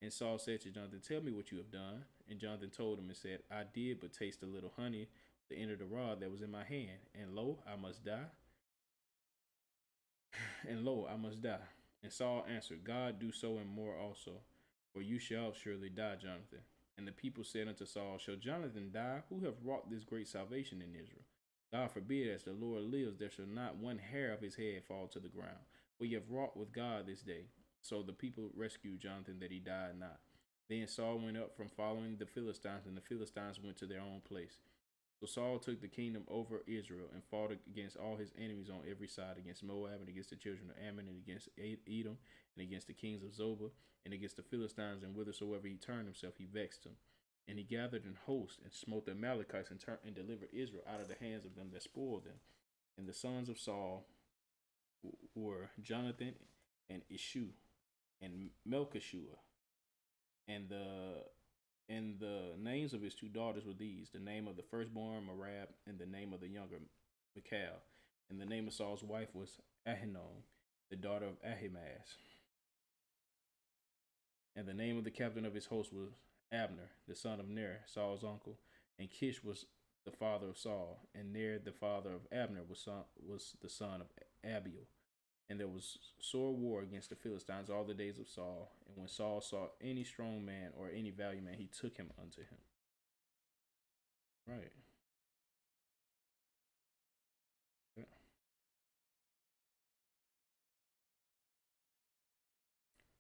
And Saul said to Jonathan, Tell me what you have done. And Jonathan told him and said, I did but taste a little honey, the end of the rod that was in my hand. And lo, I must die. And Saul answered, God do so and more also, for you shall surely die, Jonathan. And the people said unto Saul, Shall Jonathan die, who have wrought this great salvation in Israel? God forbid, as the Lord lives, there shall not one hair of his head fall to the ground. For ye have wrought with God this day. So the people rescued Jonathan, that he died not. Then Saul went up from following the Philistines, and the Philistines went to their own place. So Saul took the kingdom over Israel and fought against all his enemies on every side, against Moab and against the children of Ammon and against Edom and against the kings of Zobah and against the Philistines, and whithersoever he turned himself, he vexed them. And he gathered in hosts and smote the Amalekites and delivered Israel out of the hands of them that spoiled them. And the sons of Saul were Jonathan and Ishu and Melchishua. And the names of his two daughters were these: the name of the firstborn Merab, and the name of the younger Michal. And the name of Saul's wife was Ahinoam, the daughter of Ahimaaz. And the name of the captain of his host was Abner, the son of Ner, Saul's uncle. And Kish was the father of Saul, and Ner, the father of Abner, was the son of Abiel. And there was sore war against the Philistines all the days of Saul. And when Saul saw any strong man or any valiant man, he took him unto him. Right. Yeah.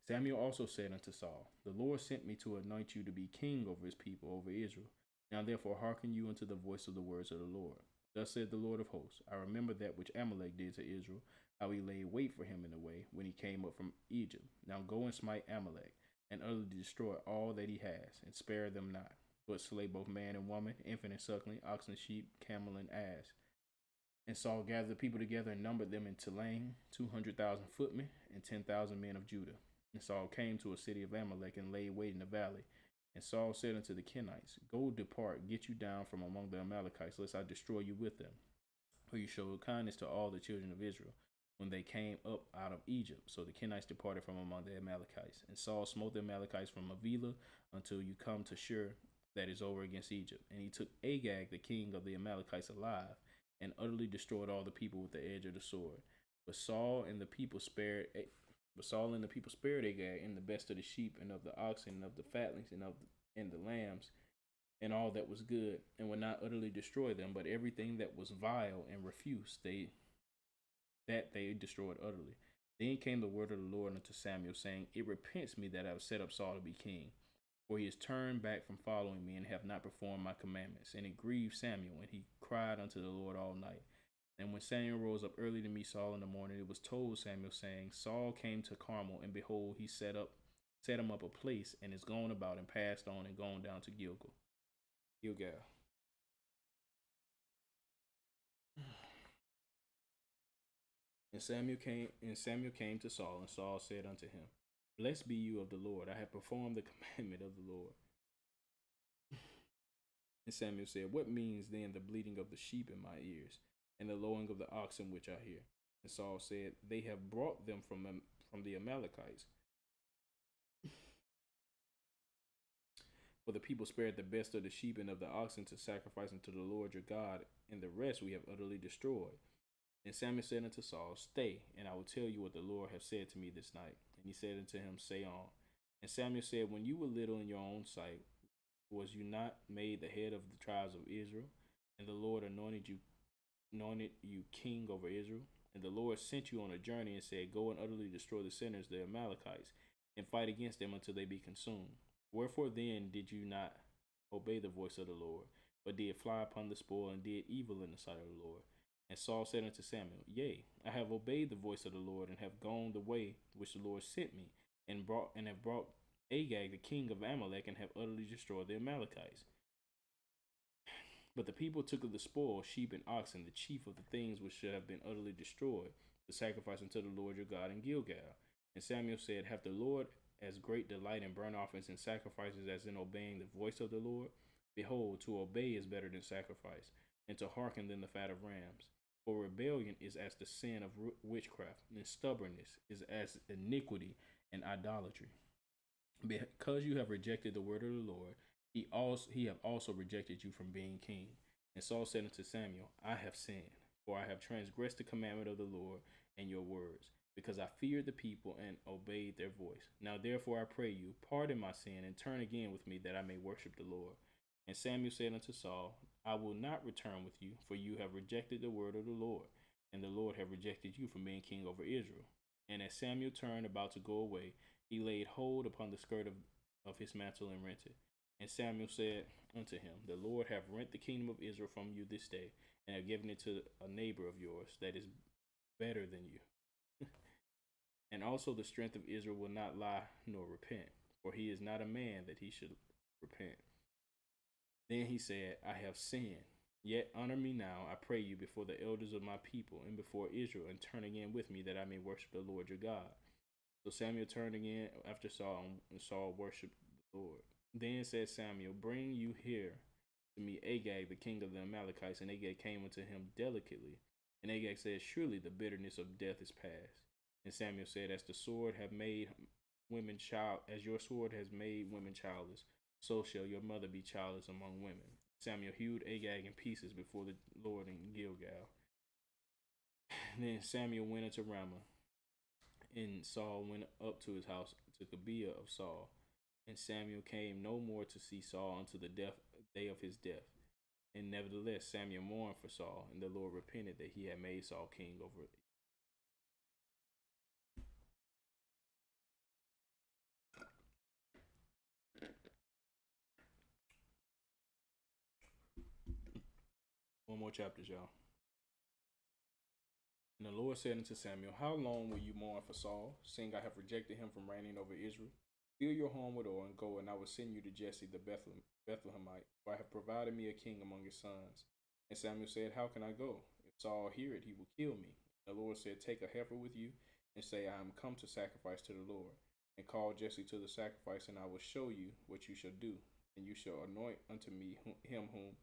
Samuel also said unto Saul, The Lord sent me to anoint you to be king over his people, over Israel. Now therefore hearken you unto the voice of the words of the Lord. Thus said the Lord of hosts, I remember that which Amalek did to Israel, how he laid wait for him in the way when he came up from Egypt. Now go and smite Amalek, and utterly destroy all that he has, and spare them not, but slay both man and woman, infant and suckling, ox and sheep, camel and ass. And Saul gathered the people together and numbered them in Telaim, 200,000 footmen, and 10,000 men of Judah. And Saul came to a city of Amalek and laid wait in the valley. And Saul said unto the Kenites, Go, depart, get you down from among the Amalekites, lest I destroy you with them. For you showed kindness to all the children of Israel when they came up out of Egypt. So the Kenites departed from among the Amalekites. And Saul smote the Amalekites from Avila until you come to Shur, that is over against Egypt. And he took Agag, the king of the Amalekites, alive, and utterly destroyed all the people with the edge of the sword. But Saul and the people spared Agag and the best of the sheep and of the oxen and of the fatlings and the lambs and all that was good, and would not utterly destroy them, but everything that was vile and refuse they destroyed utterly. Then came the word of the Lord unto Samuel, saying, It repents me that I have set up Saul to be king, for he has turned back from following me and have not performed my commandments. And it grieved Samuel, and he cried unto the Lord all night. And when Samuel rose up early to meet Saul in the morning, it was told Samuel, saying, Saul came to Carmel, and behold, he set him up a place, and is gone about, and passed on, and gone down to Gilgal. And Samuel came to Saul, and Saul said unto him, Blessed be you of the Lord, I have performed the commandment of the Lord. And Samuel said, What means then the bleating of the sheep in my ears, and the lowing of the oxen which I hear? And Saul said, They have brought them from the Amalekites. For the people spared the best of the sheep and of the oxen to sacrifice unto the Lord your God, and the rest we have utterly destroyed. And Samuel said unto Saul, Stay, and I will tell you what the Lord hath said to me this night. And he said unto him, Say on. And Samuel said, When you were little in your own sight, was you not made the head of the tribes of Israel? And the Lord anointed you king over Israel? And the Lord sent you on a journey and said, Go and utterly destroy the sinners, the Amalekites, and fight against them until they be consumed. Wherefore then did you not obey the voice of the Lord, but did fly upon the spoil, and did evil in the sight of the Lord? And Saul said unto Samuel, Yea, I have obeyed the voice of the Lord, and have gone the way which the Lord sent me, and have brought Agag the king of Amalek, and have utterly destroyed the Amalekites. But the people took of the spoil, sheep and oxen, the chief of the things which should have been utterly destroyed, to sacrifice unto the Lord your God in Gilgal. And Samuel said, Hath the Lord as great delight in burnt offerings and sacrifices as in obeying the voice of the Lord? Behold, to obey is better than sacrifice, and to hearken than the fat of rams. For rebellion is as the sin of witchcraft, and stubbornness is as iniquity and idolatry. Because you have rejected the word of the Lord, he have also rejected you from being king. And Saul said unto Samuel, I have sinned, for I have transgressed the commandment of the Lord and your words, because I feared the people and obeyed their voice. Now therefore I pray you, pardon my sin, and turn again with me, that I may worship the Lord. And Samuel said unto Saul, I will not return with you, for you have rejected the word of the Lord, and the Lord have rejected you from being king over Israel. And as Samuel turned about to go away, he laid hold upon the skirt of his mantle and rent it. And Samuel said unto him, The Lord hath rent the kingdom of Israel from you this day, and have given it to a neighbor of yours that is better than you. And also the strength of Israel will not lie nor repent, for he is not a man that he should repent. Then he said, I have sinned. Yet honor me now, I pray you, before the elders of my people and before Israel, and turn again with me, that I may worship the Lord your God. So Samuel turned again after Saul, and Saul worshiped the Lord. Then said Samuel, Bring you here to me Agag, the king of the Amalekites. And Agag came unto him delicately. And Agag said, Surely the bitterness of death is past. And Samuel said, As the sword have made women as your sword has made women childless, so shall your mother be childless among women. Samuel hewed Agag in pieces before the Lord in Gilgal. Then Samuel went into Ramah, and Saul went up to his house to Gibeah of Saul. And Samuel came no more to see Saul unto the day of his death. And nevertheless Samuel mourned for Saul, and the Lord repented that he had made Saul king over it. One more chapter, y'all. And the Lord said unto Samuel, How long will you mourn for Saul, seeing I have rejected him from reigning over Israel? Fill your home with oil and go, and I will send you to Jesse the Bethlehemite, for I have provided me a king among his sons. And Samuel said, How can I go? If Saul hear it, he will kill me. And the Lord said, Take a heifer with you, and say, I am come to sacrifice to the Lord. And call Jesse to the sacrifice, and I will show you what you shall do. And you shall anoint unto me him whom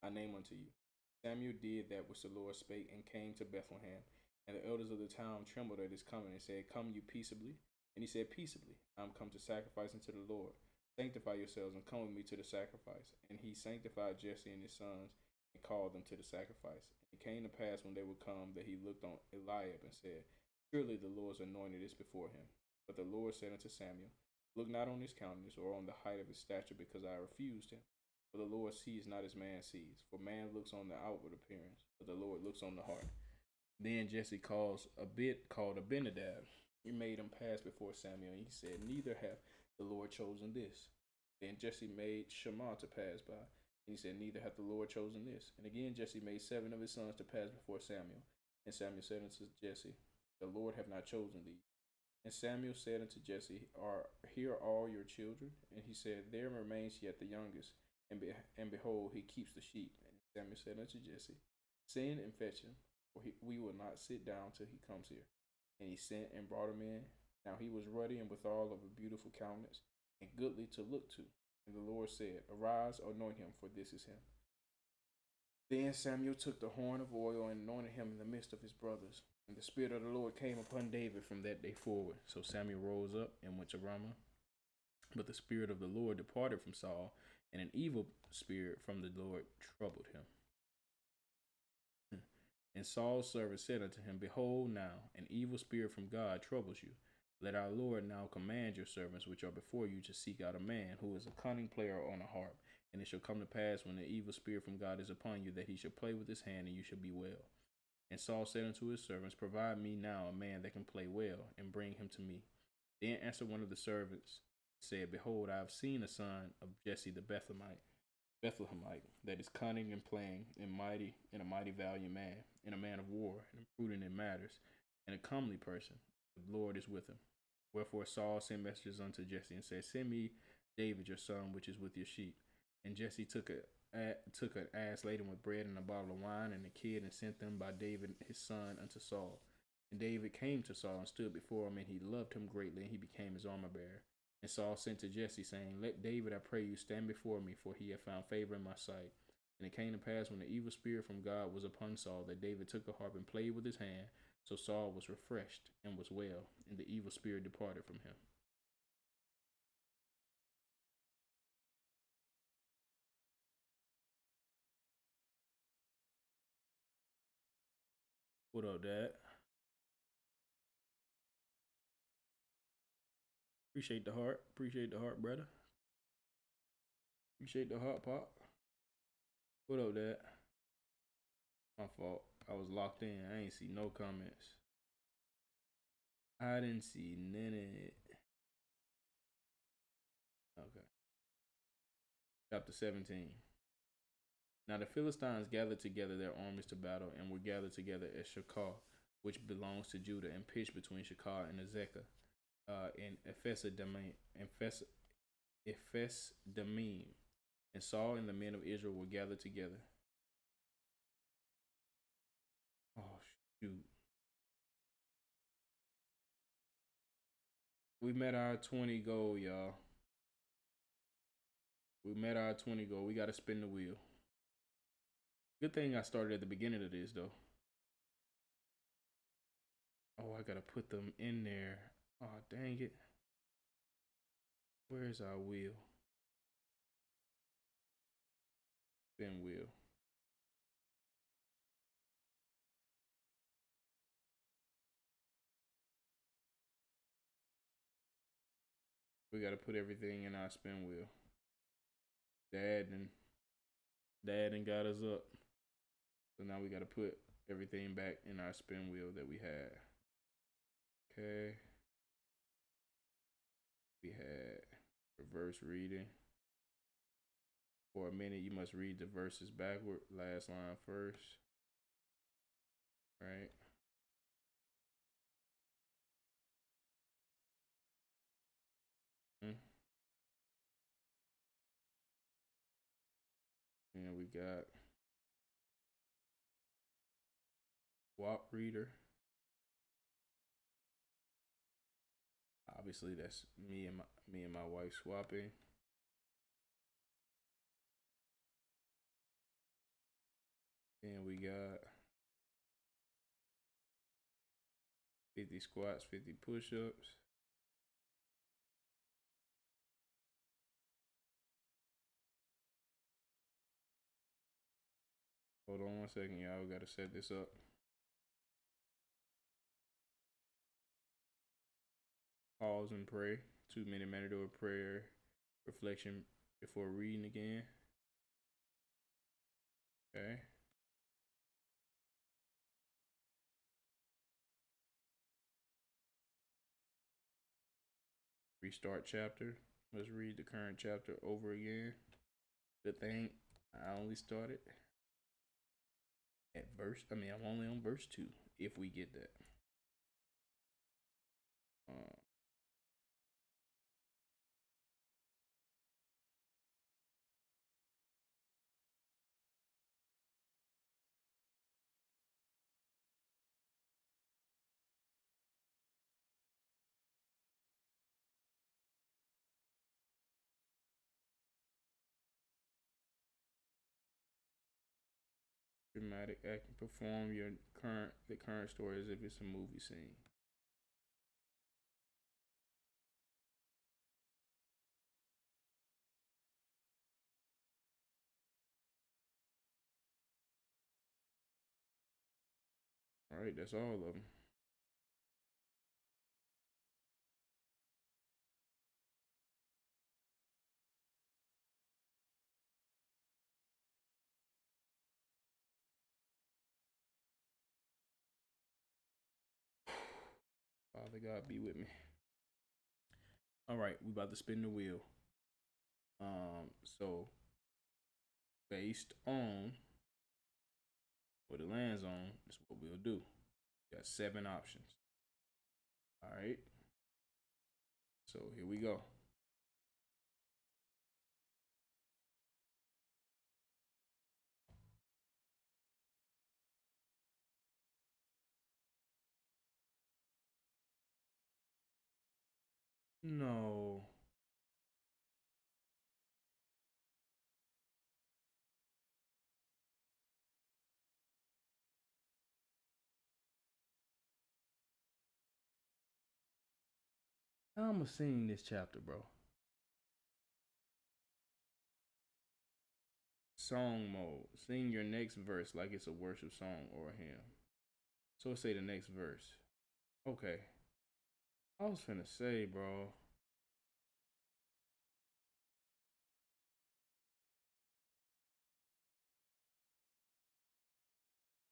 I name unto you. Samuel did that which the Lord spake, and came to Bethlehem. And the elders of the town trembled at his coming, and said, Come you peaceably? And he said, Peaceably. I am come to sacrifice unto the Lord. Sanctify yourselves, and come with me to the sacrifice. And he sanctified Jesse and his sons, and called them to the sacrifice. And it came to pass, when they were come, that he looked on Eliab, and said, Surely the Lord's anointed is before him. But the Lord said unto Samuel, Look not on his countenance, or on the height of his stature, because I refused him. For the Lord sees not as man sees. For man looks on the outward appearance, but the Lord looks on the heart. Then Jesse called Abinadab. He made him pass before Samuel, and he said, Neither hath the Lord chosen this. Then Jesse made Shammah to pass by, and he said, Neither hath the Lord chosen this. And again Jesse made 7 of his sons to pass before Samuel. And Samuel said unto Jesse, The Lord hath not chosen these. And Samuel said unto Jesse, Here are all your children? And he said, There remains yet the youngest, and behold, he keeps the sheep. And Samuel said unto Jesse, Send and fetch him, for we will not sit down till he comes here. And he sent and brought him in. Now he was ruddy and withal of a beautiful countenance, and goodly to look to. And the Lord said, Arise, anoint him, for this is him. Then Samuel took the horn of oil and anointed him in the midst of his brothers. And the Spirit of the Lord came upon David from that day forward. So Samuel rose up and went to Ramah. But the Spirit of the Lord departed from Saul, and an evil spirit from the Lord troubled him. And Saul's servant said unto him, Behold now, an evil spirit from God troubles you. Let our Lord now command your servants which are before you to seek out a man who is a cunning player on a harp. And it shall come to pass, when the evil spirit from God is upon you, that he shall play with his hand, and you shall be well. And Saul said unto his servants, Provide me now a man that can play well, and bring him to me. Then answered one of the servants, said, Behold, I have seen a son of Jesse the Bethlehemite, that is cunning and playing, and a mighty valiant man, and a man of war, and prudent in matters, and a comely person. The Lord is with him. Wherefore Saul sent messengers unto Jesse, and said, Send me David your son, which is with your sheep. And Jesse took an ass laden with bread and a bottle of wine and a kid, and sent them by David his son unto Saul. And David came to Saul and stood before him, and he loved him greatly, and he became his armor bearer. And Saul sent to Jesse, saying, Let David, I pray you, stand before me, for he hath found favor in my sight. And it came to pass, when the evil spirit from God was upon Saul, that David took a harp and played with his hand. So Saul was refreshed and was well, and the evil spirit departed from him. What up, Dad? Appreciate the heart. Appreciate the heart, brother. Appreciate the heart, Pop. What up, Dad? My fault. I was locked in. I ain't see no comments. I didn't see none of it. Okay. Chapter 17. Now the Philistines gathered together their armies to battle, and were gathered together at Shekar, which belongs to Judah, and pitched between Shekar and Azekah, in Ephes Damim. And Saul and the men of Israel were gathered together. Oh shoot! We met our 20 goal, y'all. We met our 20 goal. We got to spin the wheel. Good thing I started at the beginning of this, though. Oh, I got to put them in there. Oh, dang it. Where's our wheel? Spin wheel. We got to put everything in our spin wheel. Dad and got us up. So now we got to put everything back in our spin wheel that we had. Okay. We had reverse reading. For a minute, you must read the verses backward. Last line first. Right. And we got swap reader. Obviously, that's me and my wife swapping. And we got 50 squats, 50 push-ups. Hold on 1 second, y'all. We gotta set this up. Pause and pray. 2-minute mandatory prayer reflection before reading again. Okay. Restart chapter. Let's read the current chapter over again. Good thing I only started at I'm only on verse 2 if we get that. Dramatic acting. Perform the current story as if it's a movie scene. All right, that's all of them. Father God, be with me. All right, we about to spin the wheel. So based on what it lands on, is what we'll do. We got 7 options. All right. So here we go. No. How I'm gonna sing this chapter, bro? Song mode. Sing your next verse like it's a worship song or a hymn. So let's say the next verse. Okay. I was finna say, bro.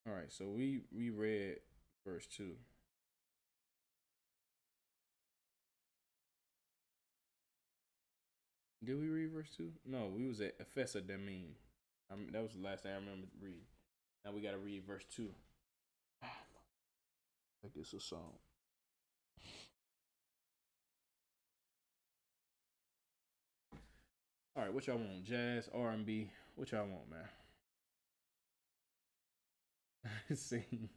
All right, so we read verse 2. Did we read verse 2? No, we was at Ephesa Damim. That was the last thing I remember reading. Now we got to read verse 2. Like this a song. All right, what y'all want? Jazz, R&B? What y'all want, man? Sing.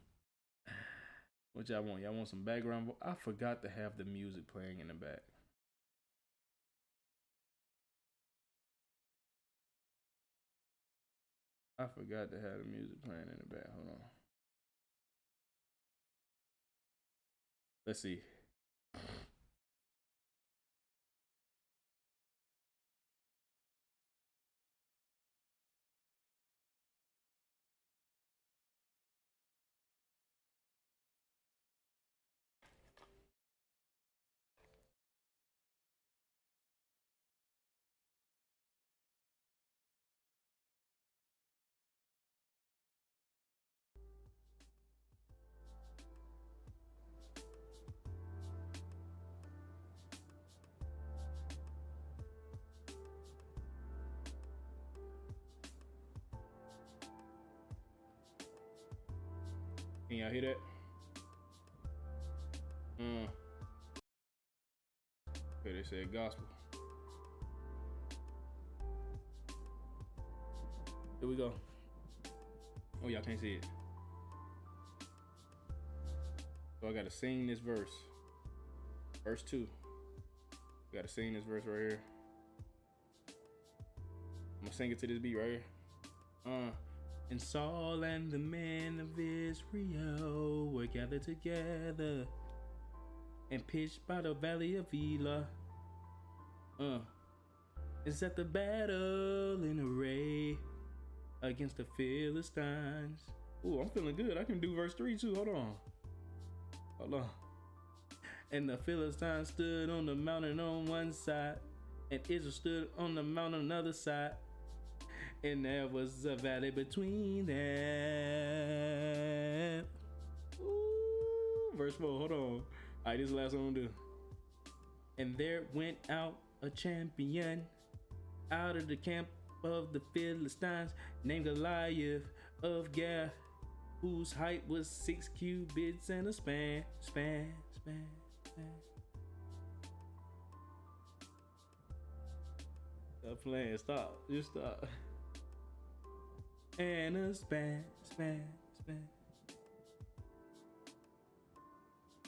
What y'all want? Y'all want some background? I forgot to have the music playing in the back. I forgot to have the music playing in the back. Hold on. Let's see. Can y'all hear that? Okay, they said gospel. Here we go. Oh, y'all can't see it. So I gotta sing this verse. Verse 2. I gotta sing this verse right here. I'm gonna sing it to this beat right here. And Saul and the men of Israel were gathered together and pitched by the valley of Elah. And set the battle in array against the Philistines. Ooh, I'm feeling good. I can do verse 3 too. Hold on. And the Philistines stood on the mountain on one side, and Israel stood on the mountain on the other side. And there was a valley between them. Ooh, verse 4, hold on. All right, this is the last one I'm gonna do. And there went out a champion out of the camp of the Philistines, named Goliath of Gath, whose height was 6 cubits and a span. Stop playing, stop, just stop. And a span.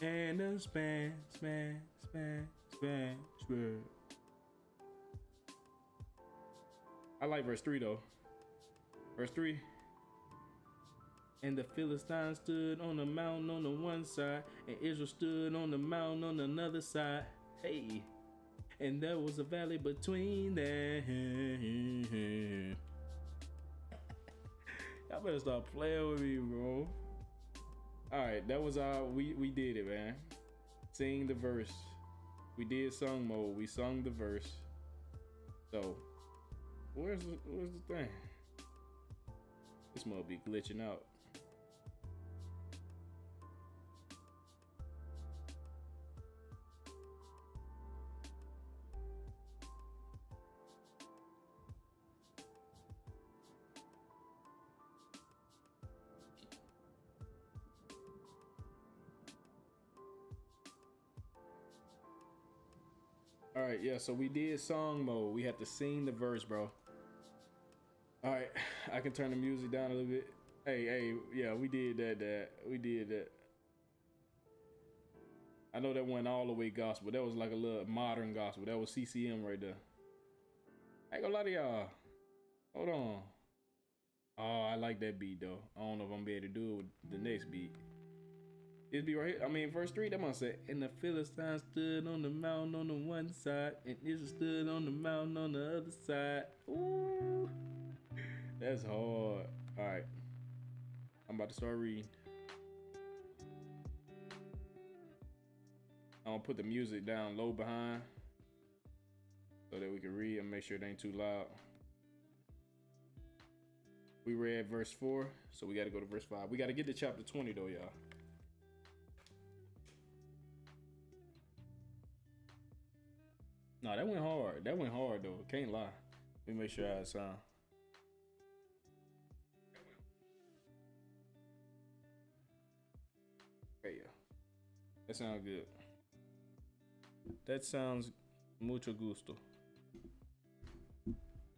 And a span. I like verse 3 though. Verse 3. And the Philistines stood on the mountain on the one side, and Israel stood on the mountain on another side. Hey. And there was a valley between them. Y'all better stop playing with me, bro. Alright, that was we did it, man. Sing the verse. We did song mode. We sung the verse. So where's the thing? This must be glitching out. All right, yeah, so we did song mode. We have to sing the verse, bro. All right, I can turn the music down a little bit. Hey, yeah, we did that. We did that. I know that went all the way gospel. That was like a little modern gospel. That was CCM right there. I ain't gonna lie to y'all. Hold on. Oh, I like that beat though. I don't know if I'm gonna be able to do it with the next beat. This beat right here, I mean, verse 3, that must say, and the Philistines stood on the mountain on the one side, and Israel stood on the mountain on the other side. Ooh, that's hard. All right, I'm about to start reading. I'm gonna put the music down low behind so that we can read and make sure it ain't too loud. We read verse 4, so we gotta go to verse 5. We gotta get to chapter 20 though, y'all. No, that went hard. That went hard though. Can't lie. Let me make sure I sound. There you go. That sounds good. That sounds mucho gusto.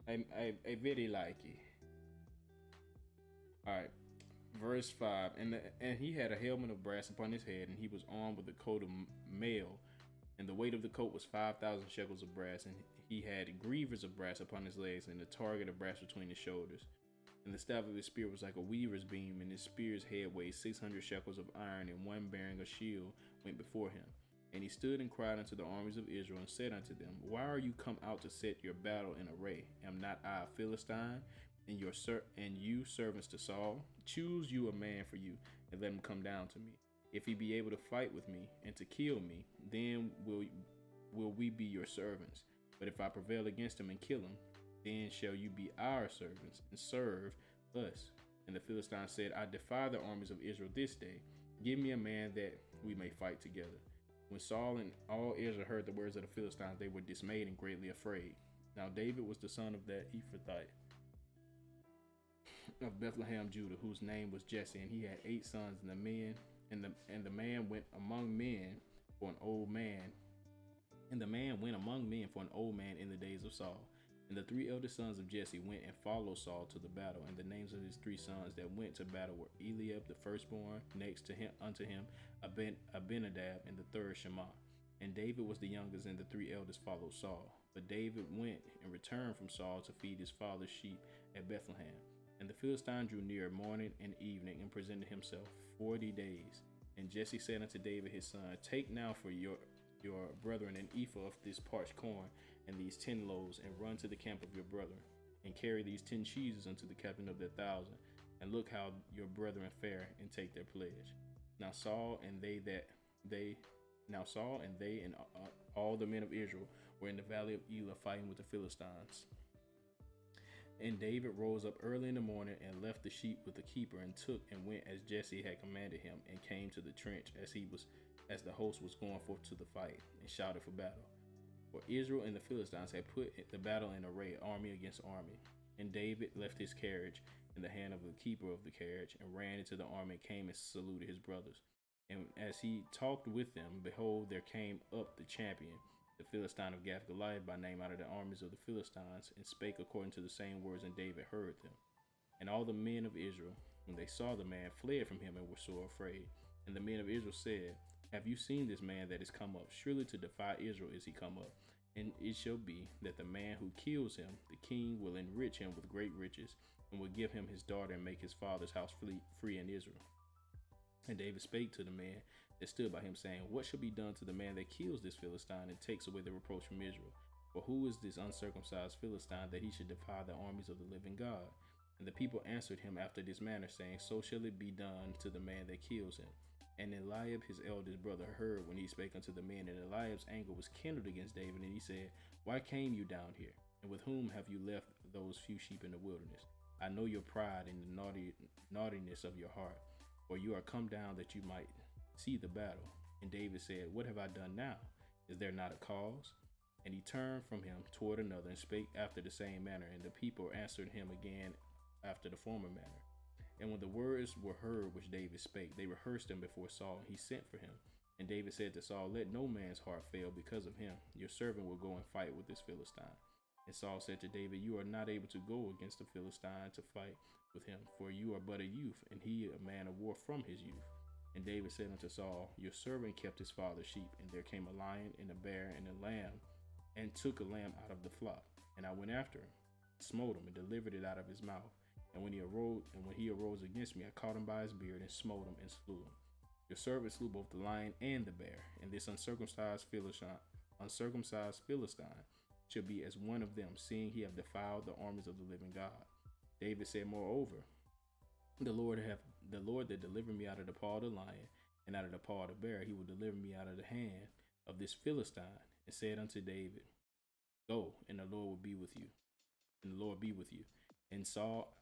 I very like it. All right, verse 5. And he had a helmet of brass upon his head, and he was armed with a coat of mail, and the weight of the coat was 5,000 shekels of brass, and he had greavers of brass upon his legs, and a target of brass between his shoulders. And the staff of his spear was like a weaver's beam, and his spear's head weighed 600 shekels of iron, and one bearing a shield went before him. And he stood and cried unto the armies of Israel, and said unto them, Why are you come out to set your battle in array? Am not I a Philistine, and you servants to Saul? Choose you a man for you, and let him come down to me. If he be able to fight with me, and to kill me, then will we be your servants. But if I prevail against him and kill him, then shall you be our servants, and serve us. And the Philistines said, I defy the armies of Israel this day. Give me a man that we may fight together. When Saul and all Israel heard the words of the Philistines, they were dismayed and greatly afraid. Now David was the son of that Ephrathite of Bethlehem, Judah, whose name was Jesse, and he had 8 sons. And the man went among men for an old man. And the man went among men for an old man in the days of Saul. And the 3 eldest sons of Jesse went and followed Saul to the battle. And the names of his 3 sons that went to battle were Eliab the firstborn, next to him unto him Abinadab, and the third Shammah. And David was the youngest, and the 3 eldest followed Saul. But David went and returned from Saul to feed his father's sheep at Bethlehem. And the Philistine drew near morning and evening, and presented himself 40 days. And Jesse said unto David his son, Take now for your brethren an ephah of this parched corn, and these 10 loaves, and run to the camp of your brethren, and carry these 10 cheeses unto the captain of their 1,000, and look how your brethren fare, and take their pledge. Now Saul and all the men of Israel were in the valley of Elah fighting with the Philistines. And David rose up early in the morning and left the sheep with the keeper, and took and went as Jesse had commanded him, and came to the trench as the host was going forth to the fight, and shouted for battle. For Israel and the Philistines had put the battle in array, army against army. And David left his carriage in the hand of the keeper of the carriage, and ran into the army, and came and saluted his brothers. And as he talked with them, behold, there came up the champion, the Philistine of Gath Goliath by name, out of the armies of the Philistines, and spake according to the same words, and David heard them. And all the men of Israel, when they saw the man, fled from him, and were sore afraid. And the men of Israel said, Have you seen this man that is come up? Surely to defy Israel is he come up. And it shall be that the man who kills him, the king will enrich him with great riches, and will give him his daughter, and make his father's house free in Israel. And David spake to the man that stood by him, saying, What shall be done to the man that kills this Philistine, and takes away the reproach from Israel? For who is this uncircumcised Philistine, that he should defy the armies of the living God? And the people answered him after this manner, saying, So shall it be done to the man that kills him. And Eliab his eldest brother heard when he spake unto the men, and Eliab's anger was kindled against David, and he said, Why came you down here? And with whom have you left those few sheep in the wilderness? I know your pride and the naughtiness of your heart, for you are come down that you might see the battle. And David said, What have I done now? Is there not a cause? And he turned from him toward another, and spake after the same manner. And the people answered him again after the former manner. And when the words were heard which David spake, they rehearsed them before Saul, and he sent for him. And David said to Saul, Let no man's heart fail because of him. Your servant will go and fight with this Philistine. And Saul said to David, You are not able to go against the Philistine to fight with him, for you are but a youth, and he a man of war from his youth. And David said unto Saul, Your servant kept his father's sheep, and there came a lion and a bear and a lamb, and took a lamb out of the flock. And I went after him, smote him, and delivered it out of his mouth. And when he arose against me, I caught him by his beard, and smote him, and slew him. Your servant slew both the lion and the bear, and this uncircumcised Philistine shall be as one of them, seeing he have defiled the armies of the living God. David said, Moreover, the Lord that delivered me out of the paw of the lion, and out of the paw of the bear, he will deliver me out of the hand of this Philistine. And said unto David, Go, and the Lord will be with you. And the Lord be with you. And Saul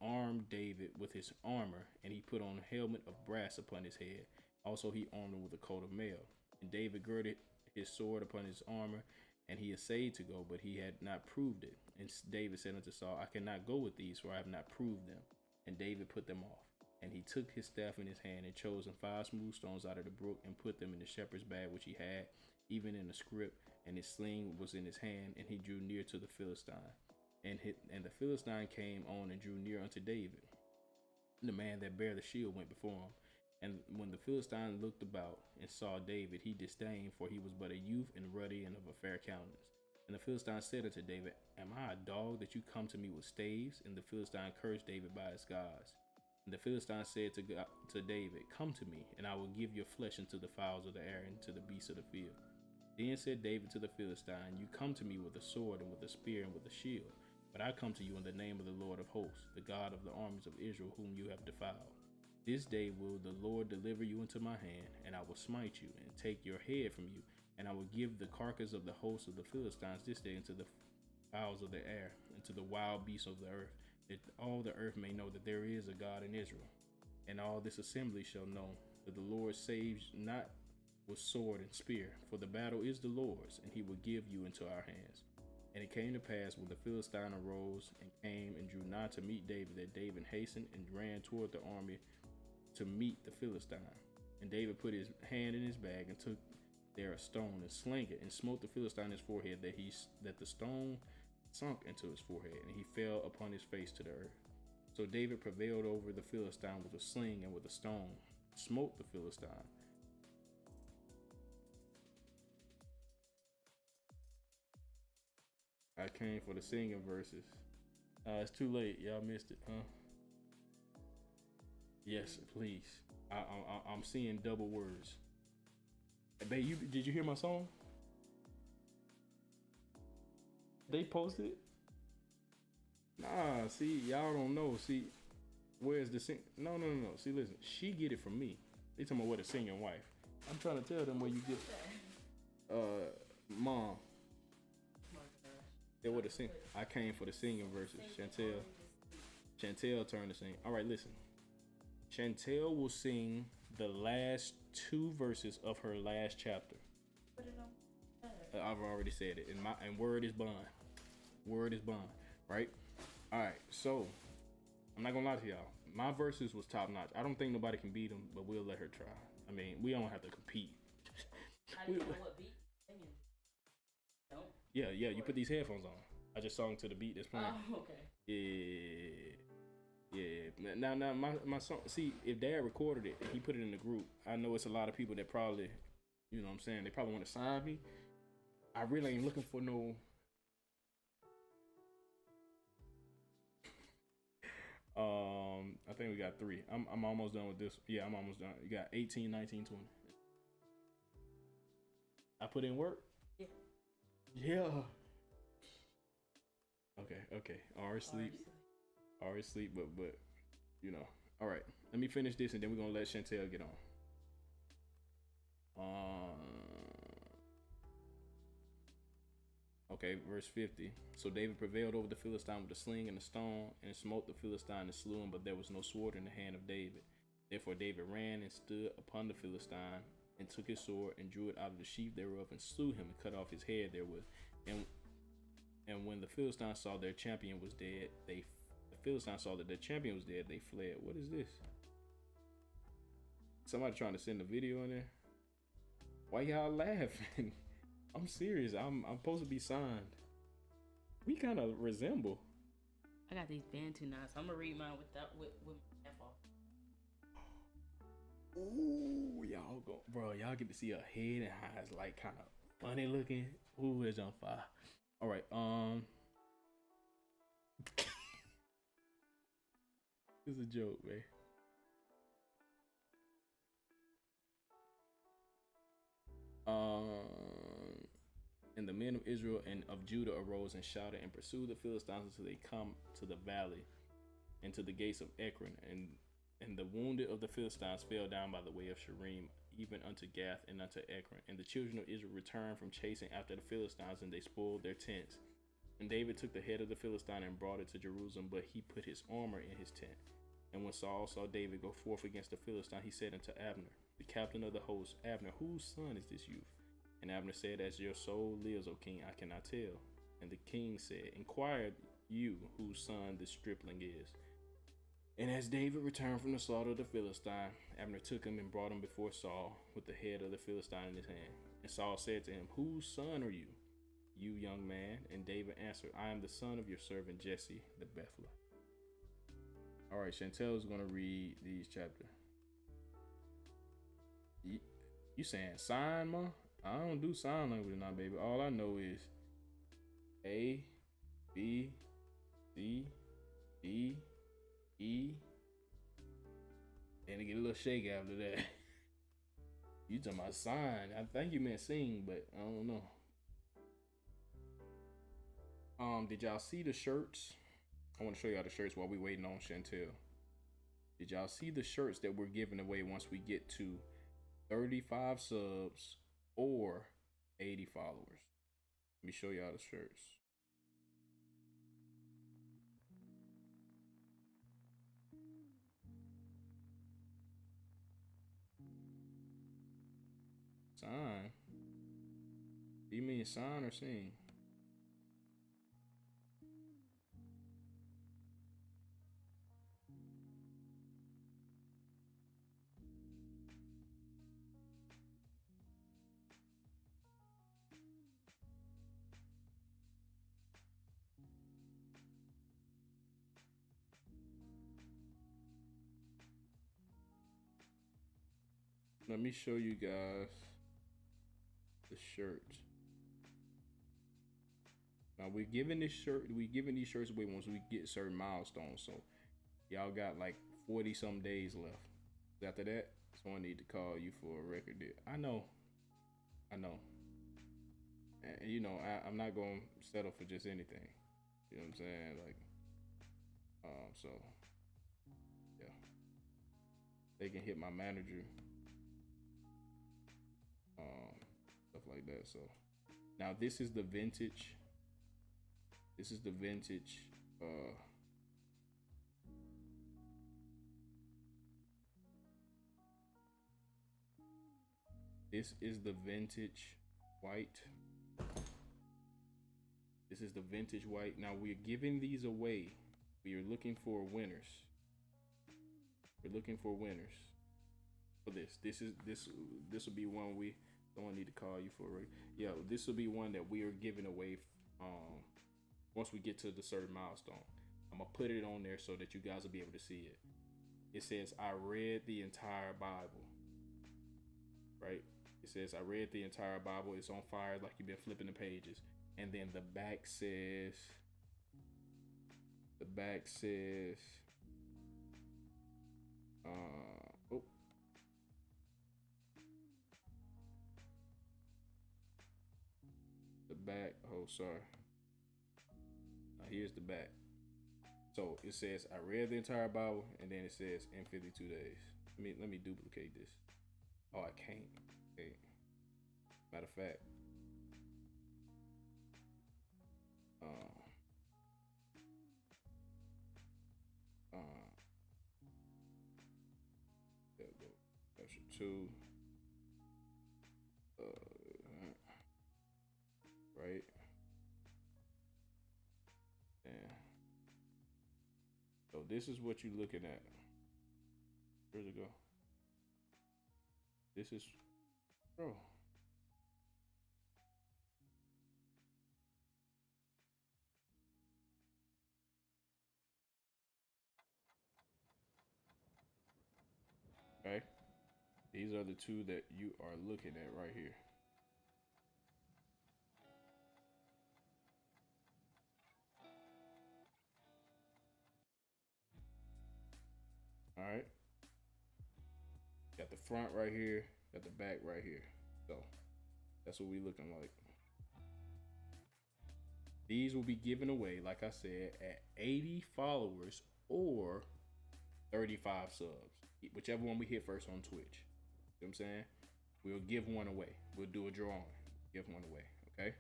armed David with his armor, and he put on a helmet of brass upon his head. Also he armed him with a coat of mail. And David girded his sword upon his armor, And he essayed to go, but he had not proved it. And David said unto Saul, I cannot go with these, for I have not proved them. And David put them off. And he took his staff in his hand and chose 5 smooth stones out of the brook and put them in the shepherd's bag which he had, even in the scrip. And his sling was in his hand, and he drew near to the Philistine. And the Philistine came on and drew near unto David. The man that bare the shield went before him. And when the Philistine looked about and saw David, he disdained, for he was but a youth and ruddy and of a fair countenance. And the Philistine said unto David, Am I a dog that you come to me with staves? And the Philistine cursed David by his gods. And the Philistine said to David, Come to me, and I will give your flesh unto the fowls of the air and to the beasts of the field. Then said David to the Philistine, You come to me with a sword and with a spear and with a shield. But I come to you in the name of the Lord of hosts, the God of the armies of Israel, whom you have defiled. This day will the Lord deliver you into my hand, and I will smite you, and take your head from you, and I will give the carcass of the host of the Philistines this day into the fowls of the air, and to the wild beasts of the earth, that all the earth may know that there is a God in Israel. And all this assembly shall know that the Lord saves not with sword and spear, for the battle is the Lord's, and he will give you into our hands. And it came to pass when the Philistine arose and came and drew nigh to meet David, that David hastened and ran toward the army to meet the Philistine. And David put his hand in his bag and took there a stone and slang it and smote the Philistine in his forehead, that the stone sunk into his forehead, and he fell upon his face to the earth. So David prevailed over the Philistine with a sling and with a stone, smote the Philistine. I came for the singing verses. It's too late. Y'all missed it, huh? Yes, please. I'm seeing double words. Hey, babe, did you hear my song? They posted it? Nah, see, y'all don't know. See, where's the sing? No. See, listen, she get it from me. They talking about what a singing wife. I'm trying to tell them where you get mom. They would have sing. I came for the singing verses. Chantel turned to sing. All right, listen. Chantel will sing the last 2 verses of her last chapter. I've already said it. And word is bond. Word is bond. Right? All right. So I'm not gonna lie to y'all. My verses was top notch. I don't think nobody can beat them, but we'll let her try. I mean, we don't have to compete. How do you know what beat singing? No. Yeah. You put these headphones on. I just sung to the beat that's playing. Oh, okay. Yeah. Now my song. See, if Dad recorded it and he put it in the group, I know it's a lot of people that probably, you know what I'm saying, they probably want to sign me. I really ain't looking for no. I think we got 3. I'm almost done with this. Yeah, I'm almost done. You got 18, 19, 20. I put in work? Yeah. Okay. Already sleep, but you know. All right. Let me finish this and then we're gonna let Chantel get on. Okay, verse 50. So David prevailed over the Philistine with a sling and a stone, and smote the Philistine and slew him, but there was no sword in the hand of David. Therefore David ran and stood upon the Philistine, and took his sword, and drew it out of the sheath thereof, and slew him, and cut off his head therewith. And when the Philistines saw their champion was dead, the Philistines saw that their champion was dead, they fled. What is this? Somebody trying to send a video in there? Why y'all laughing? I'm serious. I'm supposed to be signed. We kind of resemble. I got these Bantu knots. I'm gonna read mine with my F off. Ooh, y'all go, bro. Y'all get to see her head and how it's like kind of funny looking. Ooh, it's on fire. All right. It's a joke, man. And the men of Israel and of Judah arose and shouted and pursued the Philistines until they come to the valley and to the gates of Ekron. And the wounded of the Philistines fell down by the way of Sharim, even unto Gath and unto Ekron. And the children of Israel returned from chasing after the Philistines, and they spoiled their tents. And David took the head of the Philistine and brought it to Jerusalem, but he put his armor in his tent. And when Saul saw David go forth against the Philistine, he said unto Abner, the captain of the host, Abner, whose son is this youth? And Abner said, as your soul lives, O king, I cannot tell. And the king said, inquire you whose son this stripling is. And as David returned from the slaughter of the Philistine, Abner took him and brought him before Saul with the head of the Philistine in his hand. And Saul said to him, whose son are you, you young man? And David answered, I am the son of your servant Jesse the Bethlehemite. All right, Chantel is going to read these chapters. You saying sign, ma? I don't do sign language now, baby. All I know is A, B, C, D, E, and to get a little shake after that. You talking about sign? I think you meant sing, but I don't know. Did y'all see the shirts? I want to show y'all the shirts while we waiting on Chantel. Did y'all see the shirts that we're giving away once we get to 35 subs or 80 followers? Let me show y'all the shirts. Sign? Do you mean sign or sing? Let me show you guys the shirt. Now we're giving these shirts away once we get certain milestones. So y'all got like 40 some days left. After that, someone need to call you for a record deal. I know. And you know, I'm not gonna settle for just anything. You know what I'm saying? Like, so yeah, they can hit my manager. Stuff like that. So now this is the vintage. This is the vintage. This is the vintage white. This is the vintage white. Now we're giving these away. We are looking for winners. We're looking for winners for this. This will be one we don't need to call you for. Yeah, this will be one that we are giving away. Once we get to the certain milestone, I'm gonna put it on there so that you guys will be able to see it. It says, I read the entire Bible. Right? It says, I read the entire Bible. It's on fire, like you've been flipping the pages. And then the back says, oh, the back, oh, sorry. Now here's the back. So it says, I read the entire Bible, and then it says, in 52 days. Let me duplicate this. Oh, I can't. Okay. Matter of fact. There we go. Version 2. Right. Yeah. So this is what you're looking at. Where's it go? This is, bro. Okay. These are the two that you are looking at right here. All right. Got the front right here, got the back right here. So that's what we looking like. These will be given away, like I said, at 80 followers or 35 subs. Whichever one we hit first on Twitch. You know what I'm saying? We'll give one away. We'll do a drawing. Give one away. Okay.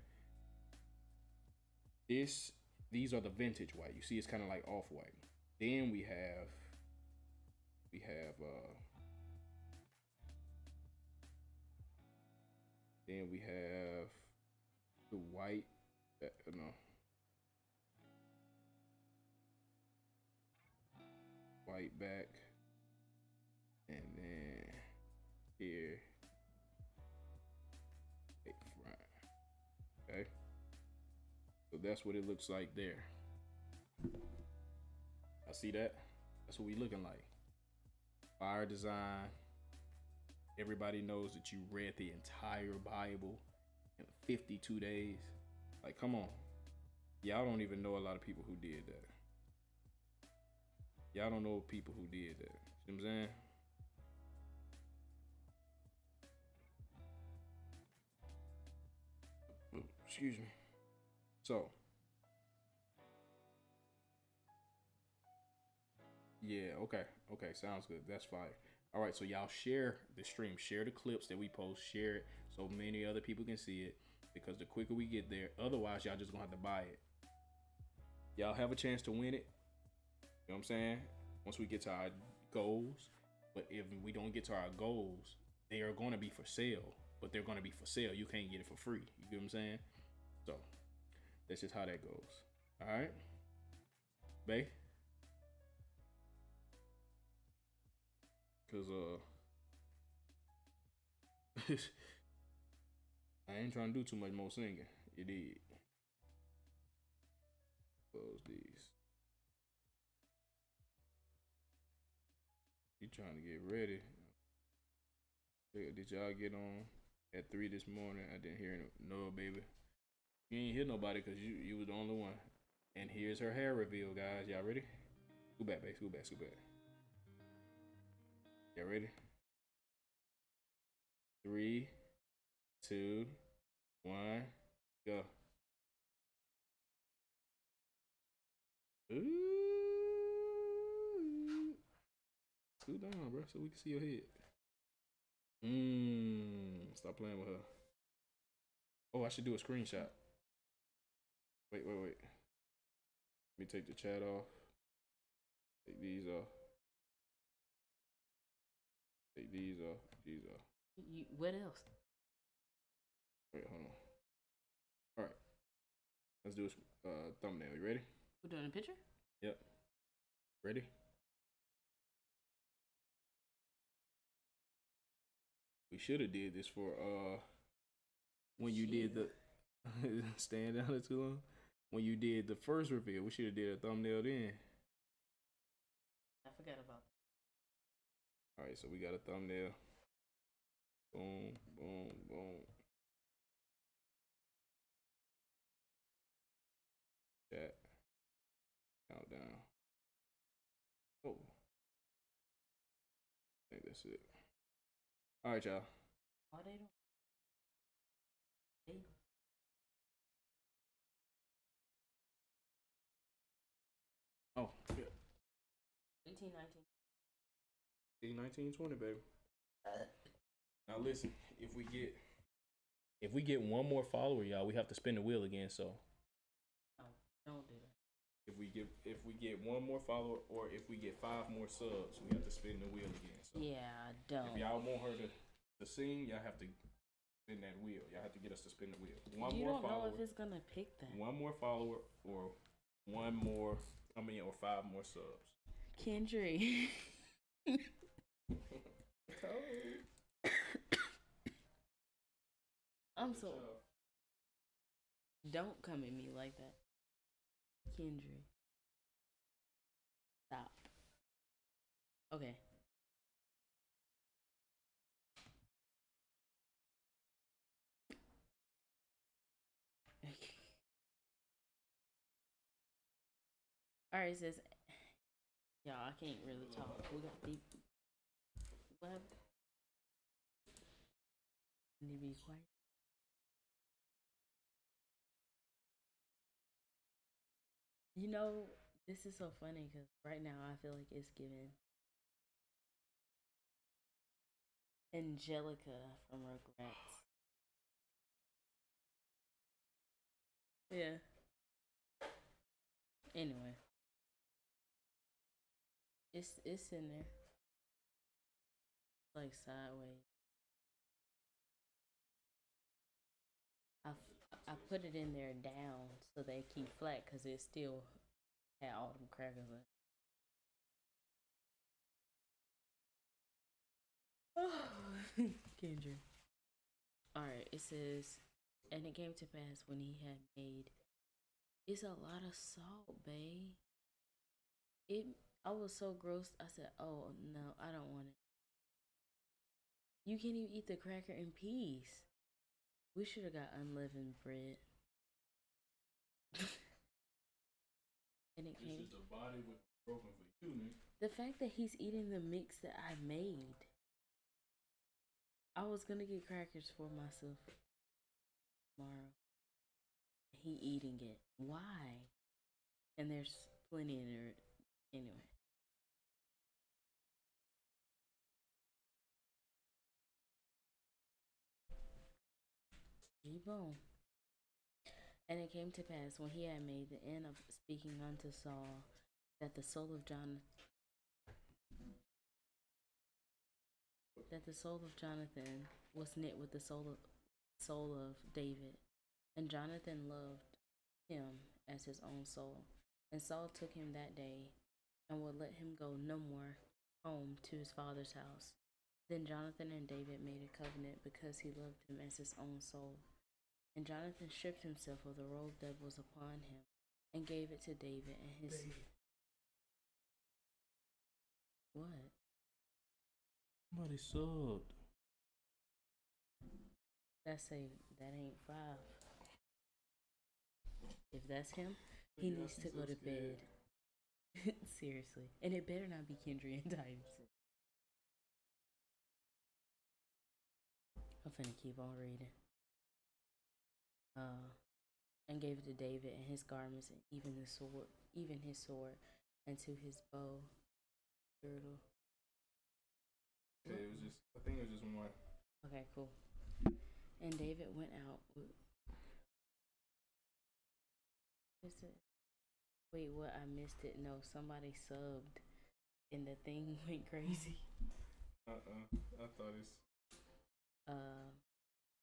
These are the vintage white. You see, it's kind of like off-white. Then we have Then we have the white. No. White back. And then here. Fake front. Okay. So that's what it looks like there. I see that. That's what we looking like. Fire design. Everybody knows that you read the entire Bible in 52 days. Like, come on. Y'all don't even know a lot of people who did that. Y'all don't know people who did that. See what I'm saying? Excuse me. So, yeah, okay, sounds good. That's fire. All right, so y'all share the stream, share the clips that we post, share it so many other people can see it. Because the quicker we get there, otherwise y'all just gonna have to buy it. Y'all have a chance to win it. You know what I'm saying? Once we get to our goals, but if we don't get to our goals, they are gonna be for sale. But they're gonna be for sale. You can't get it for free. You get what I'm saying? So that's just how that goes. All right, Bay. Cause I ain't trying to do too much more singing. You did. Close these. You trying to get ready? Did y'all get on at 3 this morning? I didn't hear no, baby. You ain't hear nobody because you was the only one. And here's her hair reveal, guys. Y'all ready? Scoot back, babe. Scoot back. Y'all ready? 3, 2, 1, go. Ooh. Scoot down, bro, so we can see your head. Stop playing with her. Oh, I should do a screenshot. Wait. Let me take the chat off. Take these off. Take these off. These off. What else? Wait, hold on. All right. Let's do a thumbnail. You ready? We're doing a picture? Yep. Ready? We should have did this for when you did the stand down too long. When you did the first reveal, we should have did a thumbnail then. I forgot about that. All right, so we got a thumbnail. Boom. Chat. Countdown. Oh. I think that's it. All right, y'all. Oh, they don't. Oh, yeah. 18, 19. 19, 20, baby. Now listen, if we get one more follower, y'all, we have to spin the wheel again. So Don't do that. if we get one more follower, or if we get 5 more subs, we have to spin the wheel again. So Yeah, don't. if y'all want her to sing, y'all have to spin that wheel. Y'all have to get us to spin the wheel. One you more don't follower. know if it's gonna pick that. One more follower, or or 5 more subs. Kendry. I'm so. Don't come at me like that, Kendry. Stop. Okay. All right, sis. Y'all, I can't really talk. We got deep. What? Need to be quiet. You know, this is so funny because right now I feel like it's giving Angelica from Rugrats. Yeah. Anyway. It's in there. Like sideways. I put it in there down so they keep flat because it still had all them crackers in. Kendra. Alright, it says, and it came to pass when he had made. It's a lot of salt, babe. I was so grossed. I said, "Oh no, I don't want it." You can't even eat the cracker in peace. We should have got unleavened bread. And it came. This is the body was broken for you, nigga. The fact that he's eating the mix that I made. I was gonna get crackers for myself tomorrow. He eating it. Why? And there's plenty in there anyway. G-bone. And it came to pass when he had made the end of speaking unto Saul that the soul of Jonathan was knit with the soul of David, and Jonathan loved him as his own soul. And Saul took him that day and would let him go no more home to his father's house. Then Jonathan and David made a covenant because he loved him as his own soul. And Jonathan stripped himself of the robe that was upon him and gave it to David and his. What? Somebody subbed. That ain't 5. If that's him, he needs to go to bed. Seriously. And it better not be Kendra and Titus. I'm finna keep on reading. And gave it to David and his garments and even his sword, and to his bow, girdle. Okay, I think it was just one. Okay, cool. And David went out. Wait, what? I missed it. No, somebody subbed, and the thing went crazy. I thought it's.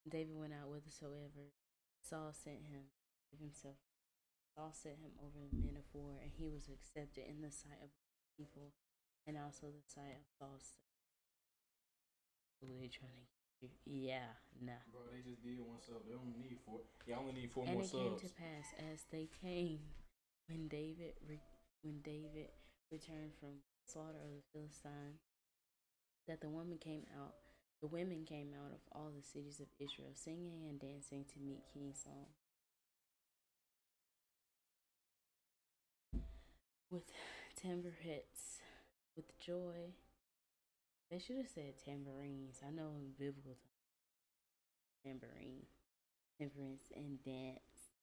David went out whithersoever Saul sent him himself. Saul set him over the men of war, and he was accepted in the sight of people, and also the sight of Saul's. Who they trying to get you? Yeah, nah. Bro, they just did one sub. They only need 4. Yeah, I only need 4 and more subs. And it came to pass as they came when David returned from slaughter of the Philistines, that the women came out of all the cities of Israel, singing and dancing to meet King Saul. With timbre hits, with joy. They should have said tambourines. I know in biblical tambourine, temperance and dance.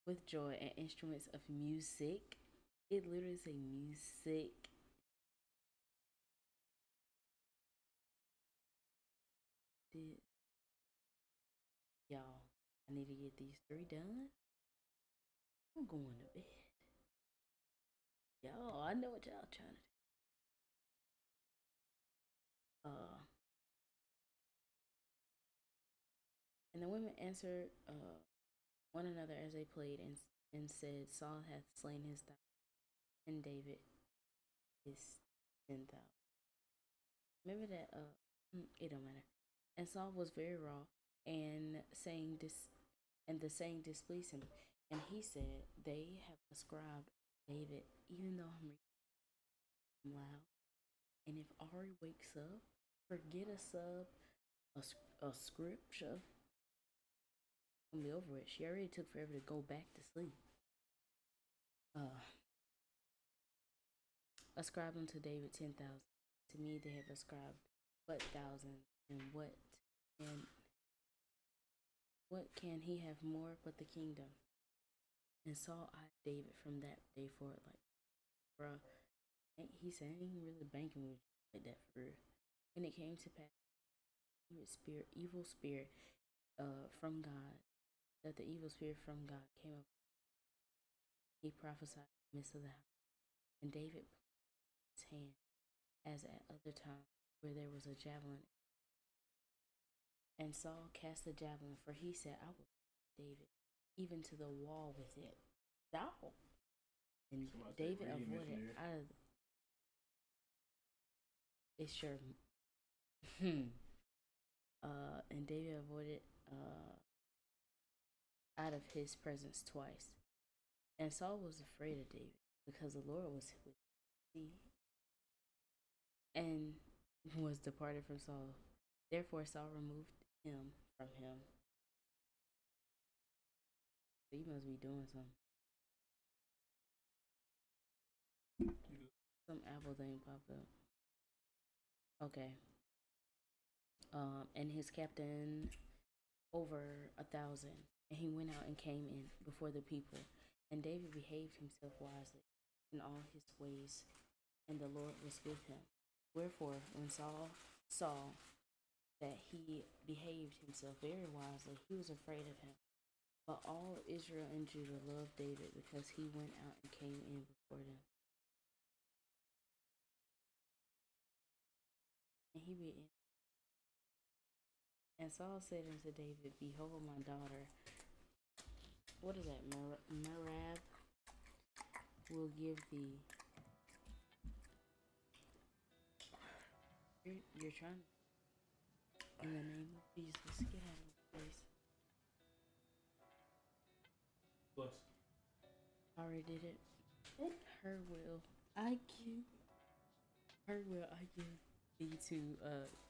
With joy and instruments of music. It literally say music. Y'all, I need to get these 3 done. I'm going to bed. Y'all, I know what y'all trying to do. And the women answered one another as they played and said, Saul hath slain his 1,000, and David his 10,000. Remember that? It don't matter. And Saul was very wroth, and the saying displeased him, and he said, they have ascribed David, even though I'm reading loud. And if Ari wakes up, forget a sub, a scripture. I'm gonna be over it. She already took forever to go back to sleep. Ascribed unto David 10,000. To me, they have ascribed what 1,000, and what can he have more but the kingdom? And Saul eyed David from that day forward, like, bruh. He said, I ain't really banking with you like that for real. And it came to pass, evil spirit from God, that the evil spirit from God came up. He prophesied in the midst of the house. And David put his hand, as at other times, where there was a javelin. And Saul cast the javelin, for he said, I will David, even to the wall with it. Thou. And Somebody said David read avoided missionary. out of it sure and David avoided out of his presence twice. And Saul was afraid of David because the Lord was with him and was departed from Saul. Therefore Saul removed him from him. So you must be doing something. Some Apple thing popped up. Okay. And his captain over 1,000. And he went out and came in before the people. And David behaved himself wisely in all his ways, and the Lord was with him. Wherefore, when Saul saw that he behaved himself very wisely, he was afraid of him. But all Israel and Judah loved David because he went out and came in before them. And Saul said unto David, Behold, my daughter, what is that? Merab will give thee. You're trying. In the name of Jesus, get out of my face. Plus. I already did it. Her will I give. Her will I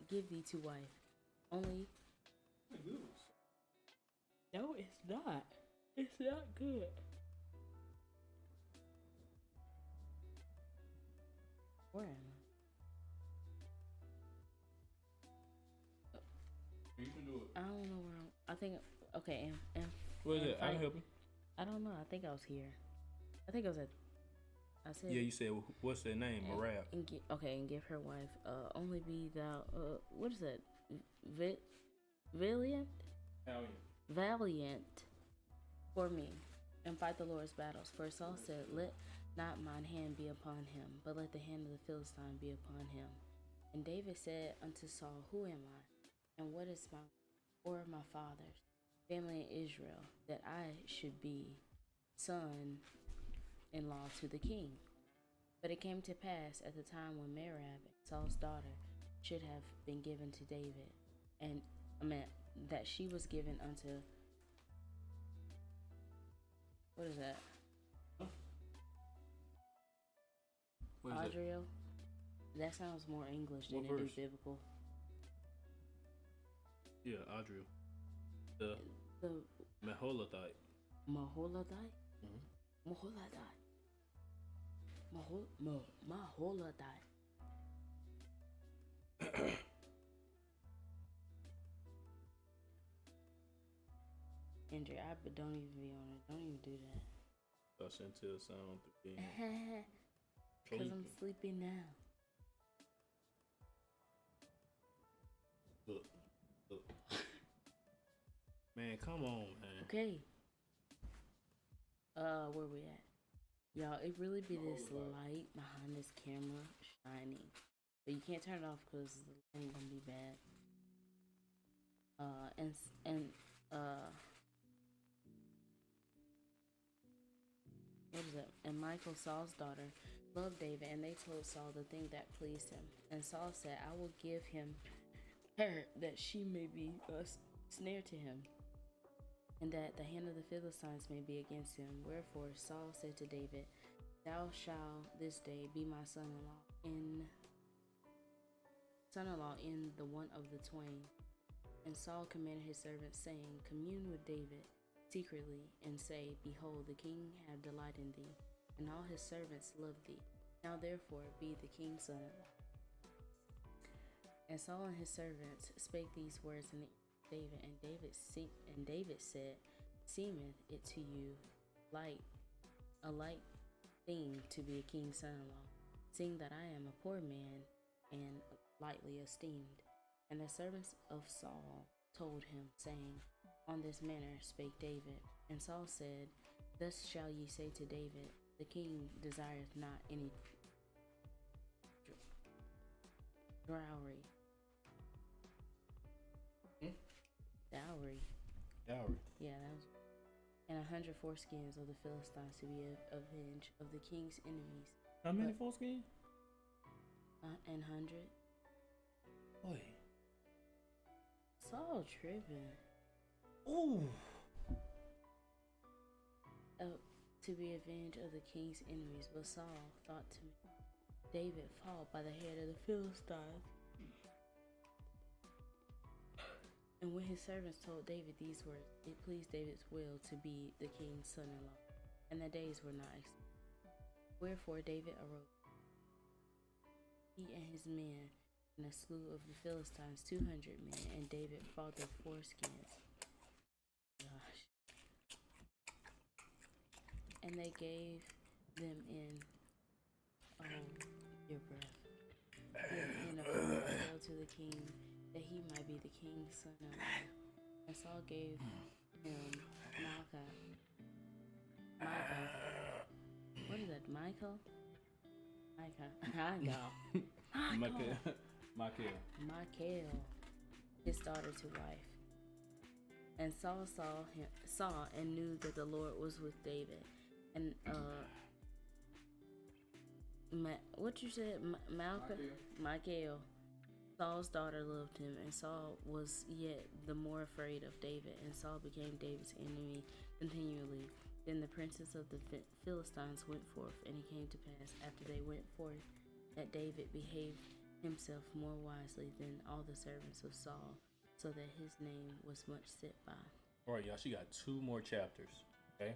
give thee to wife. Only. No, it's not. It's not good. Where am You can do it. I? I don't know where I think. Okay, and What is and it? I can fight- help you. I don't know. I think I was here. I think I was at. I said. Yeah, you said what's their name? and- Marab. and give her wife. Only be thou. What is that? Valiant. Valiant for me, and fight the Lord's battles. For Saul said, Let not mine hand be upon him, but let the hand of the Philistine be upon him. And David said unto Saul, Who am I, and what is my or my father's family in Israel, that I should be son-in-law to the king? But it came to pass at the time when Merab, Saul's daughter, should have been given to David, and that she was given unto. What is that? What is that? Adriel? That sounds more English than What it do verse? biblical. Yeah, Adriel. The The Maholathite. Maholadai? Mhm. Maholadai. Maholadai. Andrew, don't even be on it. Don't even do that. I sent to a sound through the Because I'm sleepy now. Look. Man, come on, man. Okay. Where we at? Y'all, it really be this light behind this camera shining. But you can't turn it off because the lighting gonna be bad. What is it? And Michal, Saul's daughter, loved David, and they told Saul the thing that pleased him. And Saul said, I will give him her, that she may be a snare to him, and that the hand of the Philistines may be against him. Wherefore Saul said to David, Thou shalt this day be my son-in-law in the one of the twain. And Saul commanded his servants, saying, Commune with David secretly, and say, Behold, the king hath delight in thee, and all his servants love thee. Now therefore be the king's son-in-law. And Saul and his servants spake these words in the ear of David, and David said, Seemeth it to you a light thing to be a king's son-in-law, seeing that I am a poor man and lightly esteemed? And the servants of Saul told him, saying, On this manner spake David. And Saul said, Thus shall ye say to David, The king desireth not any dowry. Dowry. Dowry. Yeah, that was and 100 foreskins of the Philistines to be avenged of the king's enemies. How many foreskin? And 100. Boy. Saul tripping. Ooh. To be avenged of the king's enemies, but Saul thought to make David fall by the hand of the Philistines. And when his servants told David these words, it pleased David's will to be the king's son-in-law, and the days were not expected. Wherefore David arose, he and his men, and a slew of the Philistines 200 men, and David fought their foreskins. Gosh. And they gave them in, your breath, in a tale to the king, that he might be the king's son-in-law. And Saul gave him Micah. What is that? Michael? Michael, his daughter to wife. And Saul saw and knew that the Lord was with David. And what you said, Michael. Saul's daughter loved him, and Saul was yet the more afraid of David, and Saul became David's enemy continually. Then the princes of the Philistines went forth, and it came to pass, after they went forth, that David behaved himself more wisely than all the servants of Saul, so that his name was much set by. All right, y'all, she got 2 more chapters, okay?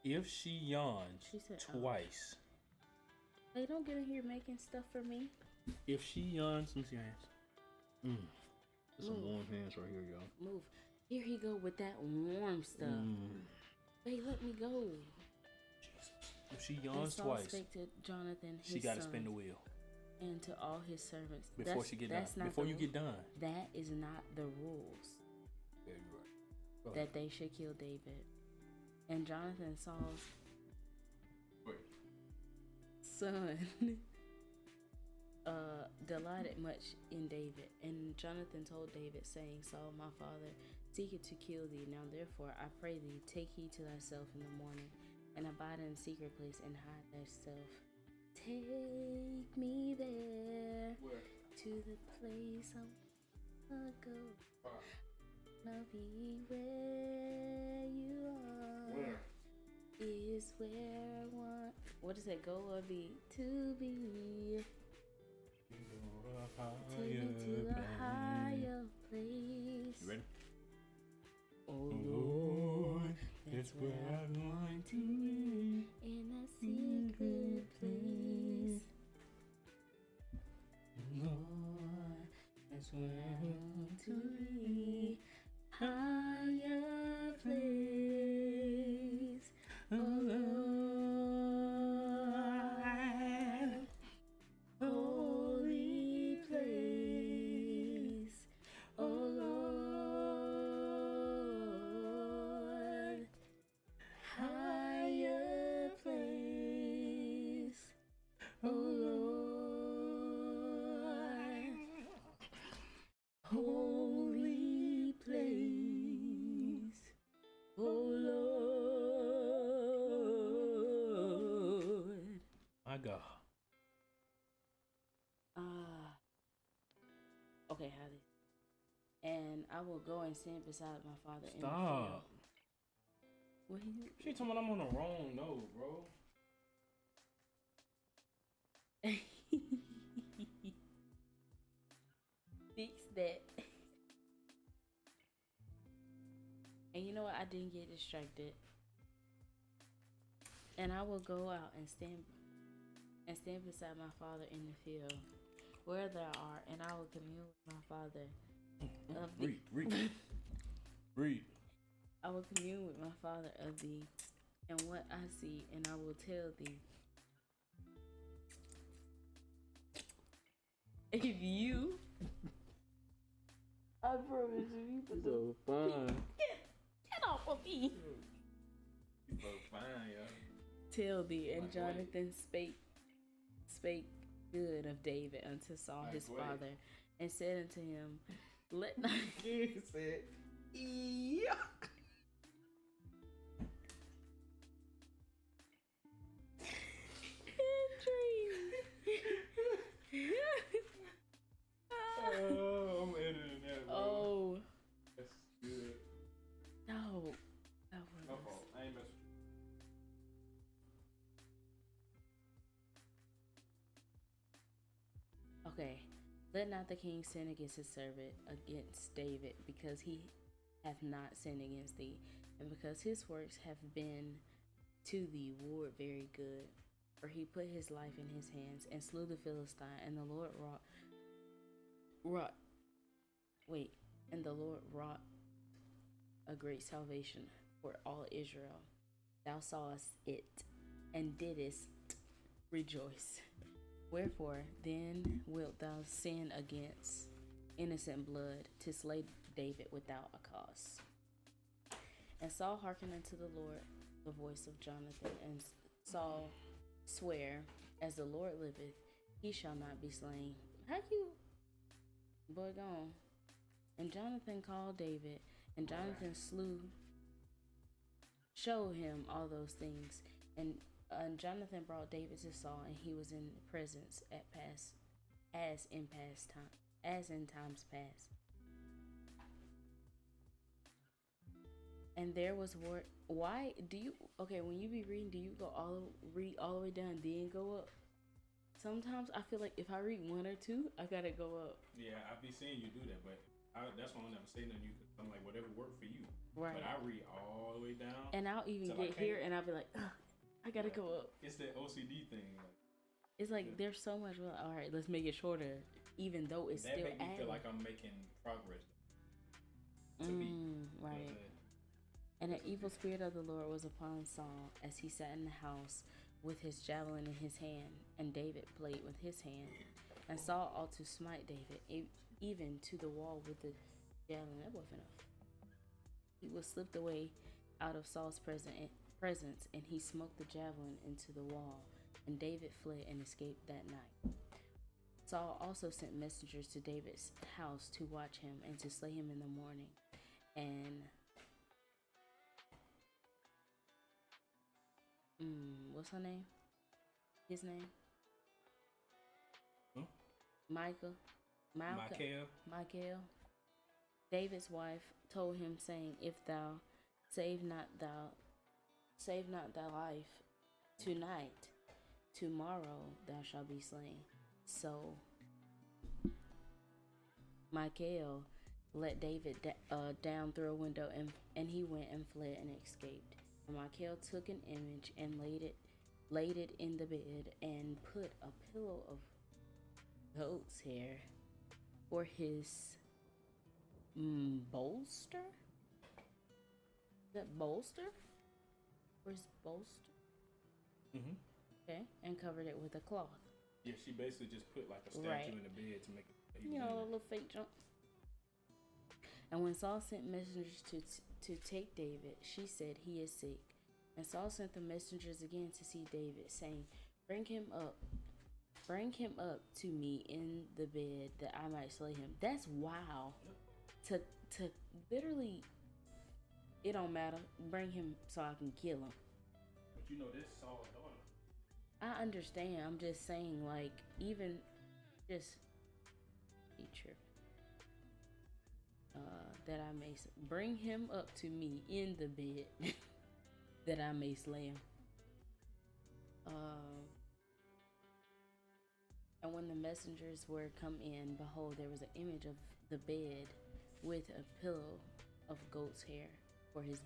If she yawns twice. Hey, don't get in here making stuff for me. If she yawns, let me see your hands. There's some warm hands right here, y'all. Move. Here he go with that warm stuff. Hey, let me go. If she yawns Saul twice, spake to Jonathan, his she got to son, spin the wheel and to all his servants. before she get done. Before you get done. That is not the rules. Yeah, you're right. That they should kill David. And Jonathan, Saul's son, delighted much in David. And Jonathan told David, saying, Saul, my father, seeketh to kill thee. Now therefore, I pray thee, take heed to thyself in the morning, and abide in a secret place, and hide thyself. Take me there. Where? To the place I wanna go. I'll be where you are. Where? Is where I want. What does that go or be? To be. Take me to a higher place. You ready? Oh Lord, that's where I want to be. In a secret place. Lord, that's where I want to be. Higher place. Oh Lord, holy place. Oh Lord, higher place. Oh Lord, holy place. Oh Lord. My God. Okay, how this? And I will go and stand beside my father in the Stop. field. What are you? She told me I'm on the wrong note, bro. Fix that. And you know what? I didn't get distracted. And I will go out and stand beside my father in the field, where thou art, and I will commune with my father. Read. I will commune with my father of thee, and what I see, and I will tell thee. If you, I promise you, So fine. get off of me. So fine, yo. Tell thee, and Like Jonathan spake good of David unto Saul Like his what? father, and said unto him, Let not He said, yeah. Let not the king sin against his servant, against David, because he hath not sinned against thee, and because his works have been to thee ward very good. For he put his life in his hands and slew the Philistine, and the Lord wrought a great salvation for all Israel. Thou sawest it, and didst rejoice. Wherefore then wilt thou sin against innocent blood to slay David without a cause? And Saul hearkened unto the Lord the voice of Jonathan, and Saul swear, as the Lord liveth, he shall not be slain. How you, boy, gone? And Jonathan called David, and Jonathan showed him all those things, and Jonathan brought David to Saul, and he was in presence as in times past. And there was war. Why do you? Okay, when you be reading, do you read all the way down, then go up? Sometimes I feel like if I read 1 or 2, I gotta go up. Yeah, I be seeing you do that, but that's why I never say nothing to you. Cause I'm like, whatever worked for you. Right. But I read all the way down. And I'll even get here, and I'll be like, I gotta go up. It's that OCD thing. It's like there's so much. Well, all right, let's make it shorter, even though it's that still. That make me feel like I'm making progress. To me, right. And an evil spirit of the Lord was upon Saul as he sat in the house with his javelin in his hand, and David played with his hand. And Saul ought to smite David, even to the wall with the javelin. That wasn't enough. He was slipped away out of Saul's presence, and he smote the javelin into the wall. And David fled and escaped that night. Saul also sent messengers to David's house to watch him and to slay him in the morning. And what's her name? His name? Michael. David's wife told him, saying, If thou save not thy life tonight, tomorrow thou shalt be slain. So Michael let David down through a window, and he went and fled and escaped. And Michael took an image and laid it in the bed, and put a pillow of goat's hair for his bolster. Is that bolster? For his bolster? Okay, and covered it with a cloth. Yeah, she basically just put like a statue in the bed to make it. A little fake jump. And when Saul sent messengers to take David, she said, He is sick. And Saul sent the messengers again to see David, saying, Bring him up to me in the bed, that I might slay him. That's wild. To literally, it don't matter. Bring him so I can kill him. But this Saul's daughter. I understand. I'm just saying, like, even just be tripping. That I may bring him up to me in the bed, that I may slay him. And when the messengers were come in, behold, there was an image of the bed with a pillow of goat's hair for his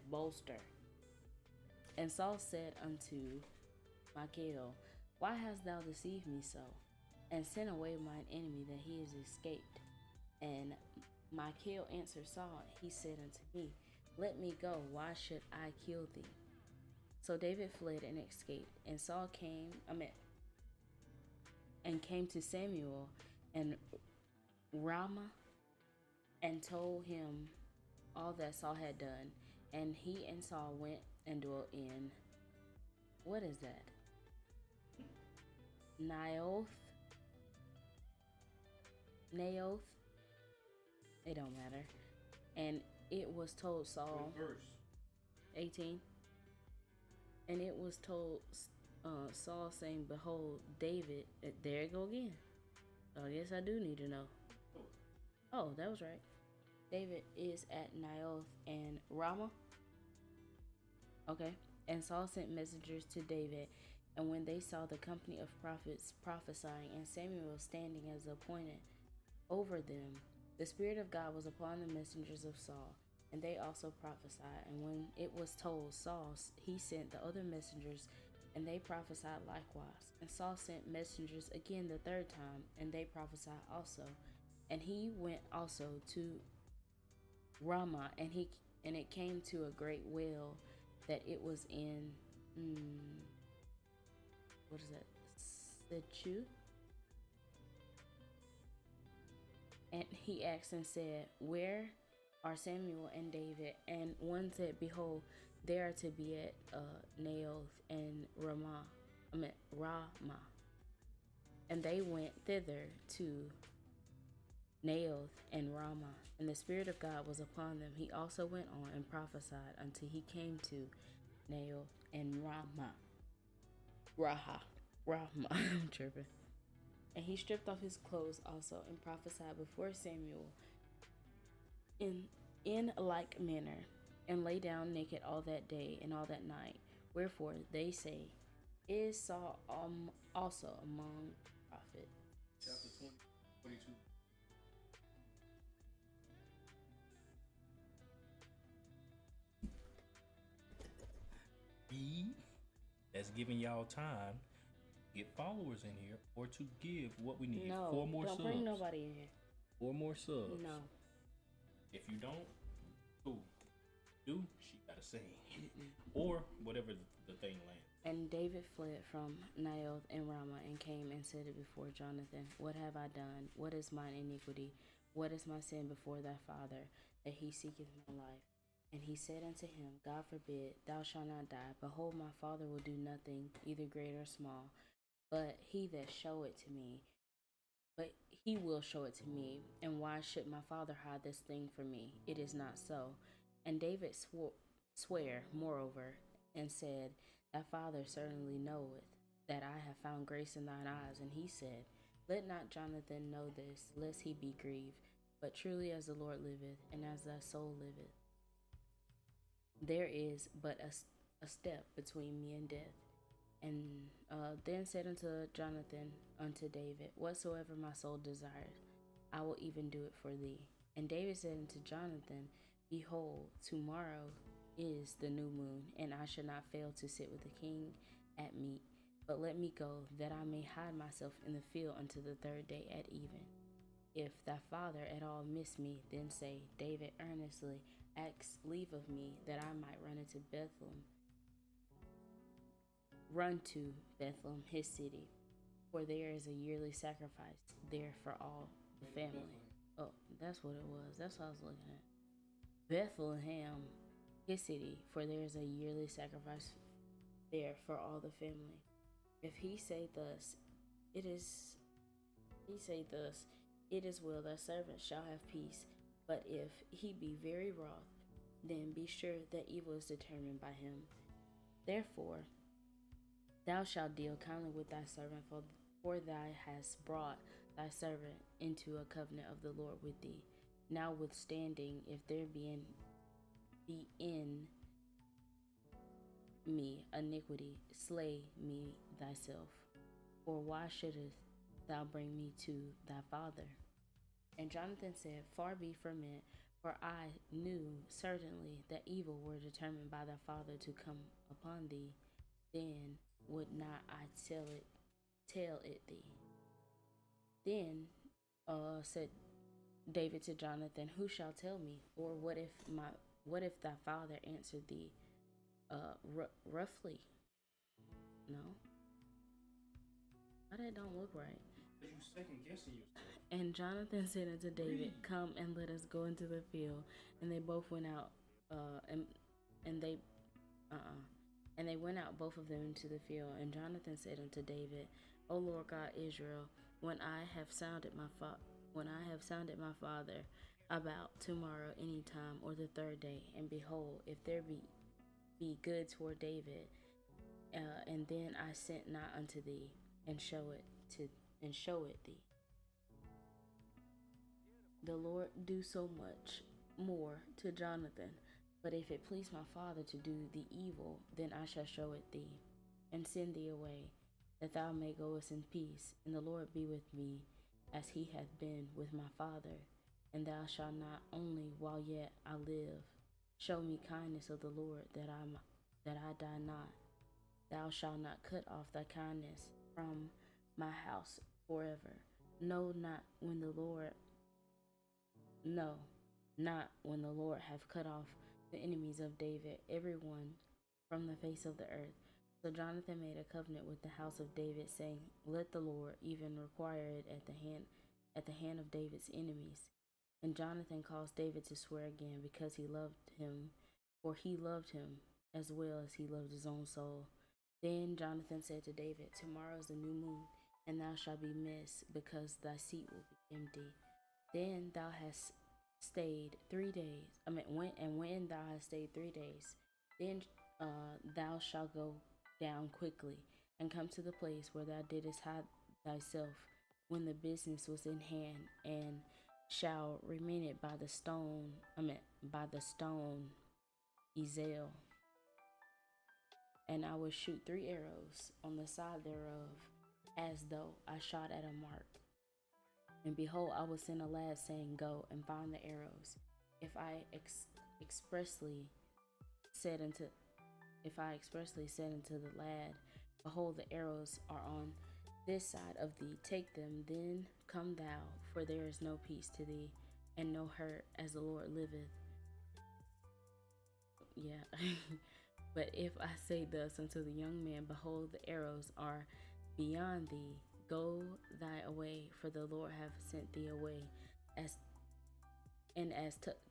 bolster. And Saul said unto Michael, Why hast thou deceived me so, and sent away mine enemy, that he is escaped? And Michael answered Saul, he said unto me, Let me go, why should I kill thee? So David fled and escaped, and Saul came to Samuel and Ramah, and told him all that Saul had done. And he and Saul went and dwelt in, what is that? Naoth? It don't matter. And it was told Saul. Verse 18. And it was told Saul, saying, Behold, David. There you go again. I guess I do need to know. Oh, that was right. David is at Naoth and Ramah. Okay. And Saul sent messengers to David And when they saw the company of prophets prophesying, and Samuel standing as appointed over them, the Spirit of God was upon the messengers of Saul, and they also prophesied. And when it was told Saul, he sent the other messengers, and they prophesied likewise. And Saul sent messengers again the third time, and they prophesied also. And he went also to Ramah, and it came to a great well that it was in what is that? Sechu? And he asked and said, Where are Samuel and David? And one said, Behold, they are to be at Naoth and Ramah. And they went thither to Naoth and Ramah, and the Spirit of God was upon them. He also went on and prophesied until he came to Naoth and Ramah. I'm tripping. And he stripped off his clothes also and prophesied before Samuel in like manner, and lay down naked all that day and all that night. Wherefore they say, Is Saul also among prophets? Chapter 20, 42. That's giving y'all time to get followers in here or to give what we need. No, 4 more don't subs. bring nobody in here. 4 more subs. No. If you don't, cool. Do she gotta sing or whatever the thing lands. And David fled from Naoth and Ramah, and came and said it before Jonathan, What have I done? What is mine iniquity? What is my sin before thy father, that he seeketh my life? And he said unto him, God forbid, thou shalt not die. Behold, my father will do nothing, either great or small, but he will show it to me. And why should my father hide this thing from me? It is not so. And David sware, moreover, and said, Thy father certainly knoweth that I have found grace in thine eyes. And he said, Let not Jonathan know this, lest he be grieved. But truly as the Lord liveth, and as thy soul liveth, there is but a step between me and death. And then said unto Jonathan unto David, Whatsoever my soul desires, I will even do it for thee. And David said unto Jonathan, Behold, tomorrow is the new moon, and I shall not fail to sit with the king at meat. But let me go, that I may hide myself in the field until the third day at even. If thy father at all miss me, then say, David earnestly asked leave of me, that I might run to Bethlehem, his city, for there is a yearly sacrifice there for all the family. Oh, that's what it was. That's what I was looking at. Bethlehem, his city, for there is a yearly sacrifice there for all the family. If he say thus, it is well, thy servant shall have peace. But if he be very wroth, then be sure that evil is determined by him. Therefore, thou shalt deal kindly with thy servant, for thou hast brought thy servant into a covenant of the Lord with thee. Notwithstanding, if there be in me iniquity, slay me thyself. For why shouldest thou bring me to thy father? And Jonathan said, Far be from it, for I knew certainly that evil were determined by thy father to come upon thee. Then would not I tell it thee. Then said David to Jonathan, Who shall tell me? Or what if thy father answered thee roughly? No, that don't look right. You second guessing yourself. And Jonathan said unto David, Come and let us go into the field. And they both went out, and they went out both of them into the field. And Jonathan said unto David, O Lord God Israel, when I have sounded my father about tomorrow any time or the third day, and behold, if there be good toward David, and then I sent not unto thee, and show it thee. The Lord do so much more to Jonathan. But if it please my father to do the evil, then I shall show it thee. and send thee away, that thou may goest in peace, and the Lord be with me, as he hath been with my father. And thou shalt not only while yet I live show me kindness of the Lord, that I die not. Thou shalt not cut off thy kindness from my house forever. No, not when the Lord hath cut off the enemies of David, every one from the face of the earth. So Jonathan made a covenant with the house of David, saying, Let the Lord even require it at the hand of David's enemies. And Jonathan caused David to swear again, because he loved him, for he loved him as well as he loved his own soul. Then Jonathan said to David, Tomorrow is the new moon, and thou shalt be missed, because thy seat will be empty. Then thou hast stayed 3 days. When thou hast stayed 3 days, then thou shalt go down quickly, and come to the place where thou didst hide thyself when the business was in hand, and shall remain it by the stone Ezel. And I will shoot 3 arrows on the side thereof, as though I shot at a mark. And behold, I will send a lad, saying, Go and find the arrows. If I expressly said unto the lad, Behold, the arrows are on this side of thee, take them, then come thou, for there is no peace to thee, and no hurt, as the Lord liveth. Yeah. But if I say thus unto the young man, Behold, the arrows are beyond thee, go thy way, for the Lord hath sent thee away. As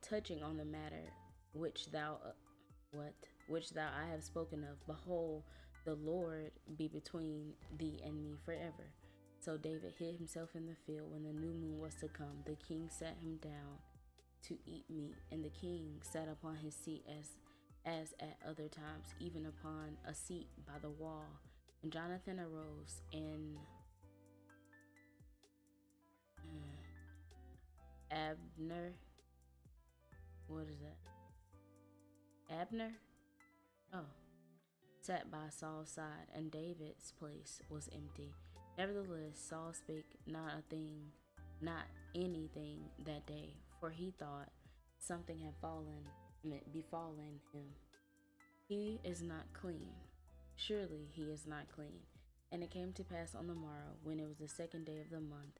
touching on the matter which thou I have spoken of, behold, the Lord be between thee and me forever. So David hid himself in the field. When the new moon was to come, the king sat him down to eat meat, and the king sat upon his seat as at other times, even upon a seat by the wall. And Jonathan arose and Abner, sat by Saul's side, and David's place was empty. Nevertheless, Saul spake not anything that day, for he thought something had befallen him. He is not clean. Surely he is not clean. And it came to pass on the morrow, when it was the 2nd day of the month,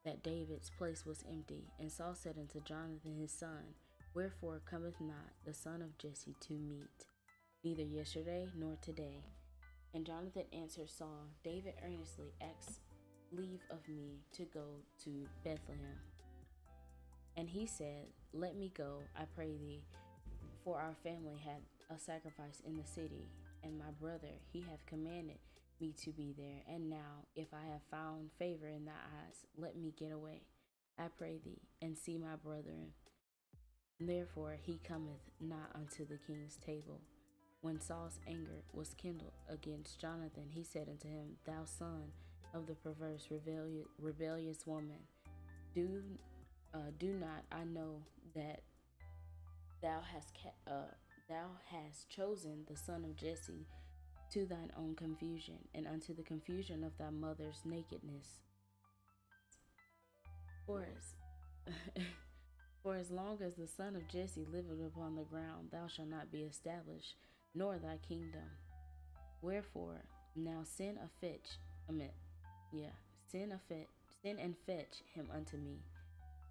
that David's place was empty. And Saul said unto Jonathan his son, Wherefore cometh not the son of Jesse to meat, neither yesterday nor today? And Jonathan answered Saul, David earnestly asked leave of me to go to Bethlehem. And he said, Let me go, I pray thee, for our family hath a sacrifice in the city, and my brother, he hath commanded me to be there. And now, if I have found favor in thy eyes, let me get away, I pray thee, and see my brethren. Therefore he cometh not unto the king's table. When Saul's anger was kindled against Jonathan, he said unto him, Thou son of the perverse, rebellious woman, do not I know that thou hast chosen the son of Jesse to thine own confusion, and unto the confusion of thy mother's nakedness? For as long as the son of Jesse liveth upon the ground, thou shalt not be established, nor thy kingdom. Wherefore now send and fetch him unto me,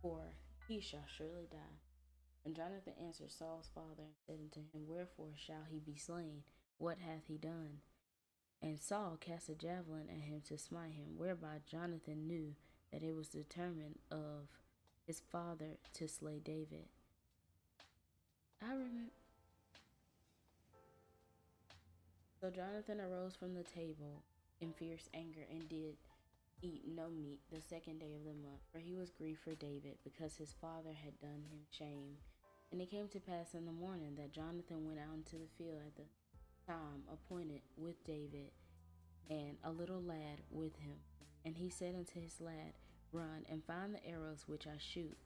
for he shall surely die. And Jonathan answered Saul's father and said unto him, Wherefore shall he be slain? What hath he done? And Saul cast a javelin at him to smite him, whereby Jonathan knew that it was determined of his father to slay David. So Jonathan arose from the table in fierce anger, and did eat no meat the 2nd day of the month, for he was grieved for David, because his father had done him shame. And it came to pass in the morning that Jonathan went out into the field at the time appointed with David, and a little lad with him. And he said unto his lad, Run and find the arrows which I shoot.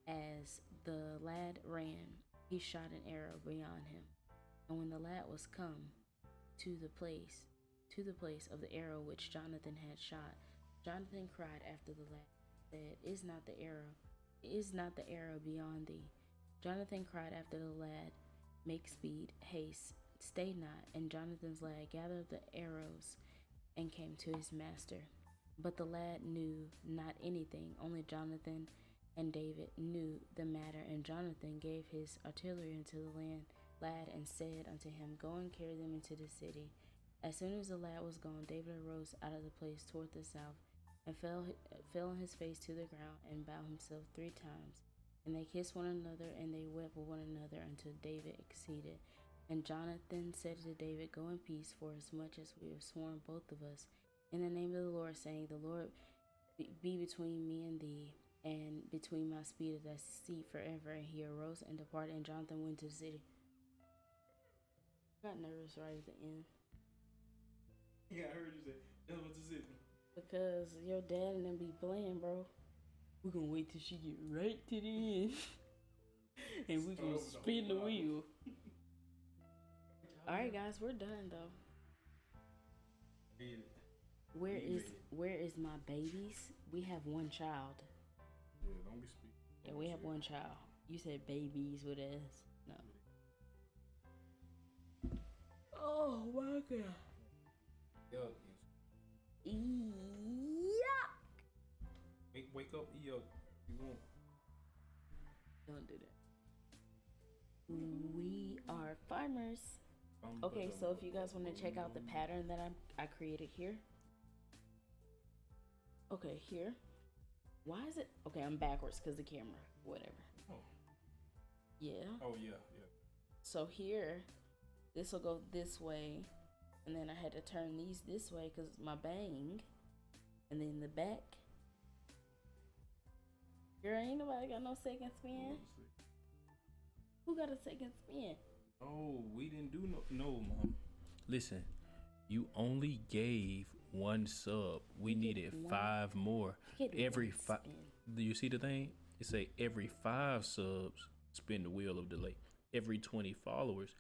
As the lad ran, he shot an arrow beyond him. And when the lad was come to the place, to the place of the arrow which Jonathan had shot. Jonathan cried after the lad, said, Is not the arrow beyond thee? Jonathan cried after the lad, Make speed, haste, stay not. And Jonathan's lad gathered the arrows and came to his master. But the lad knew not anything, only Jonathan and David knew the matter. And Jonathan gave his artillery unto the lad and said unto him, Go and carry them into the city. As soon as the lad was gone, David arose out of the place toward the south and fell on his face to the ground and bowed himself 3 times. And they kissed one another, and they wept with one another until David exceeded. And Jonathan said to David, Go in peace, for as much as we have sworn both of us in the name of the Lord, saying, The Lord be between me and thee, and between my speed of thy seat forever. And he arose and departed, and Jonathan went to the city. I got nervous right at the end. Yeah, I heard you say that was the city. Because your dad and them be playing, bro. We're gonna wait till she get right to the end. And we're gonna spin the wheel. Alright guys, we're done though. Where is my babies? We have one child. Yeah, don't be speaking. Yeah, we have one child. You said babies with S. No. Oh my god. Yuck. Yuck. Wake up, yuck. You won't. Don't do that. We are farmers. Okay, so if you guys want to check out the pattern that I created here. Okay, here. Why is it? Okay, I'm backwards because the camera. Whatever. Oh. Yeah. Oh, yeah. So here, this will go this way. And then I had to turn these this way because my bang. And then the back. Girl, ain't nobody got no second spin. Who got a second spin? Oh, we didn't do no, Mom. Listen, you only gave 1 sub. We needed 5 more. Every 5. Do you see the thing? It say every 5 subs, spin the wheel of delay. Every 20 followers.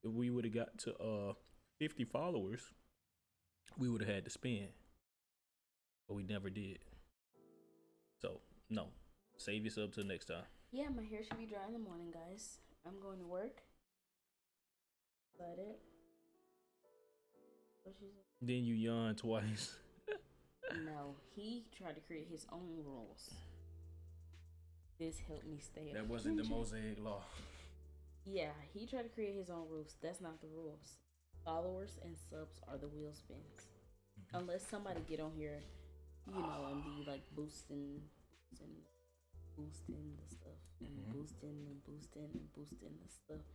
If we would have got to 50 followers, we would have had to spin. But we never did. So, no. Save your sub till next time. Yeah, my hair should be dry in the morning, guys. I'm going to work. Got it. What she said? Then you yawn twice. No, he tried to create his own rules. This helped me stay up. That wasn't the Mosaic law. Yeah, he tried to create his own rules. That's not the rules. Followers and subs are the wheel spins. Unless somebody get on here, you know, and be like boosting the stuff. And boosting the stuff.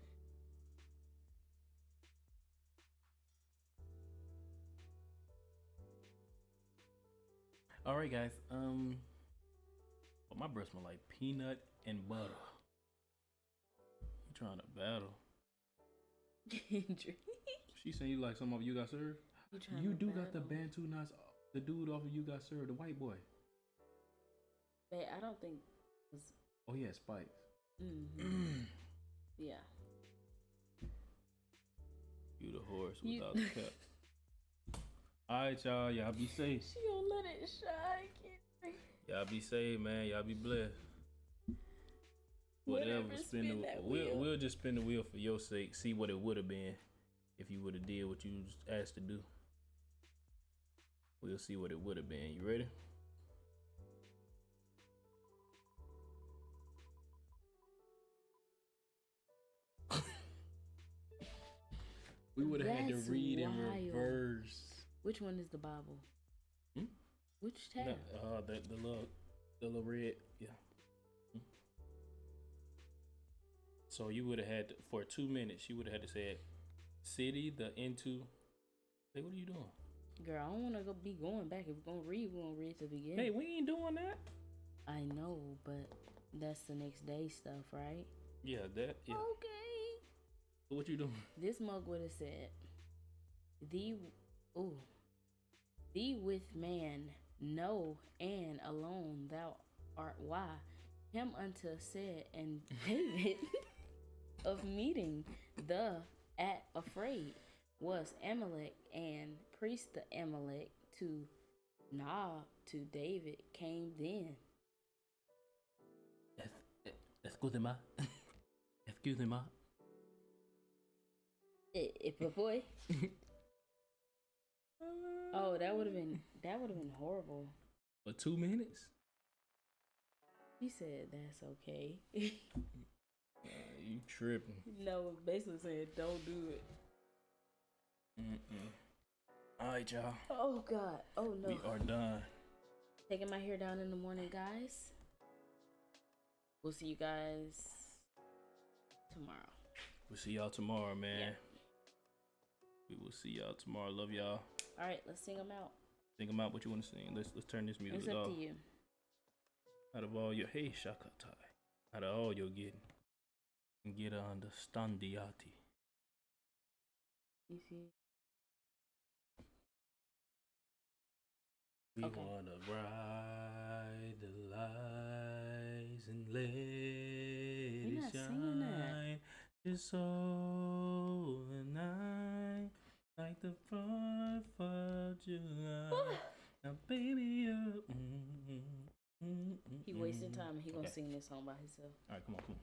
All right, guys. Well, my breath smell like peanut and butter. You trying to battle? She saying you like some of You Got Served. You do got the Bantu knots. The dude off of You Got Served, the white boy. But I don't think. Oh yeah, Spikes. Mm-hmm. Yeah. You the horse without the cap. Alright, y'all be safe. She gonna let it shine. Y'all be safe, man. Y'all be blessed. Whatever, spin the wheel. We'll just spin the wheel for your sake. See what it would have been if you would have did what you was asked to do. We'll see what it would have been. You ready? We would have had to read in reverse. Which one is the Bible? Which tab? The little red, yeah. So you would have had to, for 2 minutes. You would have had to say city, the into. Hey, what are you doing? Girl, I don't want to be going back. If we're gonna read to the beginning. Hey, we ain't doing that. I know, but that's the next day stuff, right? Yeah, that. Yeah. Okay. So what you doing? This mug would have said, thee with man, no, and alone thou art why. Him unto said, and David of meeting the at afraid was Amalek and priest the Amalek to Nob to David came then. Excusez-moi. Excusez-moi. If a boy. Oh, that would have been horrible. For 2 minutes? He said that's okay. You tripping. No, basically saying don't do it. All right, y'all. Oh God. Oh no. We are done. Taking my hair down in the morning, guys. We'll see you guys tomorrow. We'll see y'all tomorrow, man. Yeah. We will see y'all tomorrow. Love y'all. All right, let's sing them out. Think about what you want to sing. Let's turn this music It's off. up to you. Out of all your Shakatai. Out of all your getting. Get understandiati. You see? We Okay. wanna ride the lights and let You're it not singing that. shine. It's so the night like the 4th of July. Now, baby, you. He wasting time and he gonna Okay. sing this song by himself. All right, come on.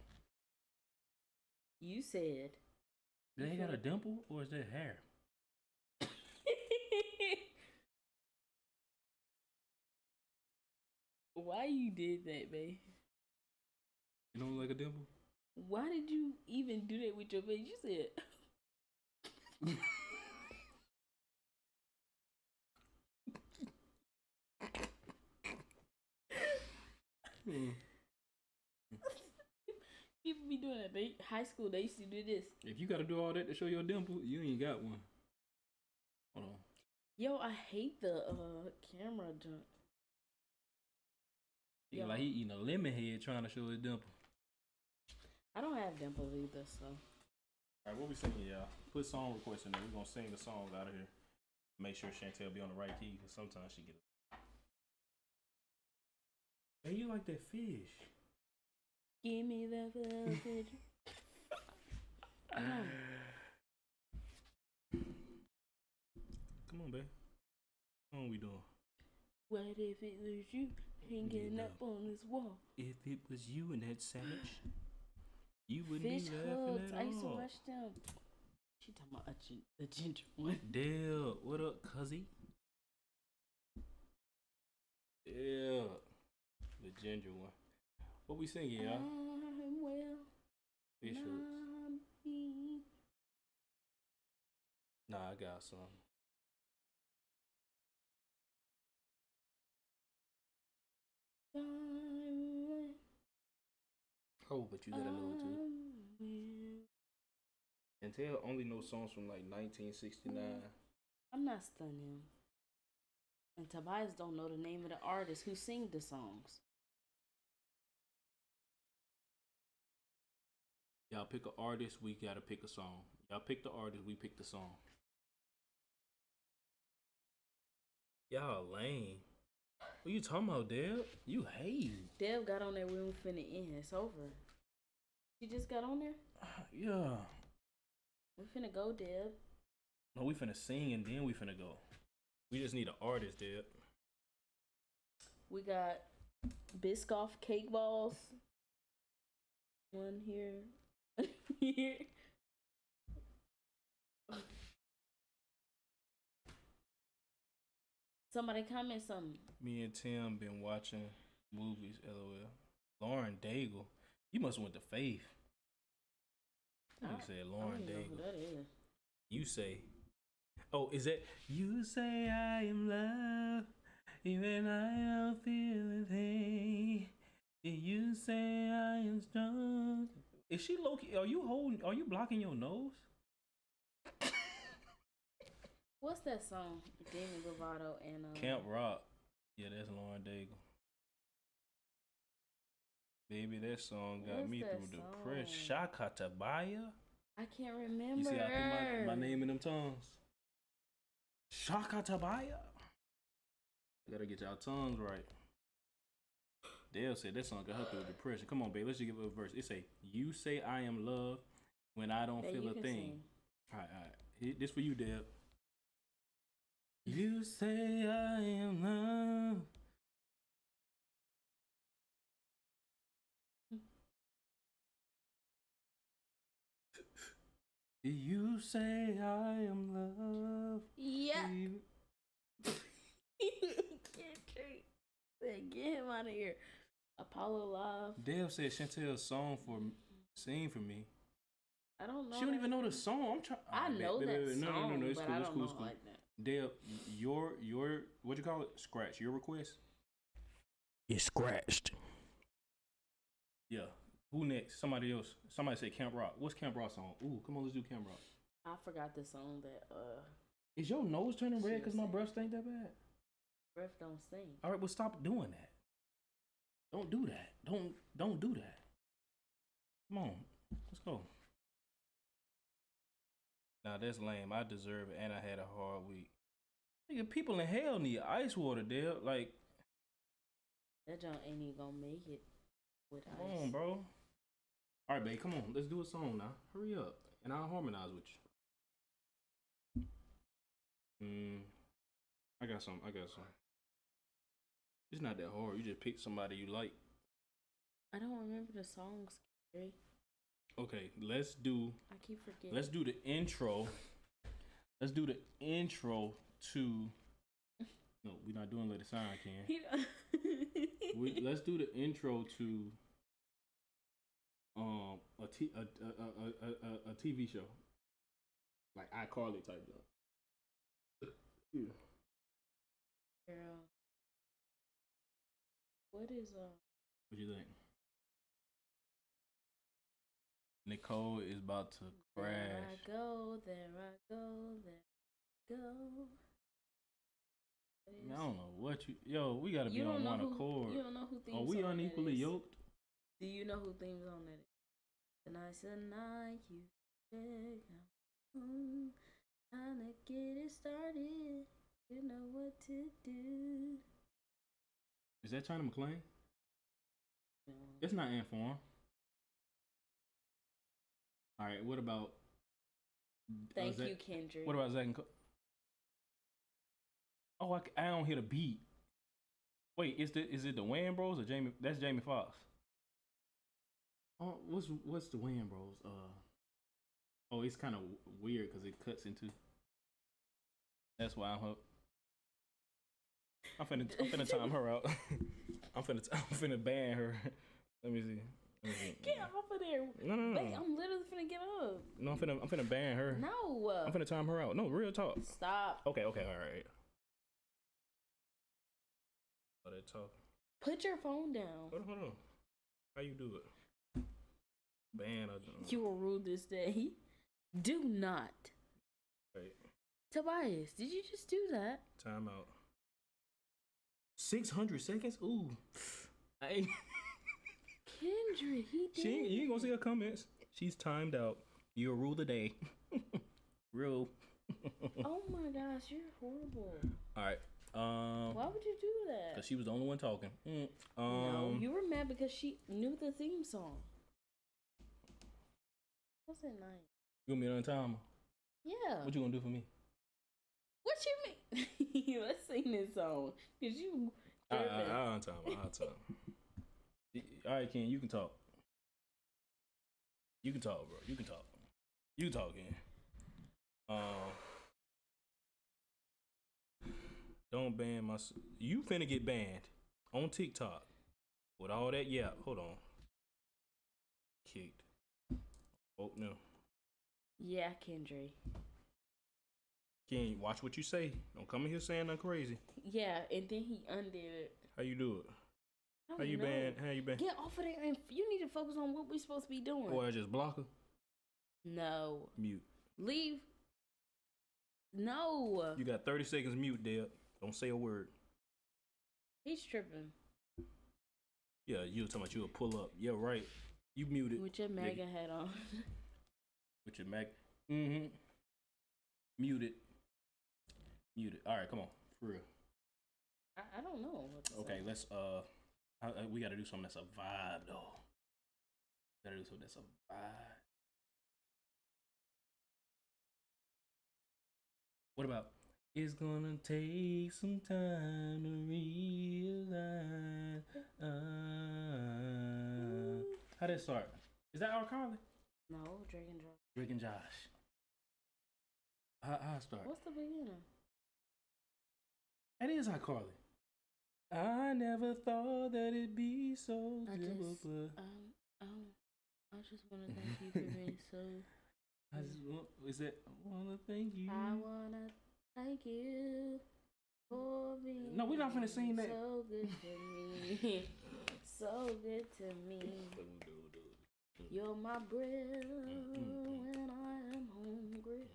You said. They got a dimple or is that hair? Why you did that, babe? You don't like a dimple? Why did you even do that with your face? You said. People be doing that. High school, they used to do this. If you got to do all that to show your dimple, you ain't got one. Hold on. Yo, I hate the camera junk. He Yo. like he eating a lemon head trying to show his dimple. I don't have dimples either, so. All right, what we singing, y'all? Put song requests in there. We're gonna sing the song out of here. Make sure Chantel be on the right key, because sometimes she get it. Hey, you like that fish? Give me the footage. Come on, babe. What are we doing? What if it was you hanging up on this wall? If it was you and that sandwich, you wouldn't Fish be laughing hooks. at I used to all. watch them. She talking about the ginger one. Dale, what up, cuzzy? Yeah, the ginger one. What we singing, y'all? I'm well. Fish hooks. not be. Nah, I got some. Oh, but you gotta know it too. And Tail only knows songs from like 1969. I'm not stunning. And Tobias don't know the name of the artist who sing the songs. Y'all pick an artist, we gotta pick a song. Y'all pick the artist, we pick the song. Y'all lame. What you talking about, Deb? You hate. Deb got on there when we finna end. It's over. She just got on there? Yeah. We finna go, Deb. No, we finna sing and then we finna go. We just need an artist, Deb. We got Biscoff cake balls. One here. Here. Somebody comment something. Me and Tim been watching movies, LOL. Lauren Daigle. You must have went to Faith. You said Lauren I don't even know who Daigle. that is. You say, oh, is that you say I am love, even I don't feel a thing. You say I am strong. Is she low key? Are you blocking your nose? What's that song? Demi Lovato and Camp Rock. Yeah, that's Lauren Daigle. Baby, that song got What's me that through song? depression. Shaka Tabaya. I can't remember. You see, I her. put my name in them tongues. Shaka Tabaya. I gotta get y'all tongues right. Dale said that song got her through depression. Come on, babe, let's just give it a verse. It say, you say I am loved when I don't That feel you a can thing. sing. All right. This for you, Deb. You say I am love. You say I am love. Yeah. baby. Get him out of here. Apollo Live. Dale said Chantel's song for sing for me. I don't know. She don't even know the song. I'm trying. I know that song, No. It's but cool. I It's don't cool. know It's cool. like that. Dale, your what you call it? Scratch. Your request. It's scratched. Yeah. Who next? Somebody else. Somebody said Camp Rock. What's Camp Rock song? Ooh, come on, let's do Camp Rock. I forgot the song that Is your nose turning red because my breath stink that bad? Breath don't sing. All right, well stop doing that. Don't do that. Don't do that. Come on, let's go. Now that's lame. I deserve it, and I had a hard week. Nigga, people in hell need ice water, Dale. Like, That joint ain't even gonna make it with come ice. on, bro. All right, babe, come on. Let's do a song now. Hurry up, and I'll harmonize with you. I got some. It's not that hard. You just pick somebody you like. I don't remember the songs, Gary. Okay, let's do. I keep forgetting. Let's do the intro. Let's do the intro to. No, we're not doing Let It Shine, Ken. Let's do the intro to. A TV show, like iCarly type job. Yeah. Girl. What is What you think? Nicole is about to crash. There I go, there I go, there I go. I don't know what you. Yo, we gotta be on one accord. You don't know who themes Are we song unequally that is? yoked? Do you know who themes on that is? Tonight's the night you check out. Time to get it started. You know what to do. Is that China McClain? No. It's not Inform. All right. What about? Thank Zach, you, Kendrick. What about Zach and? Oh, I don't hear the beat. Wait, is it the Wayans Bros or Jamie? That's Jamie Foxx. Oh, what's the Wayans Bros? Oh, it's kind of weird because it cuts into. That's why I'm hooked. I'm finna time her out. I'm finna ban her. Let me see. Get off of there. No. Wait, I'm literally finna get up. No, I'm finna ban her. No. I'm finna time her out. No, real talk. Stop. Okay, all right. Oh, that talk. Put your phone down. Hold on. How you do it? Ban her. You will rule this day. Do not. Right. Tobias, did you just do that? Time out. 600 seconds? Ooh. I ain't. Kendrick, he did. You ain't gonna see her comments. She's timed out. You'll rule the day. Rule. Oh my gosh, you're horrible. All right. Why would you do that? Cause she was the only one talking. No, you were mad because she knew the theme song. What's that night? You gonna be on timer? Yeah. What you gonna do for me? What you mean? Let's sing this song. Cause you. I'll time. All right, Ken, you can talk. You can talk, bro. You can talk, Ken. Don't ban my. You finna get banned on TikTok with all that. Yeah, hold on. Kicked. Oh no. Yeah, Kendrick. Ken, watch what you say. Don't come in here saying nothing crazy. Yeah, and then he undid it. How you do it? I How you don't know. been? How you been? Get off of there, and you need to focus on what we're supposed to be doing. Or I just block her? No. Mute. Leave. No. You got 30 seconds mute, Deb. Don't say a word. He's tripping. Yeah, you were talking about you would pull up. Yeah, right. You muted. With your MAGA hat on. With your Mac. Mm-hmm. Muted. All right, come on. For real. I don't know. What to Okay, say. let's, we gotta do something that's a vibe, though. Gotta do something that's a vibe. What about It's gonna take some time to realize. How that start? Is that R. Carly? No, Drake and Josh. Drake and Josh. How start? What's the beginning? It is R. Carly. I never thought that it'd be so simple. I just want to thank you for being so. Is that? I wanna thank you. I wanna thank you for being. No, we're not finna sing that. So good to me, so good to me. You're my bread when I am hungry.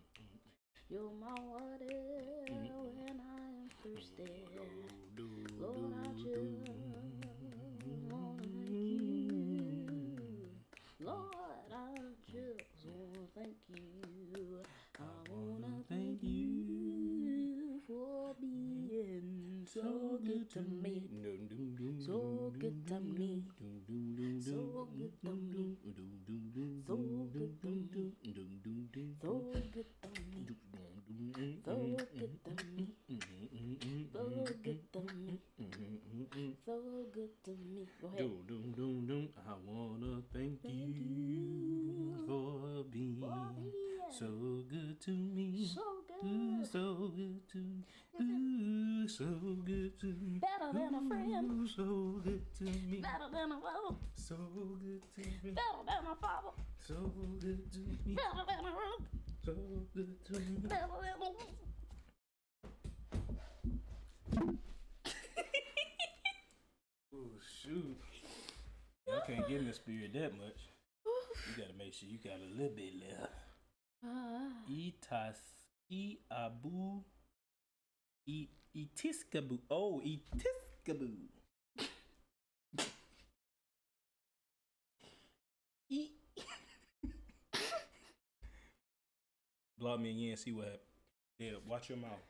You're my water when I am thirsty. Lord, I just wanna thank you. Lord, I just wanna thank you. I wanna thank you for being so good to me. So good to me. So good to me. So good to me. So good to me. So good to me. So good to me. So good to me. Go ahead. I wanna thank you for being so good to me. So good. Ooh, so good to me. Ooh, so good to me. Better than a friend. Ooh, so good to me. Better than a brother. So good to me. Better than a father. So good to me. Better than a room. So good to me. Better than a woman. Oh shoot. I can't get in the spirit that much. You gotta make sure you got a little bit left. Abu Itiskabu. Oh, Itiskabu. Block me again, see what happens. Deb, watch your mouth.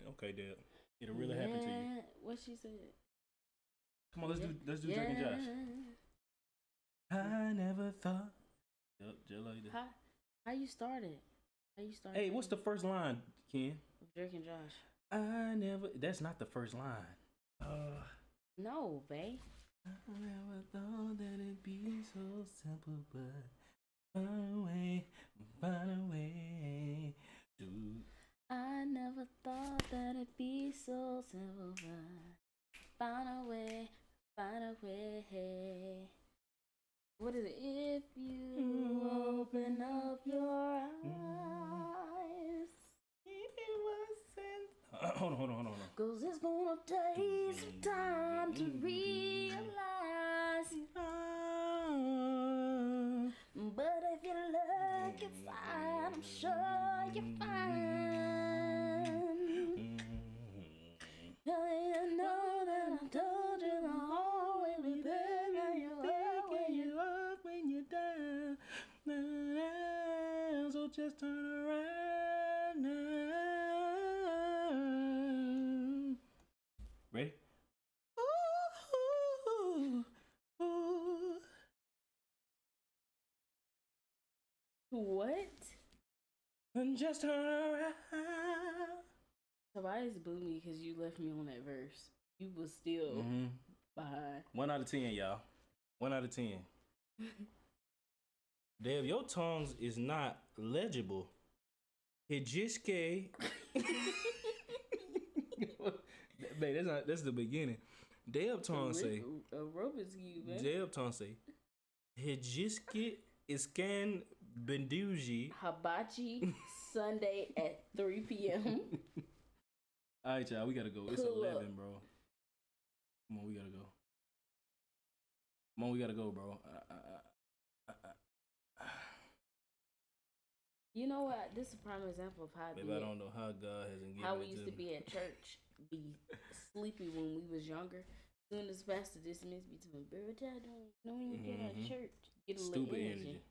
Okay, Deb. It'll really happen to you. What she said? Come on, let's do Drake and Josh. I never thought. Yep, just like that. How you started? Hey, what's the first line, Ken? Drake and Josh. I never. That's not the first line. No, babe. I never thought that it'd be so simple, but find a way to. I never thought that it'd be so simple, but find a way. What is it? If you open up your eyes. If it wasn't. Hold on. 'Cause it's gonna take some time to realize. But if you look inside, I'm sure you'll find. You know that I told you I'll always be picking you up when you're down. So just turn around now. Ready? Ooh. What? And just turn around. Tobias booed me because you left me on that verse. You was still behind. 1 out of 10, y'all. 1 out of 10. Dave, your tongues is not legible. Hijiske. Babe, that's the beginning. Dave tongue say. Robinski, man. Dave tongue say. Hijiske iskan benduji. Hibachi Sunday at 3 p.m. All right, y'all, we gotta go. It's 11, bro. Come on, we gotta go. Bro. You know what? This is a prime example of how Baby, I don't know how God hasn't given how it we used to me. be at church, be sleepy when we was younger. Soon as pastor dismissed me to me, baby, what y'all doing? You know when you get out of church, get a little Stupid energy.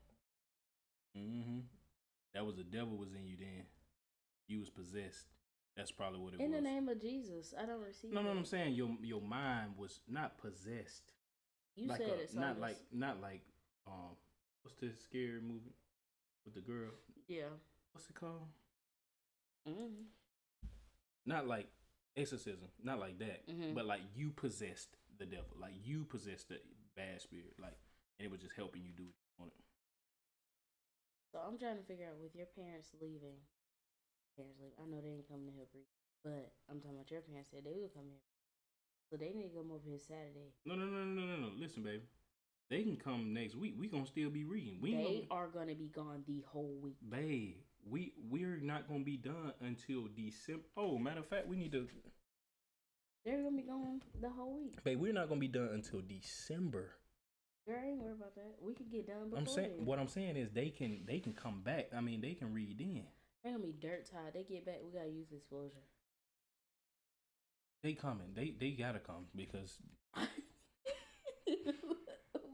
That was the devil was in you then. You was possessed. That's probably what it was. In the name of Jesus, I don't receive. No, that. I'm saying your mind was not possessed. You like said it. not like what's the scary movie with the girl? Yeah. What's it called? Mm-hmm. Not like exorcism, not like that, Mhm. but like you possessed the devil, like you possessed the bad spirit, like, and it was just helping you do what you wanted. So I'm trying to figure out with your parents leaving. I know they ain't coming to help read, but I'm talking about your parents said they would come here, so they need to come over here Saturday. No. Listen, baby, they can come next week. We gonna still be reading. They are gonna be gone the whole week. Babe, we're not gonna be done until December. Oh, matter of fact, we need to. They're gonna be gone the whole week. Babe, we're not gonna be done until December. Girl, I ain't worried about that. We could get done before I'm saying then. what I'm saying is they can come back. I mean, they can read then. They're gonna be dirt tired. They get back, we gotta use explosion. They coming. They gotta come because.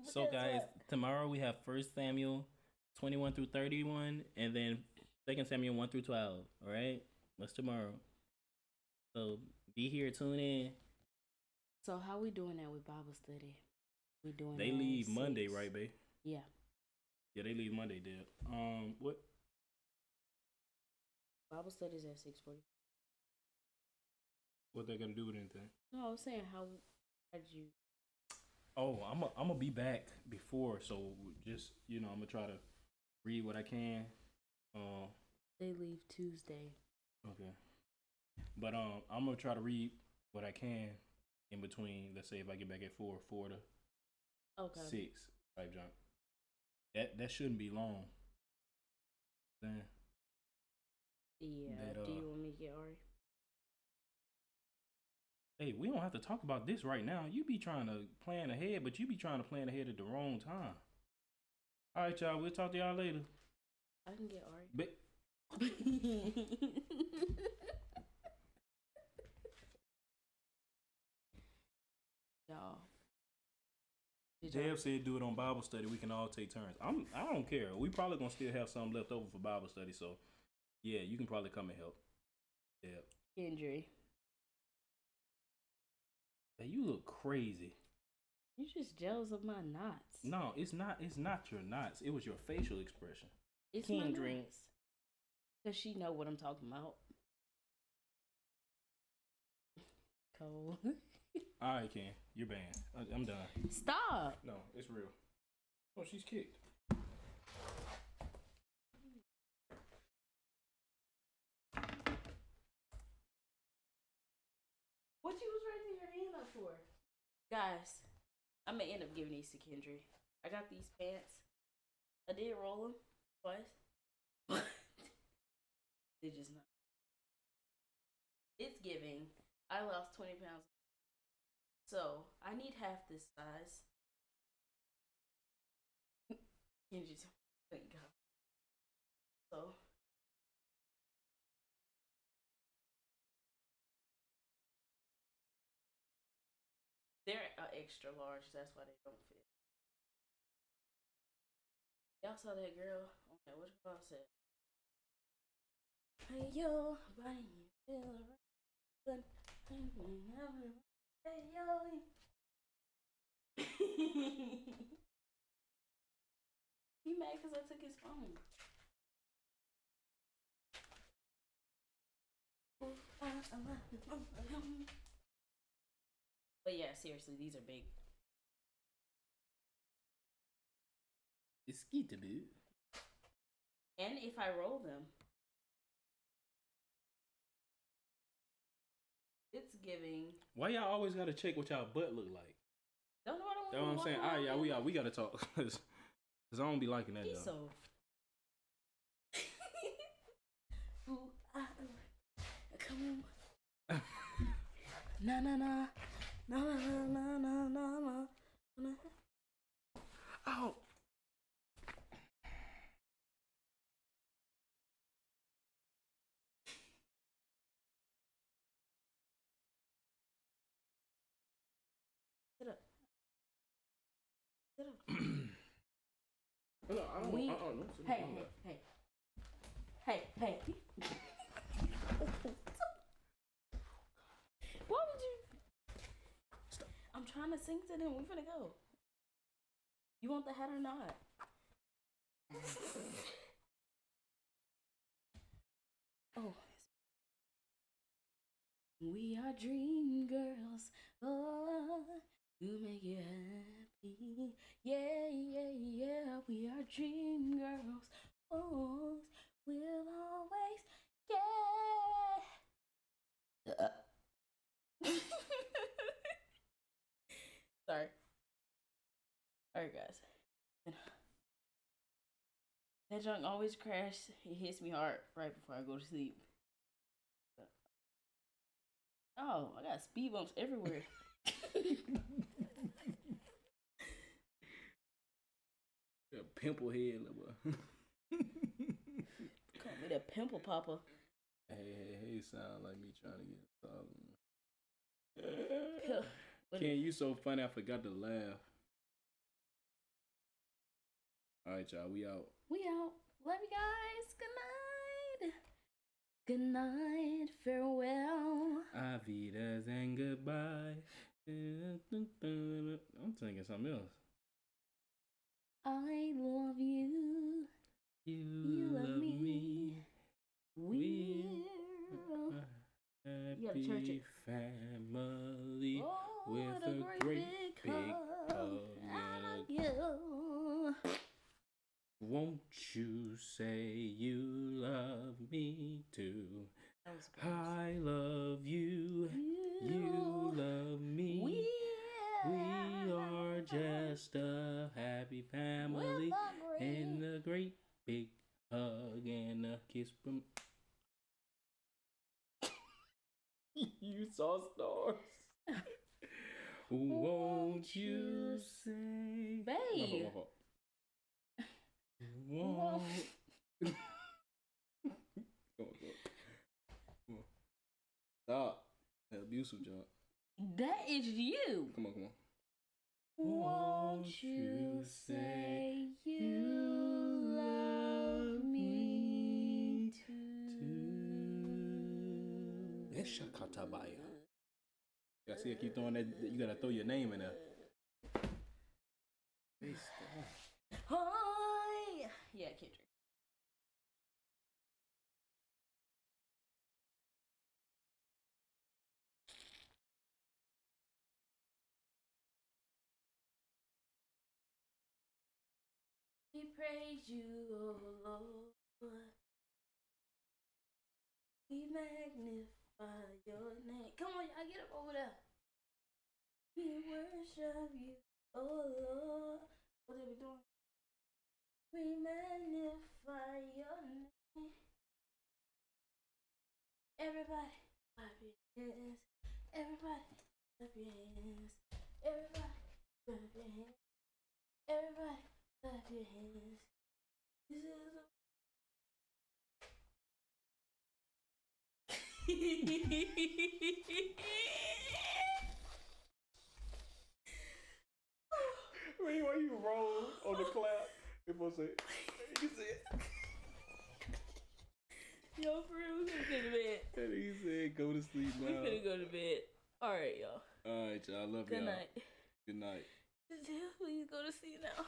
So guys, tomorrow we have 1 Samuel 21 through 31, and then 2 Samuel 1 through 12. All right, that's tomorrow. So be here, tune in. So how we doing that with Bible study? We doing. They that at leave 6? Monday, right, babe? Yeah. Yeah, they leave Monday, Deb. What? Bible studies at 6:40. What they gonna do with anything? No, I was saying how had you. Oh, I'm gonna be back before, so just I'm gonna try to read what I can. They leave Tuesday. Okay. But I'm gonna try to read what I can in between. Let's say if I get back at 4 to Okay. 6 type jump. That shouldn't be long. Then Yeah. That, Do you want me to get Ari? hey, we don't have to talk about this right now. You be trying to plan ahead, but you be trying to plan ahead at the wrong time. All right, y'all. We'll talk to y'all later. I can get Ari. But Y'all. Did y'all- Deb said do it on Bible study. We can all take turns. I don't care. We probably gonna still have some left over for Bible study. So yeah, you can probably come and help. Deb. Kendry. Hey, you look crazy. You just jealous of my knots. No, it's not. It's not your knots. It was your facial expression. It's Kendry. my knots. Cause she know what I'm talking about. Cole. All right, Ken, you're banned. I'm done. Stop. No, it's real. Oh, she's kicked. What you was raising your hand up for? Guys, I'm gonna end up giving these to Kendry. I got these pants. I did roll them twice. They're just not. It's giving. I lost 20 pounds. So I need half this size. Kendry, thank God. So. They're extra large, that's why they don't fit. Y'all saw that girl on that, what you call it? Hey yo, body you feel right. Hey yo. He mad because I took his phone. But yeah, seriously, these are big. It's skeeted. And if I roll them, it's giving. Why y'all always gotta check what y'all butt look like? Don't know That's what I'm saying. All right, y'all, we gotta talk. Cause I don't be liking that, He's y'all. so. Ooh, come on. Na na na. Na na na na na na. Oh. Sit up. Sit up. No, I don't. We- No. Hey, hey. Why would you? Stop. I'm trying to sing to them. We finna go. You want the hat or not? Oh. We are dream girls. Oh, to make you happy. Yeah, yeah, yeah. We are dream girls. Oh, we'll always yeah. Sorry. Alright, guys. That junk always crashes. It hits me hard right before I go to sleep. Oh, I got speed bumps everywhere. Pimple head, little Call me the pimple popper. Hey, sound like me trying to get Pill- Ken, you so funny, I forgot to laugh. Alright, y'all, we out. We out. Love you guys. Good night. Good night. Farewell. Avidas and goodbye. I'm thinking something else. I love you. You love me. We're a gotta church it. happy family with what a great big hug. I love you. Won't you say you love me too? I love you. You love me. We are just a happy family and a great big hug and a kiss from. You saw stars. Won't you say, babe? Won't. Go on. Stop. That abusive job. That is you. Come on. Won't you say you love me too? It's Shakatabaya. Yeah, see, I keep throwing that. You gotta throw your name in there. Hi. Yeah, Kendrick. We praise you, oh Lord. We magnify your name. Come on, y'all, get up over there. We worship you, oh Lord. What are we doing? We magnify your name. Everybody, clap your hands. Everybody, clap your hands. Everybody, clap your hands. Everybody, clap your hands. This is Why you roll on the clap? People say, you see it. Yo, for real, we finna go to bed. And he said, go to sleep now. We finna go to bed. Alright, y'all. Alright, y'all. Love y'all. Good night. Good night. Please go to sleep now.